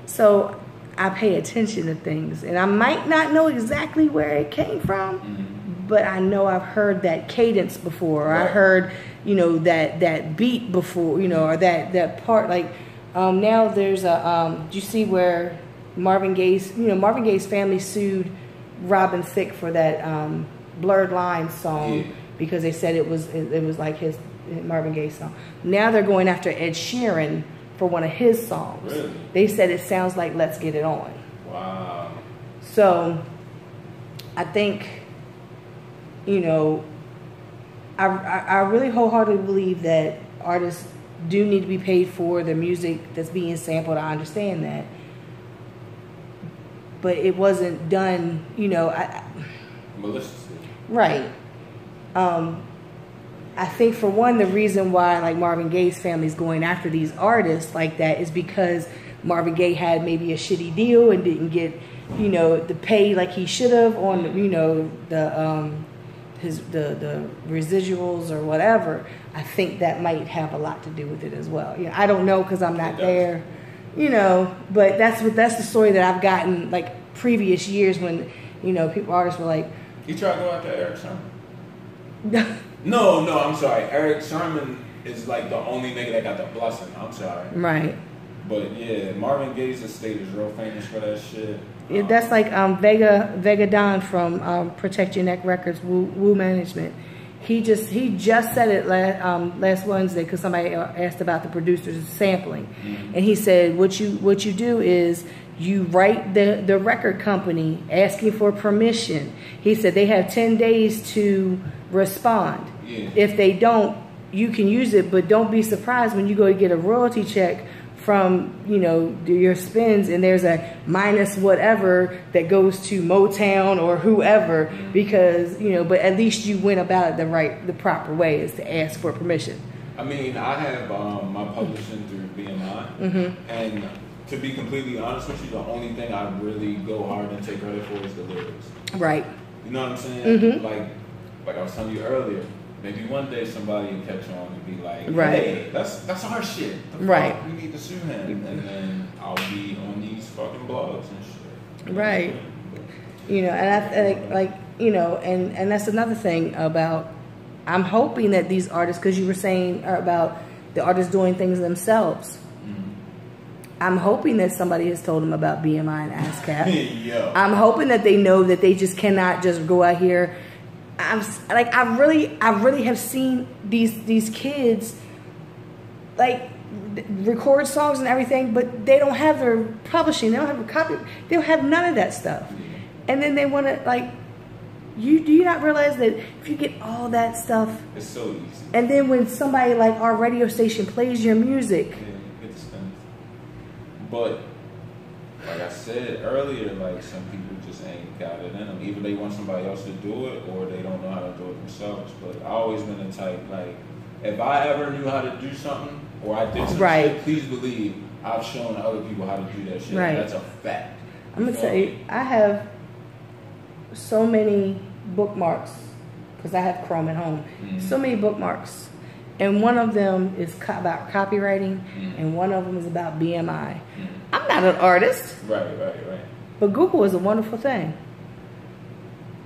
so I pay attention to things, and I might not know exactly where it came from, but I know I've heard that cadence before, or I heard, that beat before, or that part. Like now there's a do you see where Marvin Gaye's family sued Robin Thicke for that Blurred Lines song because they said it was like his Marvin Gaye song. Now they're going after Ed Sheeran for one of his songs. Really? They said it sounds like Let's Get It On. Wow. So I think, I really wholeheartedly believe that artists do need to be paid for the music that's being sampled. I understand that. But it wasn't done, Maliciously. Right. I think for one, the reason why like Marvin Gaye's family is going after these artists like that is because Marvin Gaye had maybe a shitty deal and didn't get, the pay like he should have on, the residuals or whatever. I think that might have a lot to do with it as well. I don't know because I'm not there, but that's the story that I've gotten like previous years when, artists were like, You try to go after Eric Sherman? No, I'm sorry. Eric Sherman is like the only nigga that got the blessing. I'm sorry. Right. But yeah, Marvin Gaye's estate is real famous for that shit. That's like Vega Don from Protect Your Neck Records, Woo Management. He just said it last Wednesday because somebody asked about the producers sampling, and he said what you do is you write the record company asking for permission. He said they have 10 days to respond. Yeah. If they don't, you can use it, but don't be surprised when you go to get a royalty check from your spins and there's a minus whatever that goes to Motown or whoever, because but at least you went about it the proper way, is to ask for permission. I mean, I have my publishing through BMI, and to be completely honest with you, the only thing I really go hard and take credit for is the lyrics. Right. You know what I'm saying? Like I was telling you earlier, maybe one day somebody will catch on and be like, hey, that's our shit. The fuck? We need to sue him. And then I'll be on these fucking blogs and shit. Right. And I think and that's another thing about, I'm hoping that these artists, because you were saying about the artists doing things themselves. I'm hoping that somebody has told them about BMI and ASCAP. I'm hoping that they know that they just cannot just go out here. I really have seen these kids like record songs and everything, but they don't have their publishing, they don't have a copy, they don't have none of that stuff. And then they want to do you not realize that if you get all that stuff, it's so easy. And then when somebody like our radio station plays your music, but like I said earlier, like some people just ain't got it in them. Either they want somebody else to do it, or they don't know how to do it themselves. But I always been the type, like, if I ever knew how to do something, or I did some shit, please believe I've shown other people how to do that shit. Right. That's a fact. I'm gonna tell you, I have so many bookmarks because I have Chrome at home. So many bookmarks. And one of them is about copywriting, and one of them is about BMI. I'm not an artist. Right. But Google is a wonderful thing.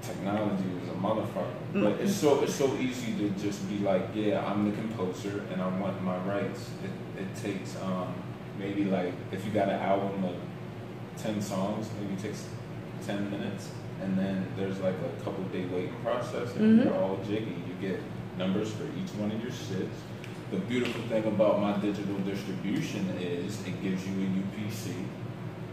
Technology is a motherfucker. But it's so easy to just be like, yeah, I'm the composer and I want my rights. It takes maybe like, if you got an album of 10 songs, maybe it takes 10 minutes. And then there's like a couple day waiting process, and you're all jiggy. You get numbers for each one of your shits. The beautiful thing about my digital distribution is it gives you a UPC.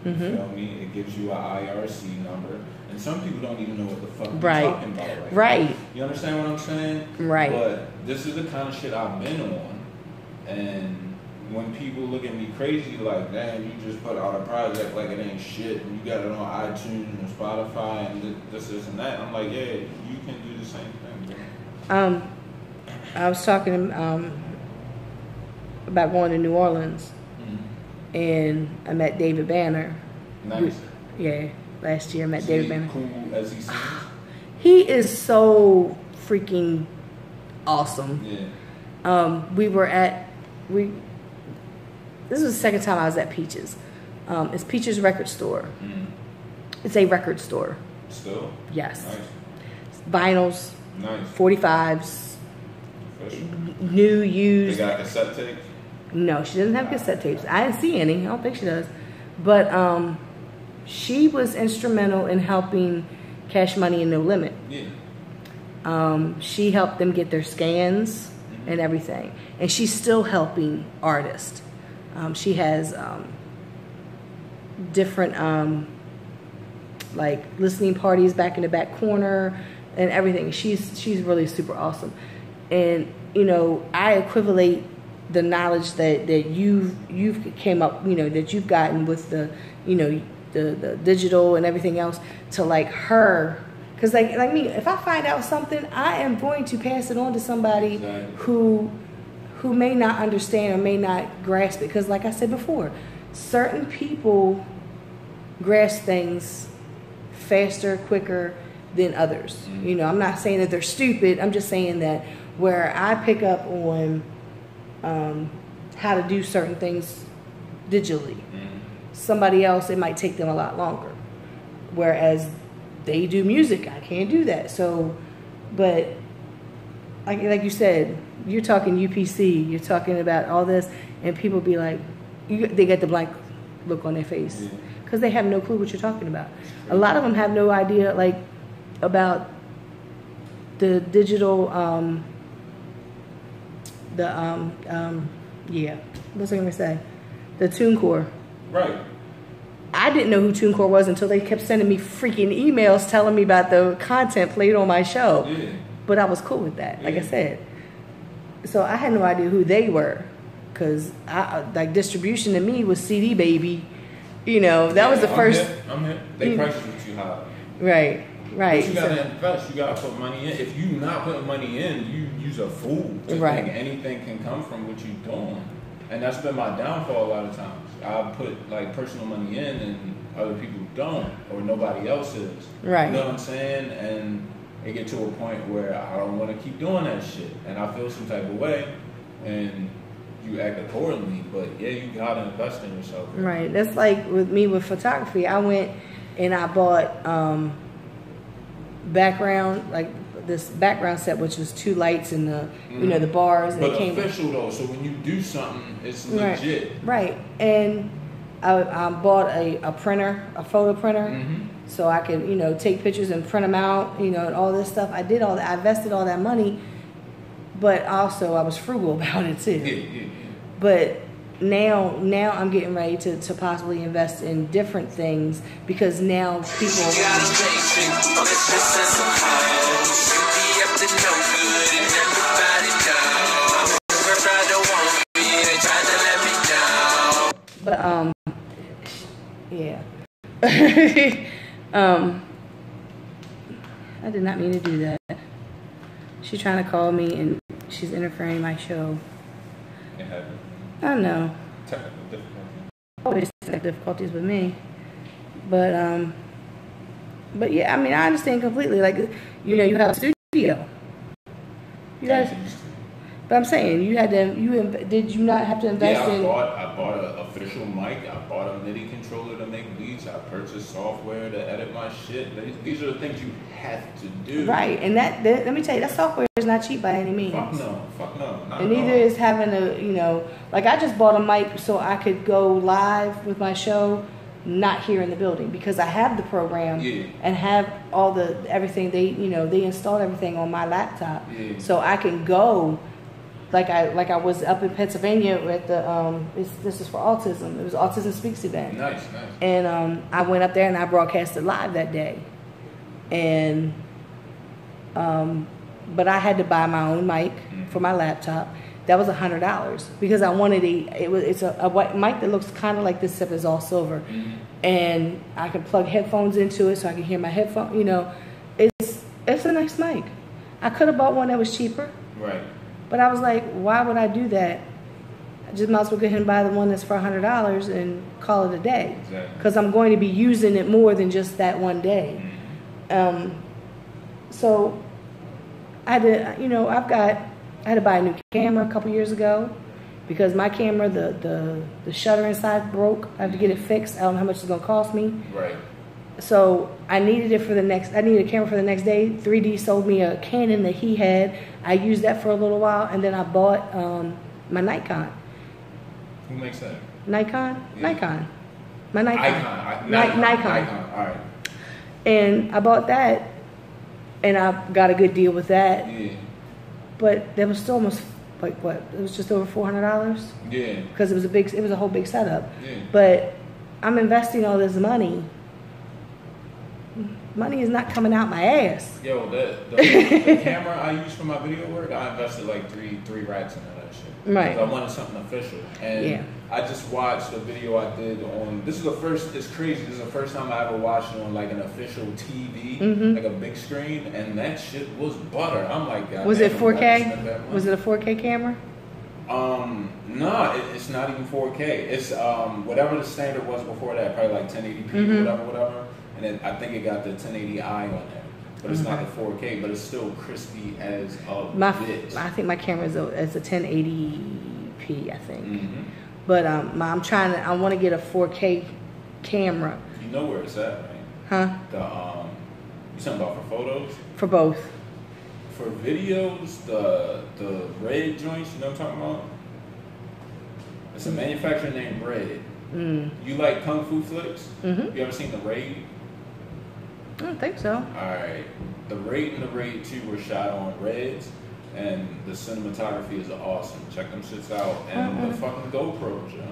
You feel me? It gives you an IRC number. And some people don't even know what the fuck you're talking about. Right. You understand what I'm saying? Right. But this is the kind of shit I've been on. And when people look at me crazy, like, damn, you just put out a project like it ain't shit, and you got it on iTunes and Spotify and this and that. I'm like, yeah, you can do the same thing. Bro. I was talking about going to New Orleans, and I met David Banner. Nice. Last year I met David Banner. Cool as he seems. He is so freaking awesome. Yeah. This was the second time I was at Peaches. It's Peaches Record Store. It's a record store. Still? Yes. Nice. Vinyls. Nice. 45s. Official. New, used. They got cassette tapes? No, she doesn't have cassette tapes. I didn't see any. I don't think she does. But she was instrumental in helping Cash Money and No Limit. Yeah. She helped them get their scans and everything. And she's still helping artists. She has different like listening parties back in the back corner and everything. She's really super awesome. And you know, I equivalate the knowledge that you've came up, you know, that you've gotten with the, you know, the digital and everything else to like her. Because like me, if I find out something, I am going to pass it on to somebody who may not understand or may not grasp it. Because like I said before, certain people grasp things faster, quicker than others. You know, I'm not saying that they're stupid. I'm just saying that where I pick up on how to do certain things digitally, somebody else, it might take them a lot longer. Whereas they do music, I can't do that. So, but like you said, you're talking UPC, you're talking about all this, and people be like, they get the blank look on their face because they have no clue what you're talking about. A lot of them have no idea, like, about the digital, what's I gonna say? The TuneCore. Right. I didn't know who TuneCore was until they kept sending me freaking emails telling me about the content played on my show. Yeah. But I was cool with that, like I said. So I had no idea who they were, because like distribution to me was CD Baby. You know, that was the first. I'm here. They price you too high. Right. But you gotta invest. You gotta put money in. If you not putting money in, you's a fool to think anything can come from what you're doing. And that's been my downfall a lot of times. I put like personal money in, and other people don't, or nobody else is. Right. You know what I'm saying? And it get to a point where I don't want to keep doing that shit, and I feel some type of way, and you act accordingly. But yeah, you gotta invest in yourself. Right. That's like with me with photography. I went and I bought background, like this background set, which was 2 lights and the you know, the bars. And but it came official though, so when you do something, it's legit. Right. And I bought a printer, a photo printer, so I could, you know, take pictures and print them out, you know, and all this stuff. I did all that. I invested all that money, but also I was frugal about it too. Yeah. But now I'm getting ready to possibly invest in different things, because now people. But yeah. I did not mean to do that. She's trying to call me and she's interfering in my show. It happened. I know. Technical difficulties. Always technical difficulties with me. But yeah, I mean, I understand completely. Like, you know, you have a studio. You guys. But I'm saying, you had to. Did you not have to invest in? I bought an official mic. I bought a MIDI controller to make beats. I purchased software to edit my shit. These are the things you have to do. Right, and that let me tell you, that software is not cheap by any means. Fuck no. And neither is having a, you know, like I just bought a mic so I could go live with my show, not here in the building, because I have the program and have all the everything. They installed everything on my laptop, so I can go like I was up in Pennsylvania at the this is for autism. It was Autism Speaks event. Nice. And I went up there and I broadcasted live that day. And but I had to buy my own mic for my laptop. That was $100 because I wanted it's a white mic that looks kind of like this, except it's all silver, and I can plug headphones into it so I can hear my headphone. You know, it's a nice mic. I could have bought one that was cheaper, right? But I was like, why would I do that? I just might as well go ahead and buy the one that's for $100 and call it a day, because I'm going to be using it more than just that one day. So I had to, you know, I had to buy a new camera a couple years ago because my camera, the shutter inside broke. I have to get it fixed. I don't know how much it's gonna cost me. Right. So I needed it for the next. I needed a camera for the next day. 3D sold me a Canon that he had. I used that for a little while, and then I bought my Nikon. Who makes that? Nikon. Yeah. Nikon. My Nikon. Nikon. All right. And I bought that, and I got a good deal with that. Yeah. But that was still almost like what? It was just over $400. Yeah. Because it was a whole big setup. Yeah. But I'm investing all this money. Money is not coming out my ass. Yo, the camera I use for my video work, I invested like three racks into that shit. Right. I wanted something official, and I just watched a video I did on. This is the first. It's crazy. This is the first time I ever watched it on like an official TV, like a big screen, and that shit was butter. I'm like, God, was it 4K? Was it a 4K camera? No, it's not even 4K. It's whatever the standard was before that, probably like 1080p, whatever. And then I think it got the 1080i on there, but it's not the 4K, but it's still crispy as a bitch. I think my camera is a 1080p, I think. But I want to get a 4K camera. You know where it's at, right? Huh? You talking about for photos? For both. For videos, the Red joints, you know what I'm talking about? It's a manufacturer named Red. You like kung fu flicks? You ever seen the Raid? I don't think so. Alright. The Raid and the Raid 2 were shot on Reds, and the cinematography is awesome. Check them shits out. And the fucking GoPros, yo.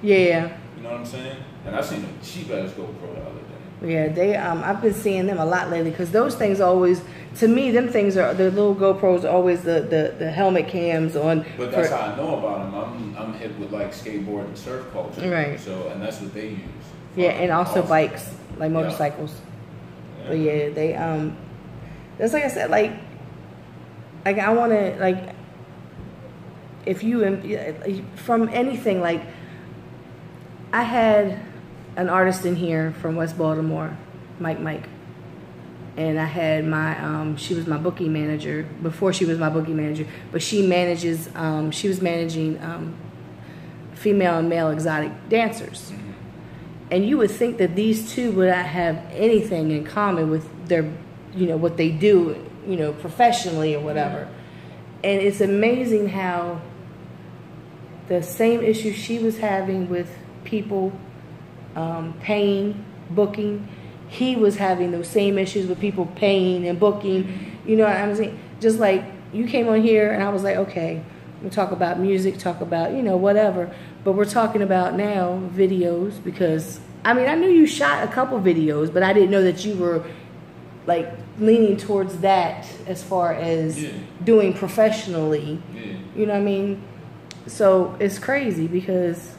Yeah. You know what I'm saying? And I seen a cheap ass GoPro the other day. Yeah, they I've been seeing them a lot lately because those things always, to me, them things are, the little GoPros are always the helmet cams on. But that's how I know about them. I'm hip with like skateboard and surf culture. Right. So, and that's what they use. Yeah, and also bikes, like motorcycles. Yeah. But yeah, they that's like I said, like I want to, like, if you from anything, like I had an artist in here from West Baltimore, Mike, and I had my she was my booking manager before she was my booking manager, but she manages she was managing female and male exotic dancers. And you would think that these two would not have anything in common with their, you know, what they do, you know, professionally or whatever. And it's amazing how the same issue she was having with people paying, booking, he was having those same issues with people paying and booking. You know what I'm saying? Just like you came on here and I was like, okay, we'll talk about music, talk about, you know, whatever. But we're talking about now videos because, I mean, I knew you shot a couple videos, but I didn't know that you were, like, leaning towards that as far as doing professionally. You know what I mean? So it's crazy because...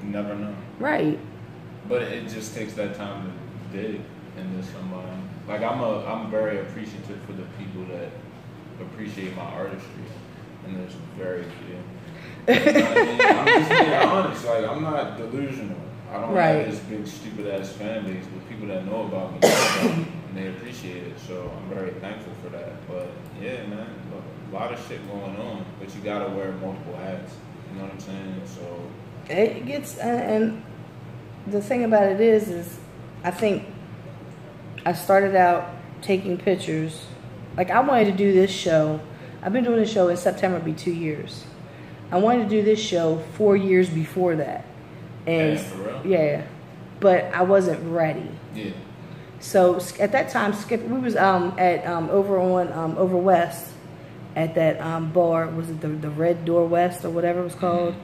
You never know. Right. But it just takes that time to dig into somebody. Like, I'm very appreciative for the people that appreciate my artistry. And there's very few. You know what I mean? I'm just being honest. Like, I'm not delusional. I don't have this big stupid ass fan base, but people that know about me and they appreciate it. So I'm very thankful for that. But yeah, man, a lot of shit going on. But you gotta wear multiple hats. You know what I'm saying? So it gets, and the thing about it is I think I started out taking pictures. Like, I wanted to do this show. I've been doing this show in September, it'll be 2 years. I wanted to do this show 4 years before that. And yeah, but I wasn't ready. Yeah. So at that time, Skip, we was at over West, at that bar. Was it the Red Door West or whatever it was called?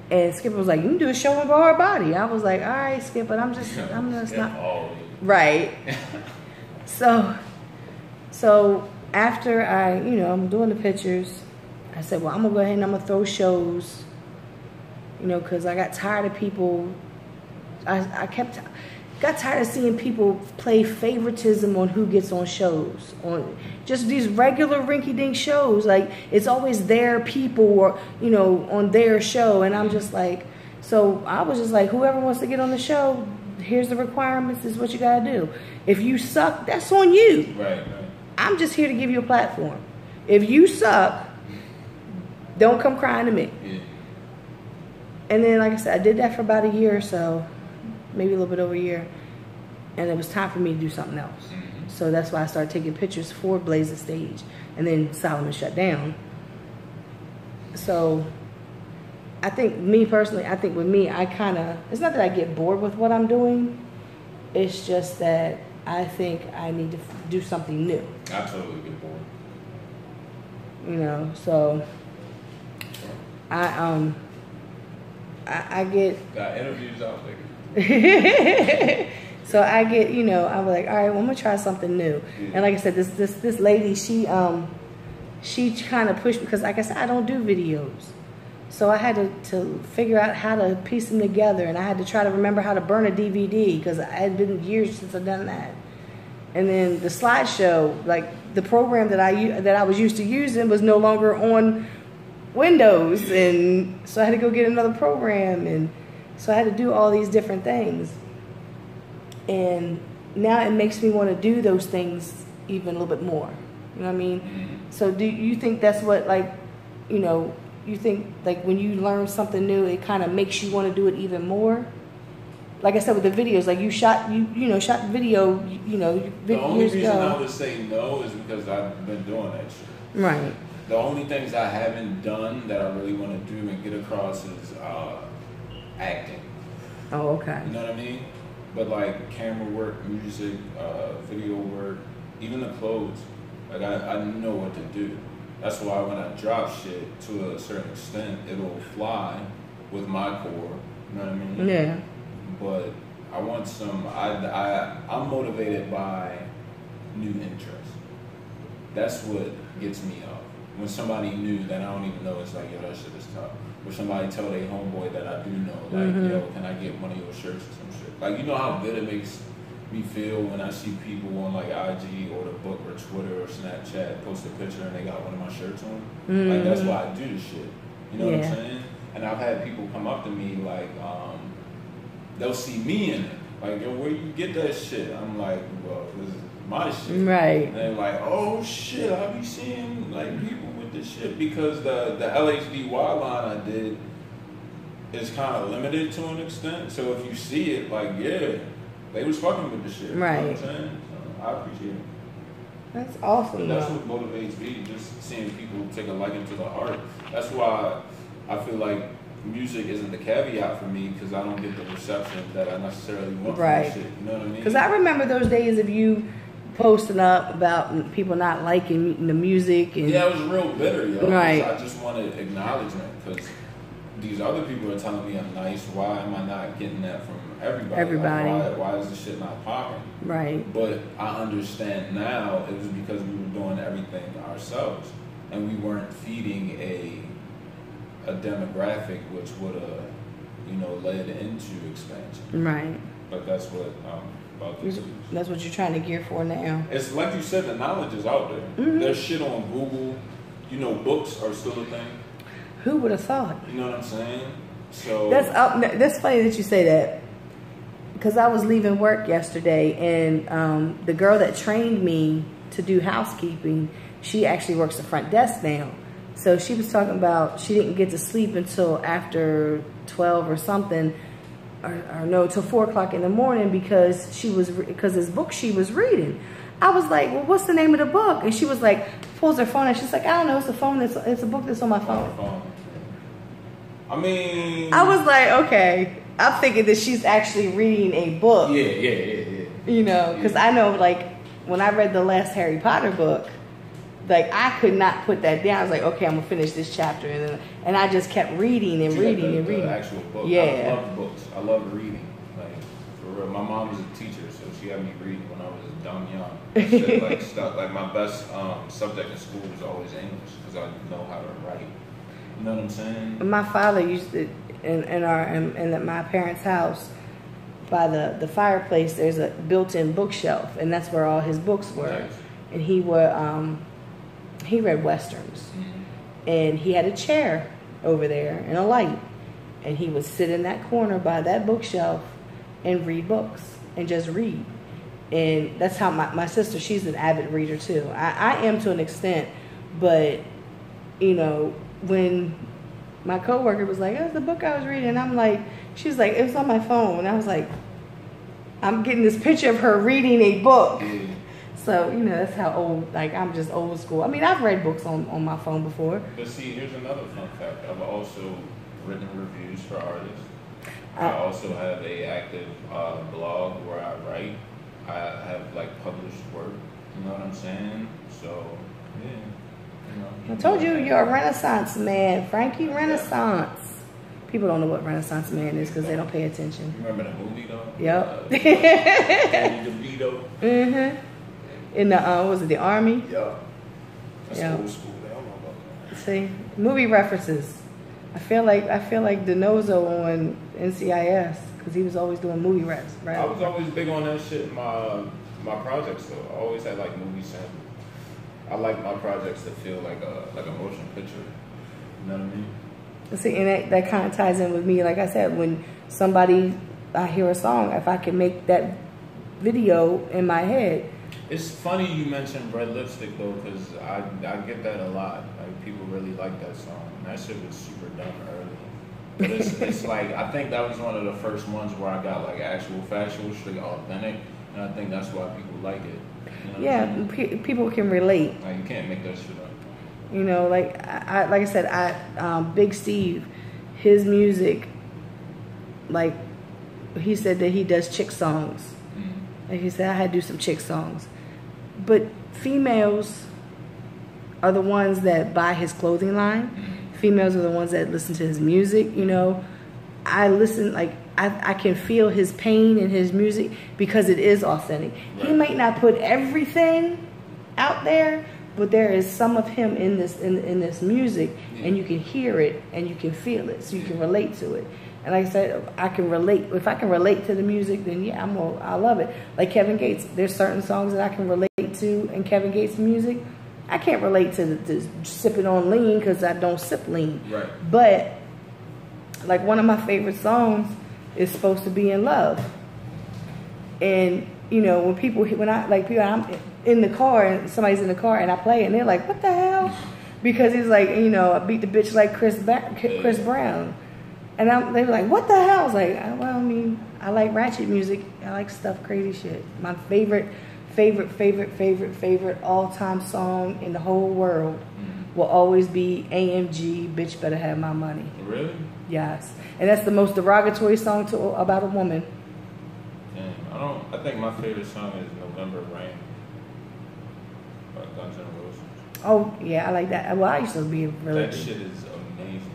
And Skipper was like, "You can do a show in Hard Body." I was like, "All right, Skip, but I'm just not right." So after I'm doing the pictures, I said, "Well, I'm gonna go ahead and I'm gonna throw shows." Because I got tired of people. I got tired of seeing people play favoritism on who gets on shows, on just these regular rinky-dink shows. Like, it's always their people or, on their show. And I'm just like, so I was just like, whoever wants to get on the show, here's the requirements, this is what you got to do. If you suck, that's on you. Right. I'm just here to give you a platform. If you suck, don't come crying to me. Yeah. And then, like I said, I did that for about a year or so. Maybe a little bit over a year, and it was time for me to do something else. Mm-hmm. So that's why I started taking pictures for Blaze the Stage, and then Solomon shut down. So I think with me, I kind of, it's not that I get bored with what I'm doing, it's just that I think I need to do something new. I totally get bored. So I get... Got interviews out there. So I get, I was like, all right, well, I'm gonna try something new. Yeah. And like I said, this lady, she kind of pushed me, because like I said, I don't do videos. So I had to figure out how to piece them together, and I had to try to remember how to burn a DVD, because it had been years since I'd done that. And then the slideshow, like the program that I was used to using was no longer on Windows, and so I had to go get another program, and so I had to do all these different things. And now it makes me want to do those things even a little bit more. You know what I mean? Mm-hmm. So do you think that's what, like, you think like when you learn something new, it kind of makes you want to do it even more? Like I said with the videos, like you shot the video, The only reason I would say no is because I've been doing that shit. Right. The only things I haven't done that I really want to do and get across is acting. Oh, okay. You know what I mean? But like camera work, music, video work, even the clothes, like I know what to do. That's why when I drop shit, to a certain extent, it'll fly with my core. You know what I mean? Yeah. But I want I'm motivated by new interests. That's what gets me up. When somebody new that I don't even know, it's like, yo, that shit is tough. Or somebody tell their homeboy that I do know, like, yo, can I get one of your shirts or some shit? Like, you know how good it makes me feel when I see people on like IG or the book or Twitter or Snapchat post a picture and they got one of my shirts on? Like, that's why I do this shit. You know what I'm saying? And I've had people come up to me like, they'll see me in it. Like, yo, where you get that shit? I'm like, well, this is my shit. Right. And they're like, oh shit, I be seeing like people with this shit, because the LHDY line I did is kind of limited to an extent. So if you see it, like, yeah, they was fucking with the shit. Right. You know what I'm saying? So I appreciate it. That's awesome. And that's what motivates me, just seeing people take a liking to the art. That's why I feel like music isn't the caveat for me, because I don't get the reception that I necessarily want from this shit. You know what I mean? Because I remember those days of you posting up about people not liking the music. And yeah, I was real bitter, yo. Right. I just wanted acknowledgement, because these other people are telling me I'm nice. Why am I not getting that from everybody? Like, why is this shit not popping? Right. But I understand now it was because we were doing everything ourselves, and we weren't feeding a demographic which would have, led into expansion. Right. But that's what about to do. That's what you're trying to gear for now. It's like you said, the knowledge is out there. Mm-hmm. There's shit on Google. Books are still a thing. Who would have thought? You know what I'm saying? So that's funny that you say that, because I was leaving work yesterday, and the girl that trained me to do housekeeping, she actually works the front desk now. So she was talking about she didn't get to sleep until after 12 or something, or no, till 4 o'clock in the morning, because this book she was reading. I was like, well, what's the name of the book? And she was like, pulls her phone, and she's like, I don't know, it's a book that's on my phone. I mean, I was like, okay. I'm thinking that she's actually reading a book. Yeah. Because I know, like, when I read the last Harry Potter book, like I could not put that down. I was like, okay, I'm gonna finish this chapter, and I just kept reading and reading and reading. The actual book. Yeah. I love books. I love reading. Like for real. My mom was a teacher, so she had me reading when I was dumb young. Shit, like stuff. Like my best subject in school was always English because I know how to write. You know what I'm saying? My father used to in my parents' house. By the fireplace, there's a built-in bookshelf, and that's where all his books were. Nice. And he read westerns, and he had a chair over there and a light, and he would sit in that corner by that bookshelf and read books and just read. And that's how my sister, she's an avid reader too. I am to an extent, but you know, when my coworker was like, "That's the book I was reading," and I'm like, she's like, "It was on my phone," and I was like, I'm getting this picture of her reading a book. So, you know, that's how old, like, I'm just old school. I mean, I've read books on my phone before. But see, here's another fun fact. I've also written reviews for artists. I also have a active blog where I write. I have, like, published work. You know what I'm saying? So, yeah. You know, I told you, you're a Renaissance man. Frankie Renaissance. People don't know what Renaissance man is because they don't pay attention. You remember the movie, though? Yep. Danny DeVito. Mm-hmm. In the, was it the Army? Yep. That's Yep. old school. They don't know about that. See? Movie references. I feel like DeNozo on NCIS because he was always doing movie reps, right? I was always big on that shit in my projects, though. I always had, like, movie samples. I like my projects to feel like a motion picture. You know what I mean? See, and that kind of ties in with me. Like I said, when I hear a song, if I can make that video in my head. It's funny you mentioned Red Lipstick, though, because I get that a lot. Like, people really like that song. And that shit was super dumb early. But it's like, I think that was one of the first ones where I got, like, actual factual, straight authentic. And I think that's why people like it. You know People can relate. Like, you can't make that shit up. You know, like I said, Big Steve, his music, like he said that he does chick songs. Mm-hmm. Like he said, I had to do some chick songs. But females are the ones that buy his clothing line. Mm-hmm. Females are the ones that listen to his music. You know, I listen, like I can feel his pain in his music because it is authentic. Right. He might not put everything out there, but there is some of him in this music, and you can hear it and you can feel it, so you can relate to it. And like I said, I can relate. If I can relate to the music, then yeah, I love it. Like Kevin Gates, there's certain songs that I can relate to in Kevin Gates' music. I can't relate to the sipping on lean because I don't sip lean. Right. But like one of my favorite songs is Supposed to Be in Love. And you know, I'm in the car and somebody's in the car and I play it and they're like, what the hell? Because he's like, you know, I beat the bitch like Chris Brown. And they were like, what the hell? I was like, well, I mean, I like ratchet music. I like stuff, crazy shit. My favorite all-time song in the whole world will always be AMG, Bitch Better Have My Money. Really? Yes. And that's the most derogatory song about a woman. I think my favorite song is November Rain by Guns N' Roses. Oh, yeah, I like that. Well, I used to be really... That shit is amazing.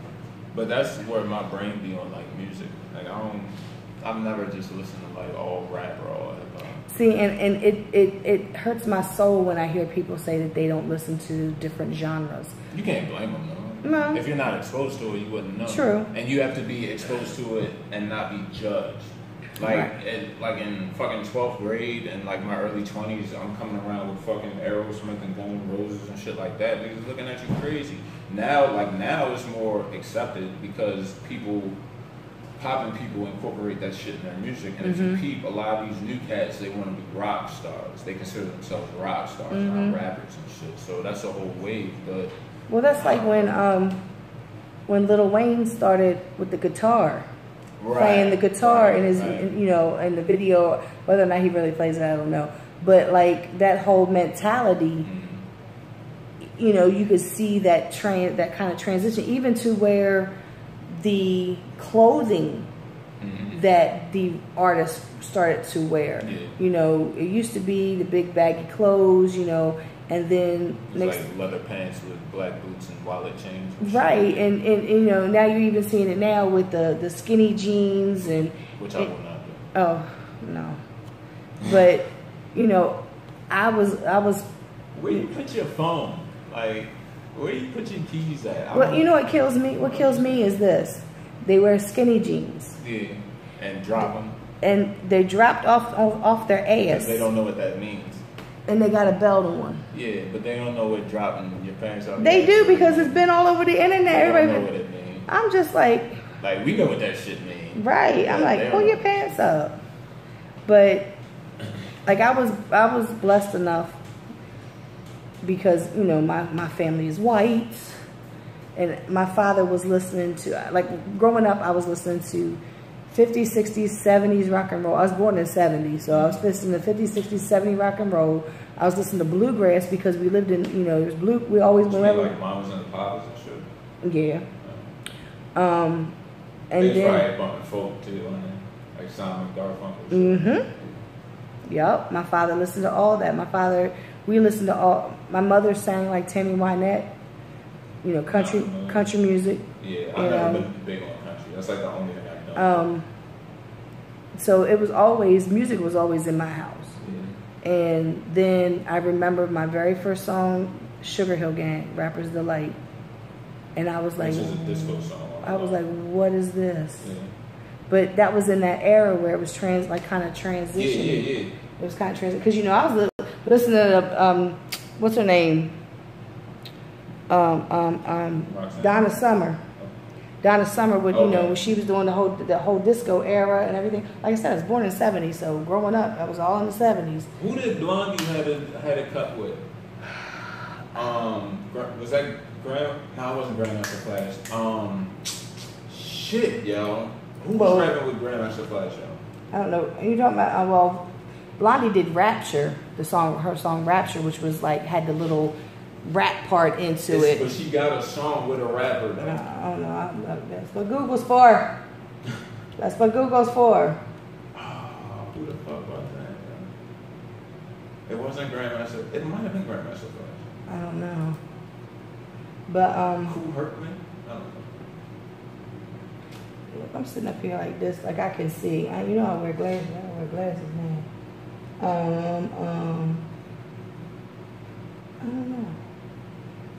But that's where my brain be on, like, music. Like, I've never just listened to, like, all rap or all hip-hop. See, and it hurts my soul when I hear people say that they don't listen to different genres. You can't blame them, though. No. If you're not exposed to it, you wouldn't know. True. And you have to be exposed to it and not be judged. Like, right. Like in fucking 12th grade and like my early 20s, I'm coming around with fucking Aerosmith and Guns N' Roses and shit like that. Niggas looking at you crazy. Now it's more accepted because popping people incorporate that shit in their music. And if you peep, a lot of these new cats, they want to be rock stars. They consider themselves rock stars, not rappers and shit. So that's a whole wave. But well, that's like when Lil Wayne started with the guitar. Right. Playing the guitar in his, you know, in the video, whether or not he really plays it, I don't know. But like that whole mentality, you know, you could see that that kind of transition, even to where the clothing that the artist started to wear. Yeah. You know, it used to be the big baggy clothes, you know, And then it's like leather pants with black boots and wallet chains. Right, and you know, now you're even seeing it now with the skinny jeans and which I will not do. Oh no, but you know, I was. Where you put your phone? Like, where you put your keys at? Well, you know what kills me? What kills me is this: they wear skinny jeans. Yeah, and drop them. And they dropped off their ass. They don't know what that means. And they got a belt on. Yeah, but they don't know what dropping your parents are. They do because it's been all over the internet. They Everybody don't know what it means. I'm just like we know what that shit means. Right. I'm like, pull your pants up. But like I was blessed enough because, you know, my family is white and my father was listening to, like growing up I was listening to 50s, 60s, 70s rock and roll. I was born in the 70s, so I was listening to 50s, 60s, 70s rock and roll. I was listening to bluegrass because we lived in, you know, it was blue. We always remember. Like Mamas and the Papas and shit. Yeah. And they then bumping folk too, like Simon Garfunkel. Mm-hmm. Yep. My father listened to all that. We listened to all. My mother sang like Tammy Wynette. You know, country music. Yeah, I've never been big on country. That's like the only thing I know. So it was always, music was always in my house. Yeah. And then I remember my very first song, Sugar Hill Gang, Rapper's Delight. And I was like, which is a disco song. I was like, what is this? Yeah. But that was in that era where it was kind of transitioning. Yeah. It was kind of transitioning. Because, you know, I was listening to, what's her name? Donna Summer. Donna Summer would, you know, when she was doing the whole disco era and everything. Like I said, I was born in the 70s, so growing up, I was all in the 70s. Who did Blondie had a cut with? Was that Graham? No, it wasn't Grandmaster Flash. Shit, yo. Who was rapping with Grandmaster Flash, yo? I don't know. Are you talking about, well, Blondie did Rapture, her song Rapture, which was like, had the little rap part into it. But she got a song with a rapper, though. I don't know. That's what Google's for. That's what Google's for. Oh, who the fuck was that? It wasn't Grandmaster. It might have been Grandmaster Flash. I don't know. But Who hurt me? I don't know. I'm sitting up here like this, like I can see. You know I wear glasses. I don't wear glasses now. I don't know.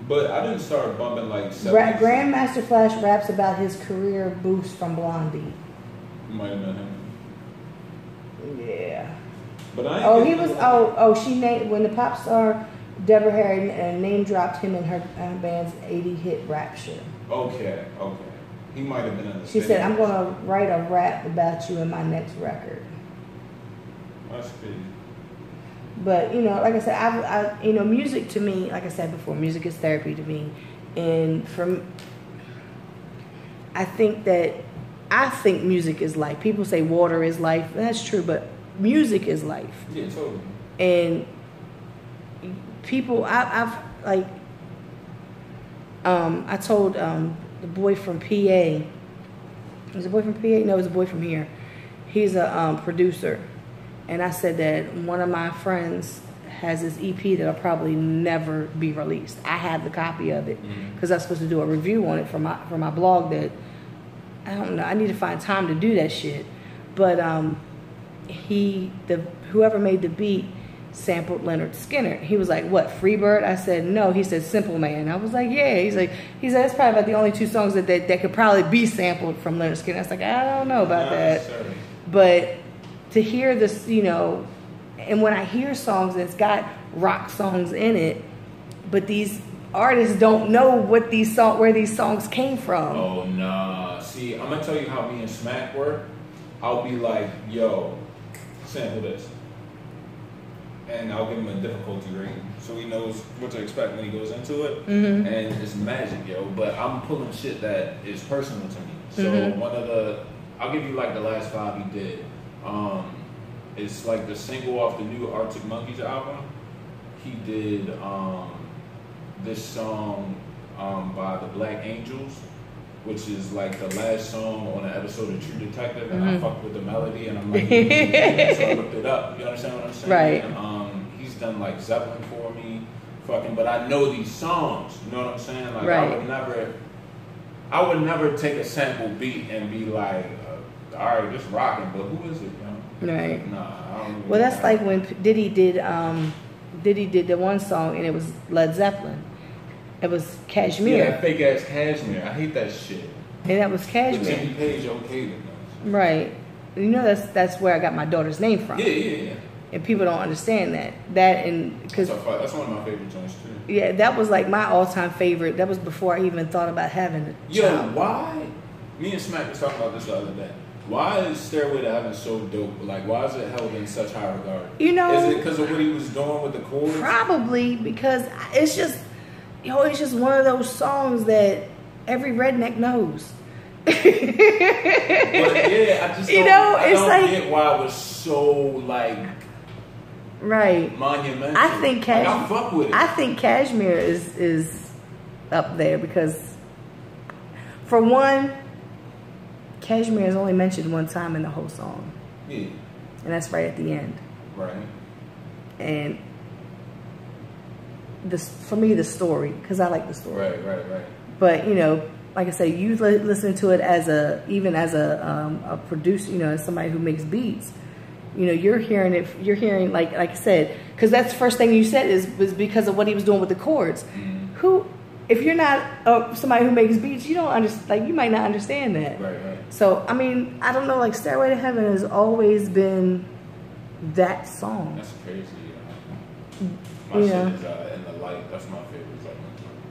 But I didn't start bumping like 70s. Grandmaster Flash raps about his career boost from Blondie. Might have been him. Yeah. But I ain't he was. She named when the pop star Deborah Harry name dropped him in her band's 80 hit Rapture. Okay. He might have been in the. She said, "I'm gonna write a rap about you in my next record." That's good. But, you know, like I said, I you know, music to me, like I said before, music is therapy to me. And I think music is life. People say water is life. That's true, but music is life. Yeah, totally. And people, I told the boy from PA. Was it a boy from PA? No, it was a boy from here. He's a producer. And I said that one of my friends has this EP that'll probably never be released. I have the copy of it because I was supposed to do a review on it for my blog. That I don't know. I need to find time to do that shit. But whoever made the beat sampled Leonard Skinner. He was like, "What, Freebird?" I said, "No." He said, "Simple Man." I was like, "Yeah." He said that's probably about the only two songs that could probably be sampled from Leonard Skinner. I was like, I don't know about that, sorry. but. To hear this, you know, and when I hear songs, it's got rock songs in it, but these artists don't know where these songs came from. Oh, nah. See, I'm going to tell you how me and Smack work. I'll be like, yo, sample this. And I'll give him a difficulty rating so he knows what to expect when he goes into it. Mm-hmm. And it's magic, yo. But I'm pulling shit that is personal to me. So I'll give you like the last 5 he did. It's like the single off the new Arctic Monkeys album. He did this song by the Black Angels, which is like the last song on an episode of True Detective, and I fucked with the melody, and I'm like, so I looked it up. You understand what I'm saying? Right. And, he's done like Zeppelin for me, fucking, but I know these songs. You know what I'm saying? Like right. I would never take a sample beat and be like, all right, just rocking, but who is it, you know? Right. Nah, I don't. Well, that's like when Diddy did the one song and it was Led Zeppelin. It was Cashmere. Yeah, that fake ass Cashmere. I hate that shit. And that was Cashmere. Jimmy Page okayed it. Right. You know that's where I got my daughter's name from. Yeah. And people don't understand that. Because that's one of my favorite joints too. Yeah, that was like my all-time favorite. That was before I even thought about having a child. Why? Me and Smack was talking about this the other day. Why is Stairway to Heaven so dope? Like, why is it held in such high regard? You know, is it because of what he was doing with the chords? Probably because it's just, it's just one of those songs that every redneck knows. But yeah, I just don't get why it was so like right monumental. I think Cashmere. I fuck with it. I think Cashmere is up there because, for one, Cashmere is only mentioned one time in the whole song. Yeah. And that's right at the end. Right. And for me, the story, because I like the story. Right. But like I say, you listen to it as a producer, as somebody who makes beats. You're hearing like I said, because that's the first thing you said was because of what he was doing with the chords. Mm-hmm. If you're not somebody who makes beats, you don't understand. Like, you might not understand that. Right. So I mean, I don't know. Like, Stairway to Heaven has always been that song. That's crazy. My shit is In the Light. That's my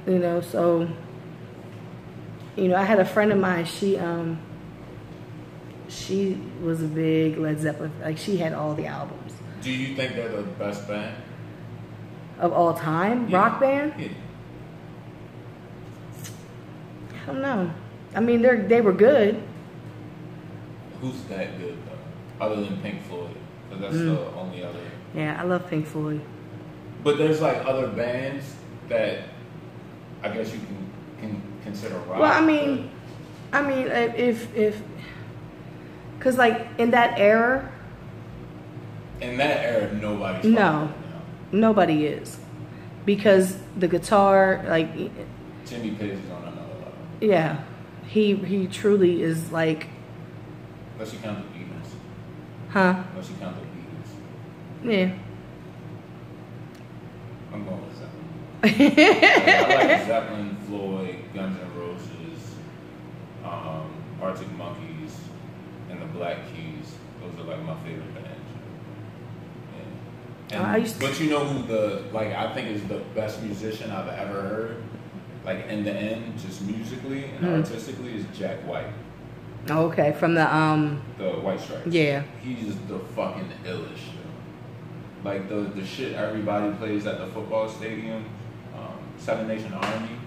favorite. So. I had a friend of mine. She was a big Led Zeppelin. Like, she had all the albums. Do you think they're the best band of all time? Yeah. Rock band? Yeah. I don't know. I mean, they were good. Who's that good though? Other than Pink Floyd, because that's the only other. Yeah, I love Pink Floyd. But there's like other bands that I guess you can consider rock. Well, I mean, if because like in that era. In that era, nobody's. Nobody is, because the guitar, like. Jimmy Page is on another level. Yeah, he truly is like. Unless you count the Beatles. Huh? Unless you count the Beatles. Yeah. I'm going with Zeppelin. I like Zeppelin, Floyd, Guns N' Roses, Arctic Monkeys, and the Black Keys. Those are like my favorite bands. Yeah. But you know who I think is the best musician I've ever heard? Like, in the end, just musically and artistically, is Jack White. Okay, from the White Stripes. Yeah. He's the fucking illest. Like the shit everybody plays at the football stadium, Seven Nation Army.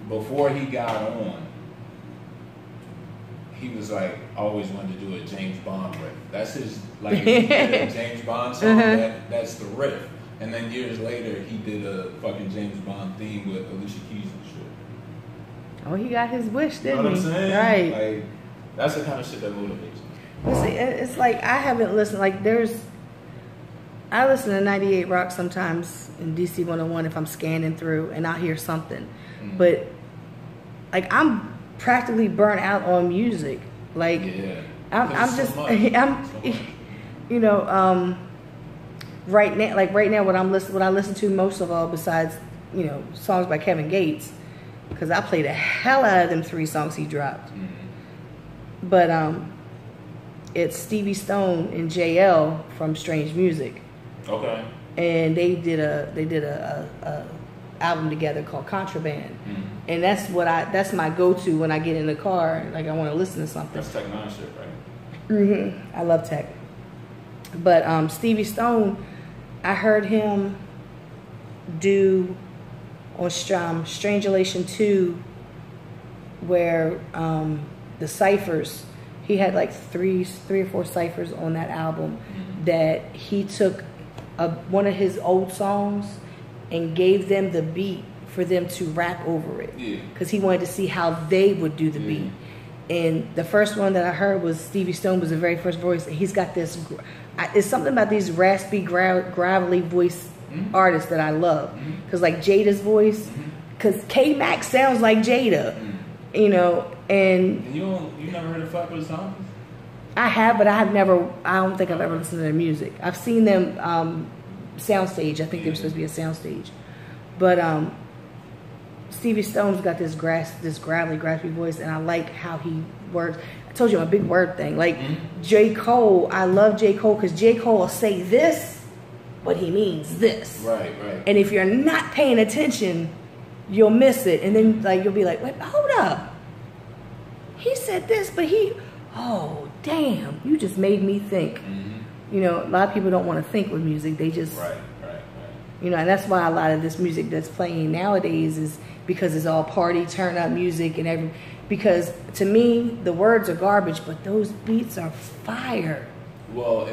Before he got on, he was like always wanted to do a James Bond riff. That's his like if he did a James Bond song. That's the riff. And then years later, he did a fucking James Bond theme with Alicia Keys and shit. Oh, he got his wish, didn't he? You know what I'm saying? Right. Like, that's the kind of shit that motivates me. Well, see, it's like I haven't listened. Like, I listen to 98 Rock sometimes in DC 101 if I'm scanning through and I'll hear something. Mm-hmm. But, like, I'm practically burnt out on music. Like, yeah. I'm just, right now, what I listen to most of all, besides, songs by Kevin Gates, because I play the hell out of them 3 songs he dropped. Mm-hmm. But it's Stevie Stone and JL from Strange Music. Okay. And they did a album together called Contraband. Mm-hmm. And that's my go-to when I get in the car, like I want to listen to something. That's Tech Nine shit, right? Mm-hmm. I love Tech. But Stevie Stone, I heard him do on Strangulation 2, where the ciphers, he had like three or four ciphers on that album, that he took one of his old songs and gave them the beat for them to rap over it, because he wanted to see how they would do the beat. And the first one that I heard was Stevie Stone was the very first voice, and he's got this. It's something about these raspy, gravelly voice artists that I love. Because like Jada's voice, because K-Mac sounds like Jada, you know, and you never heard of Flatbush Zombies? I have, but I don't think I've ever listened to their music. I've seen them soundstage. I think they were supposed to be a soundstage. But Stevie Stone's got this gravelly, graspy voice, and I like how he works. I told you I'm a big word thing. Like J. Cole, I love J. Cole because J. Cole will say this, but he means this. Right. And if you're not paying attention, you'll miss it. And then like you'll be like, wait, hold up. He said this, but oh, damn, you just made me think. You know, a lot of people don't want to think with music. They just, right. You know, and that's why a lot of this music that's playing nowadays is because it's all party, turn up music and because to me, the words are garbage, but those beats are fire. Well,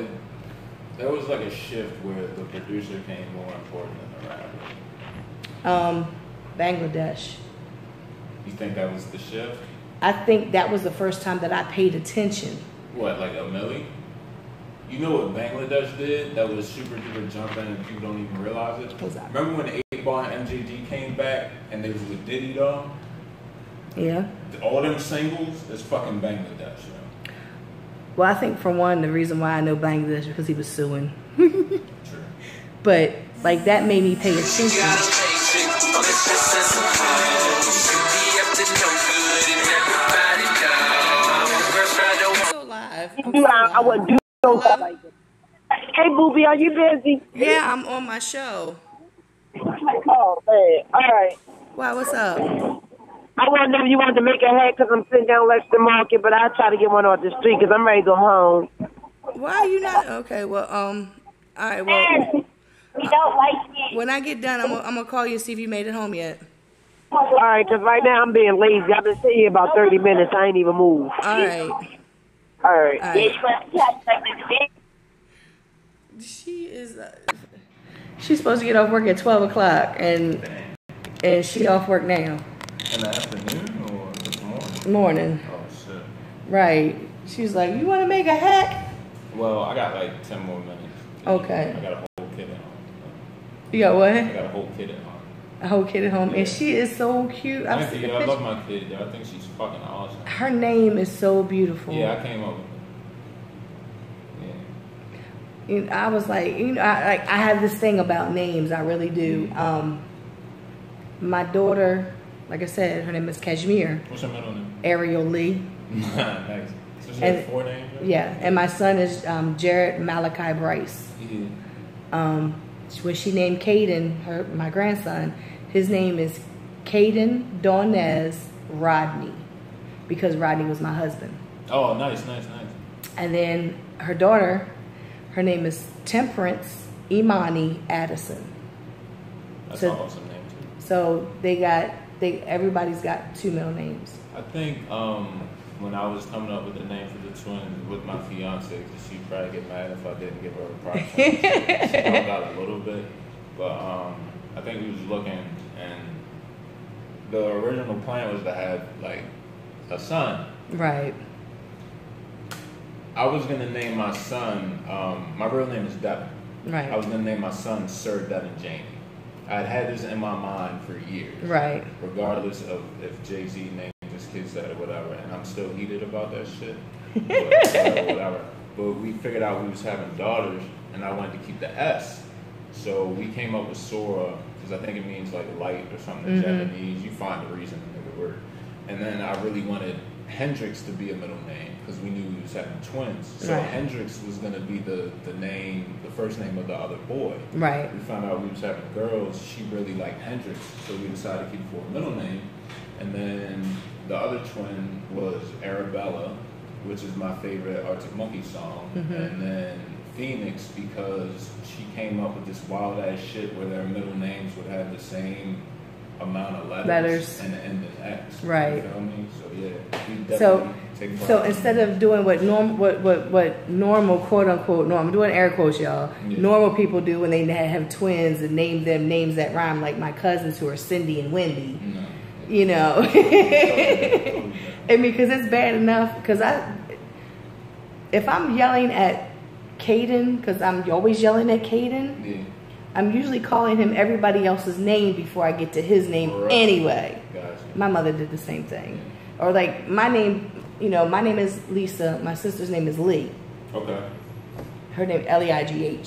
there was like a shift where the producer became more important than the rapper. Bangladesh. You think that was the shift? I think that was the first time that I paid attention. What, like a Millie? You know what Bangladesh did that was super duper jumping and people don't even realize it? What's that? Remember when 8-Ball and MJG came back and they was with Diddy though? Yeah. All them singles is fucking Bangladesh, you know? Well, I think for one, the reason why I know Bangladesh is because he was suing. True. But like that made me pay attention. I wouldn't do no stuff like this. Hey, Booby, are you busy? Yeah, I'm on my show. Oh, man. All right. Wow, what's up? I want to know if you wanted to make a hat because I'm sitting down Lexington Market, but I'll try to get one off the street because I'm ready to go home. Why are you not? Okay, well, all right, well. We don't like it. When I get done, I'm going to call you and see if you made it home yet. All right, because right now I'm being lazy. I've been sitting here about 30 minutes. I ain't even moved. All right. All right. She is. She's supposed to get off work at 12 o'clock, and she off work now. In the afternoon or this morning? Morning. Oh shit. Right. She was like, "You want to make a hack?" Well, I got like 10 more minutes. Okay. I got a whole kid at home. You got what? I got a whole kid at home. A whole kid at home, and she is so cute. I love my kid. I think she's fucking awesome. Her name is so beautiful. Yeah, I came up with it. I was like, I have this thing about names. I really do. My daughter, like I said, her name is Kashmir. What's her middle name? Ariel Lee. Nice. So she has 4 names? Right? Yeah, and my son is Jared Malachi Bryce. Yeah. When she named Caden, my grandson, his name is Caden Dawnez Rodney, because Rodney was my husband. Oh, nice. And then her daughter, her name is Temperance Imani Addison. That's an awesome name too. So everybody's got 2 middle names. I think when I was coming up with the name for the twins with my fiance, because she'd probably get mad if I didn't give her a proper name. She helped out a little bit, but I think we was looking, and the original plan was to have like a son. Right. I was gonna name my son. My real name is Devin. Right. I was gonna name my son Sir Devin Jamie. I'd had this in my mind for years. Right. Regardless of if Jay-Z named his kids that or whatever, and I'm still heated about that shit. whatever. But we figured out we was having daughters, and I wanted to keep the S. So we came up with Sora, because I think it means like light or something in Japanese. You find the reason to make it work. And then I really wanted Hendrix to be a middle name, because we knew we was having twins. So right. Hendrix was going to be the name, the first name of the other boy. Right. We found out we was having girls. She really liked Hendrix, so we decided to keep it for a middle name. And then the other twin was Arabella, which is my favorite Arctic Monkey song. And then Phoenix, because she came up with this wild ass shit where their middle names would have the same amount of letters. And end in X. Right. You feel me? So yeah. So instead of doing what normal quote unquote normal, I'm doing air quotes, y'all. Yeah. Normal people do when they have twins and name them names that rhyme, like my cousins who are Cindy and Wendy. No. You know. I mean, because it's bad enough. Because if I'm yelling at Caden, because I'm always yelling at Caden. Yeah. I'm usually calling him everybody else's name before I get to his name anyway. Gotcha. My mother did the same thing. Or like my name, my name is Lisa. My sister's name is Lee. Okay. Her name Leigh.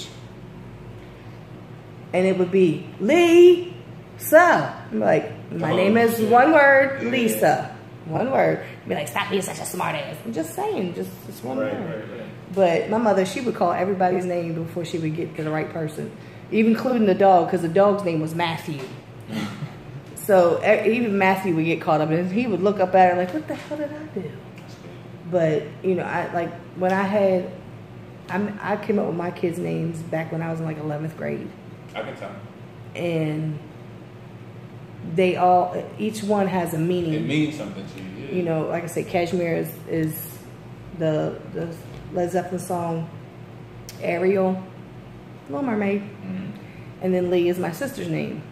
And it would be Lisa. I'm like, my name is one word, Lisa. One word. Be like, stop being such a smart ass. I'm just saying, just one word. Right. But my mother, she would call everybody's name before she would get to the right person, even including the dog, because the dog's name was Matthew. So even Matthew would get caught up, and he would look up at her like, what the hell did I do? But, I came up with my kids' names back when I was in like 11th grade. I can tell. And each one has a meaning. It means something to you. Yeah. Like I said, Kashmir is the Led Zeppelin song, Ariel, Little Mermaid. Mm-hmm. And then Lee is my sister's name.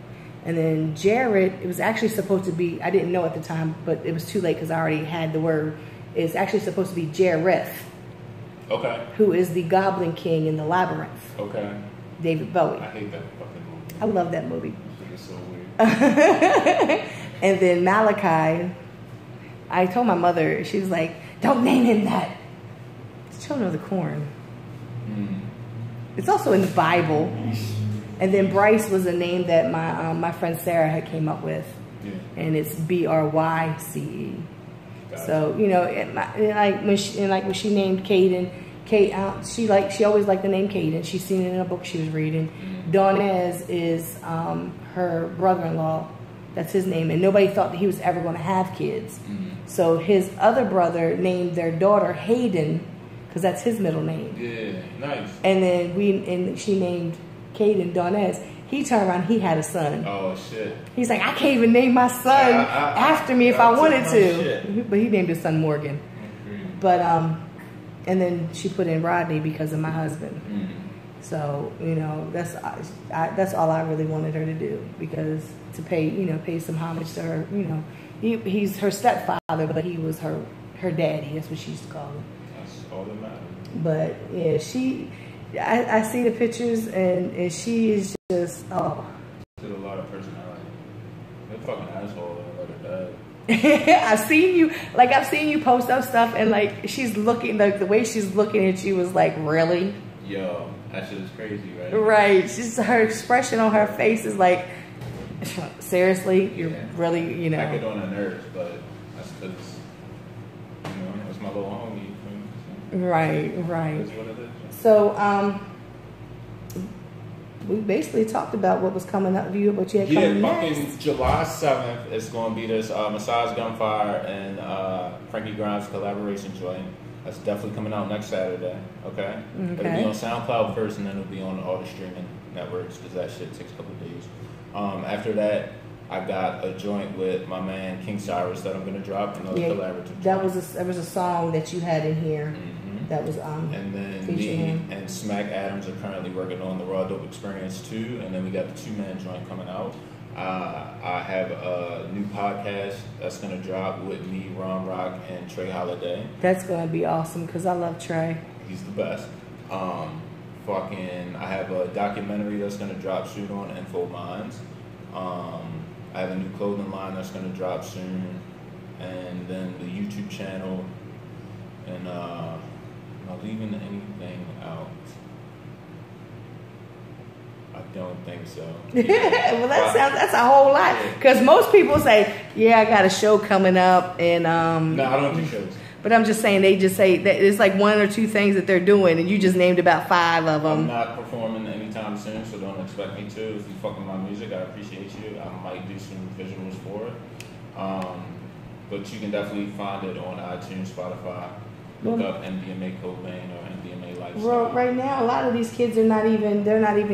And then Jared, it was actually supposed to be, I didn't know at the time, but it was too late because I already had the word. It's actually supposed to be Jareth. Okay. Who is the Goblin King in the Labyrinth. Okay. David Bowie. I hate that fucking movie. I love that movie. It's so weird. And then Malachi, I told my mother, she was like, don't name him that. It's Children of the Corn. Mm. It's also in the Bible. And then Bryce was a name that my friend Sarah had came up with. Yeah. And it's Bryce. Gotcha. So, when she named Caden, she always liked the name Caden. She's seen it in a book she was reading. Mm-hmm. Donez is her brother-in-law. That's his name. And nobody thought that he was ever going to have kids. Mm-hmm. So his other brother named their daughter Hayden, because that's his middle name. Yeah, nice. And then she named Caden Donez. He turned around, he had a son. Oh, shit. He's like, I can't even name my son after me if I wanted to. But he named his son Morgan. Mm-hmm. But, and then she put in Rodney because of my husband. Mm-hmm. So, that's all I really wanted her to do, because to pay some homage to her, he's her stepfather, but he was her daddy. That's what she used to call him. That's all that matters. But, yeah, I see the pictures, and she is just, oh. She's a lot of personality. They're fucking asshole and let her die. I've seen you post up stuff, and like she's looking, like the way she's looking at you was like, really? Yo, that shit is crazy, right? Right. Just her expression on her face is like, seriously, you're really, I get on her nerves, but that's because, it's my little homie. Right. That's what it is. So, we basically talked about what was coming up. What you had coming next. Yeah, fucking July 7th is going to be this Massage Gunfire and Frankie Grimes collaboration joint. That's definitely coming out next Saturday, okay? It'll be on SoundCloud first, and then it'll be on all the streaming networks, because that shit takes a couple of days. After that, I got a joint with my man King Cyrus that I'm going to drop, another collaborative joint. There was a song that you had in here. Mm-hmm. That was and then me and Smack Adams are currently working on the Raw Dope Experience 2, and then we got the 2-man joint coming out. I have a new podcast that's going to drop with me, Ron Rock, and Trey Holiday. That's going to be awesome, because I love Trey. He's the best. I have a documentary that's going to drop soon on Info Minds. I have a new clothing line that's going to drop soon, and then the YouTube channel, and leaving anything out? I don't think so. Well, that's a whole lot. Because most people say, I got a show coming up, and no, I don't do shows. But I'm just saying, they just say that it's like 1 or 2 things that they're doing, and you just named about 5 of them. I'm not performing anytime soon, so don't expect me to. If you fuck with my music, I appreciate you. I might do some visuals for it. But you can definitely find it on iTunes, Spotify. Look up MDMA Cobain or MDMA Lifestyle. Well, right now, a lot of these kids are not even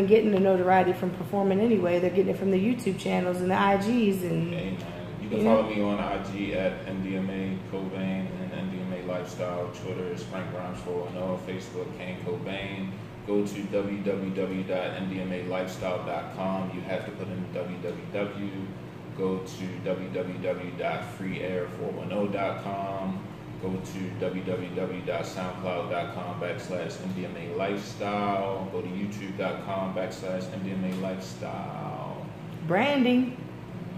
getting the notoriety from performing anyway. They're getting it from the YouTube channels and the IGs. And man. You can follow me on IG at MDMA Cobain and MDMA Lifestyle. Twitter is Frank Grimes 410. Facebook Kane Cobain. Go to www.mdmalifestyle.com. You have to put in www. Go to www.freeair410.com. go to www.soundcloud.com/MDMA Lifestyle. Go to youtube.com/MDMA Lifestyle. Branding.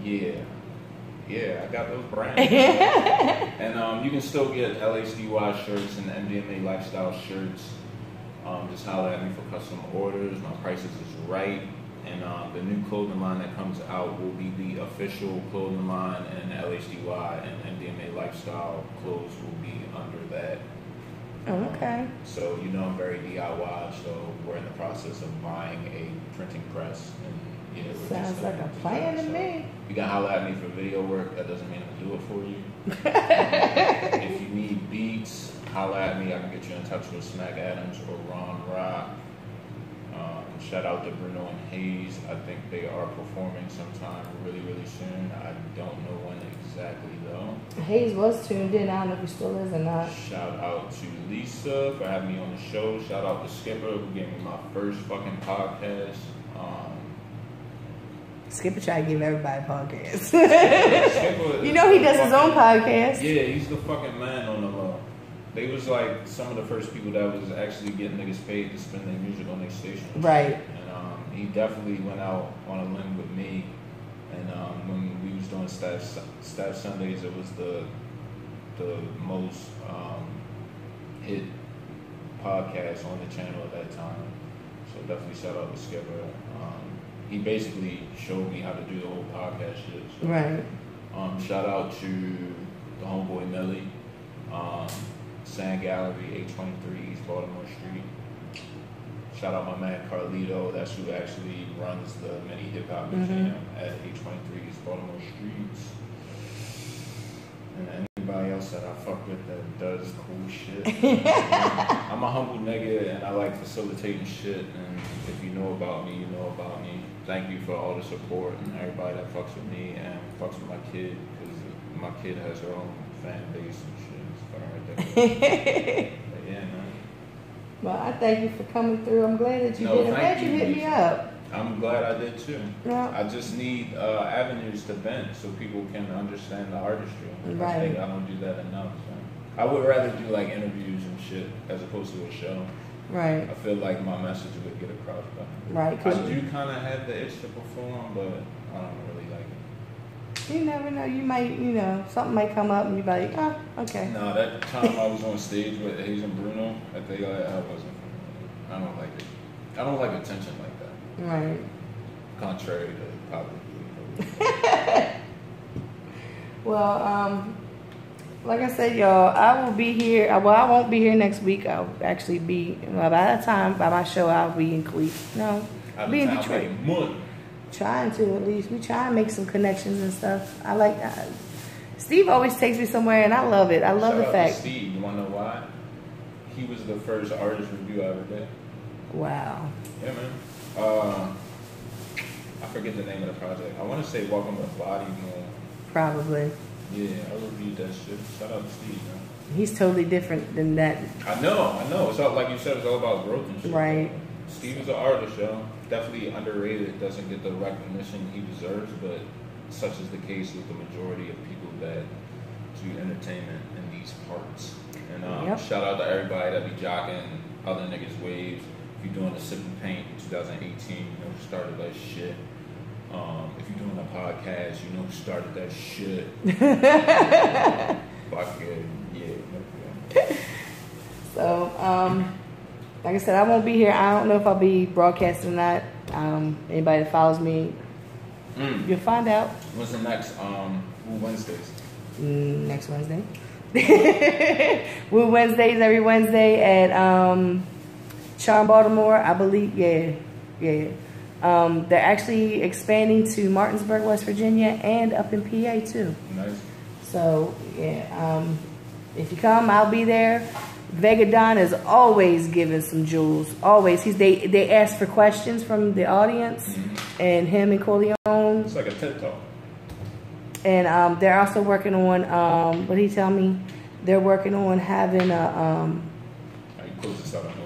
Yeah, I got those brands. And you can still get LHDY shirts and MDMA Lifestyle shirts. Just holler at me for custom orders. My prices is right. And the new clothing line that comes out will be the official clothing line, and LHDY and MDMA Lifestyle clothes will be under that. Okay. So I'm very DIY, so we're in the process of buying a printing press. And sounds like a plan to me. You can holler at me for video work. That doesn't mean I'll do it for you. If you need beats, holler at me. I can get you in touch with Smack Adams or Ron Rock. Shout out to Bruno and Hayes. I think they are performing sometime really, really soon. I don't know when exactly though. Hayes was tuned in. I don't know if he still is or not. Shout out to Lisa for having me on the show. Shout out to Skipper who gave me my first fucking podcast. Skipper try to give everybody podcasts. Skipper he does his own podcast. Yeah, he's the fucking man on the low. They was like some of the first people that was actually getting niggas paid to spin their music on their station. Right. And he definitely went out on a limb with me. And when we was doing Staff Sundays, it was the most hit podcast on the channel at that time. So definitely shout out to Skipper. He basically showed me how to do the whole podcast shit. So, right. Shout out to the homeboy Millie. Sand Gallery, 823 East Baltimore Street. Shout out my man Carlito. That's who actually runs the mini hip hop museum at 823 East Baltimore Street. And anybody else that I fuck with that does cool shit. I'm a humble nigga and I like facilitating shit. And if you know about me, you know about me. Thank you for all the support and everybody that fucks with me and fucks with my kid, because my kid has her own fan base and shit. Yeah, man. Well, I thank you for coming through. I'm glad that you did. I'm glad you hit me up. I'm glad I did too. Yeah. I just need avenues to vent so people can understand the artistry. Right. I think I don't do that enough. So. I would rather do like interviews and shit as opposed to a show. Right. I feel like my message would get across better. Right. I do kind of have the itch to perform, but I don't really like it. You never know. You might, something might come up and you be like, oh, okay. No, that time I was on stage with Hayes and Bruno, I think I wasn't. I don't like it. I don't like attention like that. Right. Contrary to public. Well, like I said, y'all, I will be here. Well, I won't be here next week. I'll actually be, by that time, by my show, I'll be in Cleveland. No, I'll be in Detroit. Trying to, at least. We try and make some connections and stuff. I like that. Steve always takes me somewhere, and I love it. I love the fact. Steve, you want to know why? He was the first artist review I ever did. Wow. Yeah, man. I forget the name of the project. I want to say Welcome to Body Man. Probably. Yeah, I reviewed that shit. Shout out to Steve, man. He's totally different than that. I know. It's all, like you said, it's all about growth and shit. Right. Steve is an artist, yo. Definitely underrated. Doesn't get the recognition he deserves, but such is the case with the majority of people that do entertainment in these parts. And shout out to everybody that be jocking other niggas' waves. If you're doing a Sip and Paint in 2018, you know who started that shit. If you're doing a podcast, you know who started that shit. Fuck it, yeah. So, like I said, I won't be here. I don't know if I'll be broadcasting or not. Anybody that follows me, you'll find out. What's the next Wednesdays? Next Wednesday. We're Wednesdays every Wednesday at Charm, Baltimore, I believe. Yeah. They're actually expanding to Martinsburg, West Virginia, and up in PA too. Nice. So yeah, if you come, I'll be there. Vega Don is always giving some jewels. Always. They ask for questions from the audience, and him and Corleone. It's like a TED Talk. And they're also working on what did he tell me? They're working on having a How you close this out? I know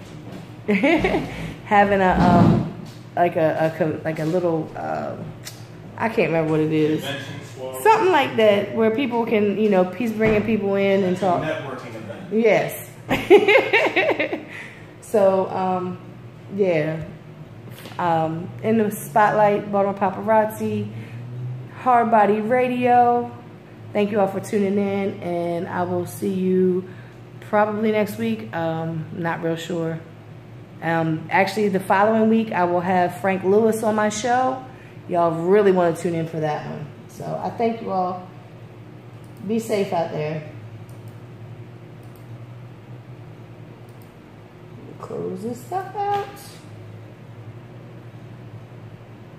having a like a little I can't remember what it is. Conventions. Something like that, where people can, you know, he's bringing people in and talk. Networking event. Yes. So, yeah. In the spotlight, Baltimore Paparazzi, Hard Body Radio. Thank you all for tuning in, and I will see you probably next week. Not real sure. Actually, the following week, I will have Frank Lewis on my show. Y'all really want to tune in for that one. So I thank you all. Be safe out there. Close this stuff out.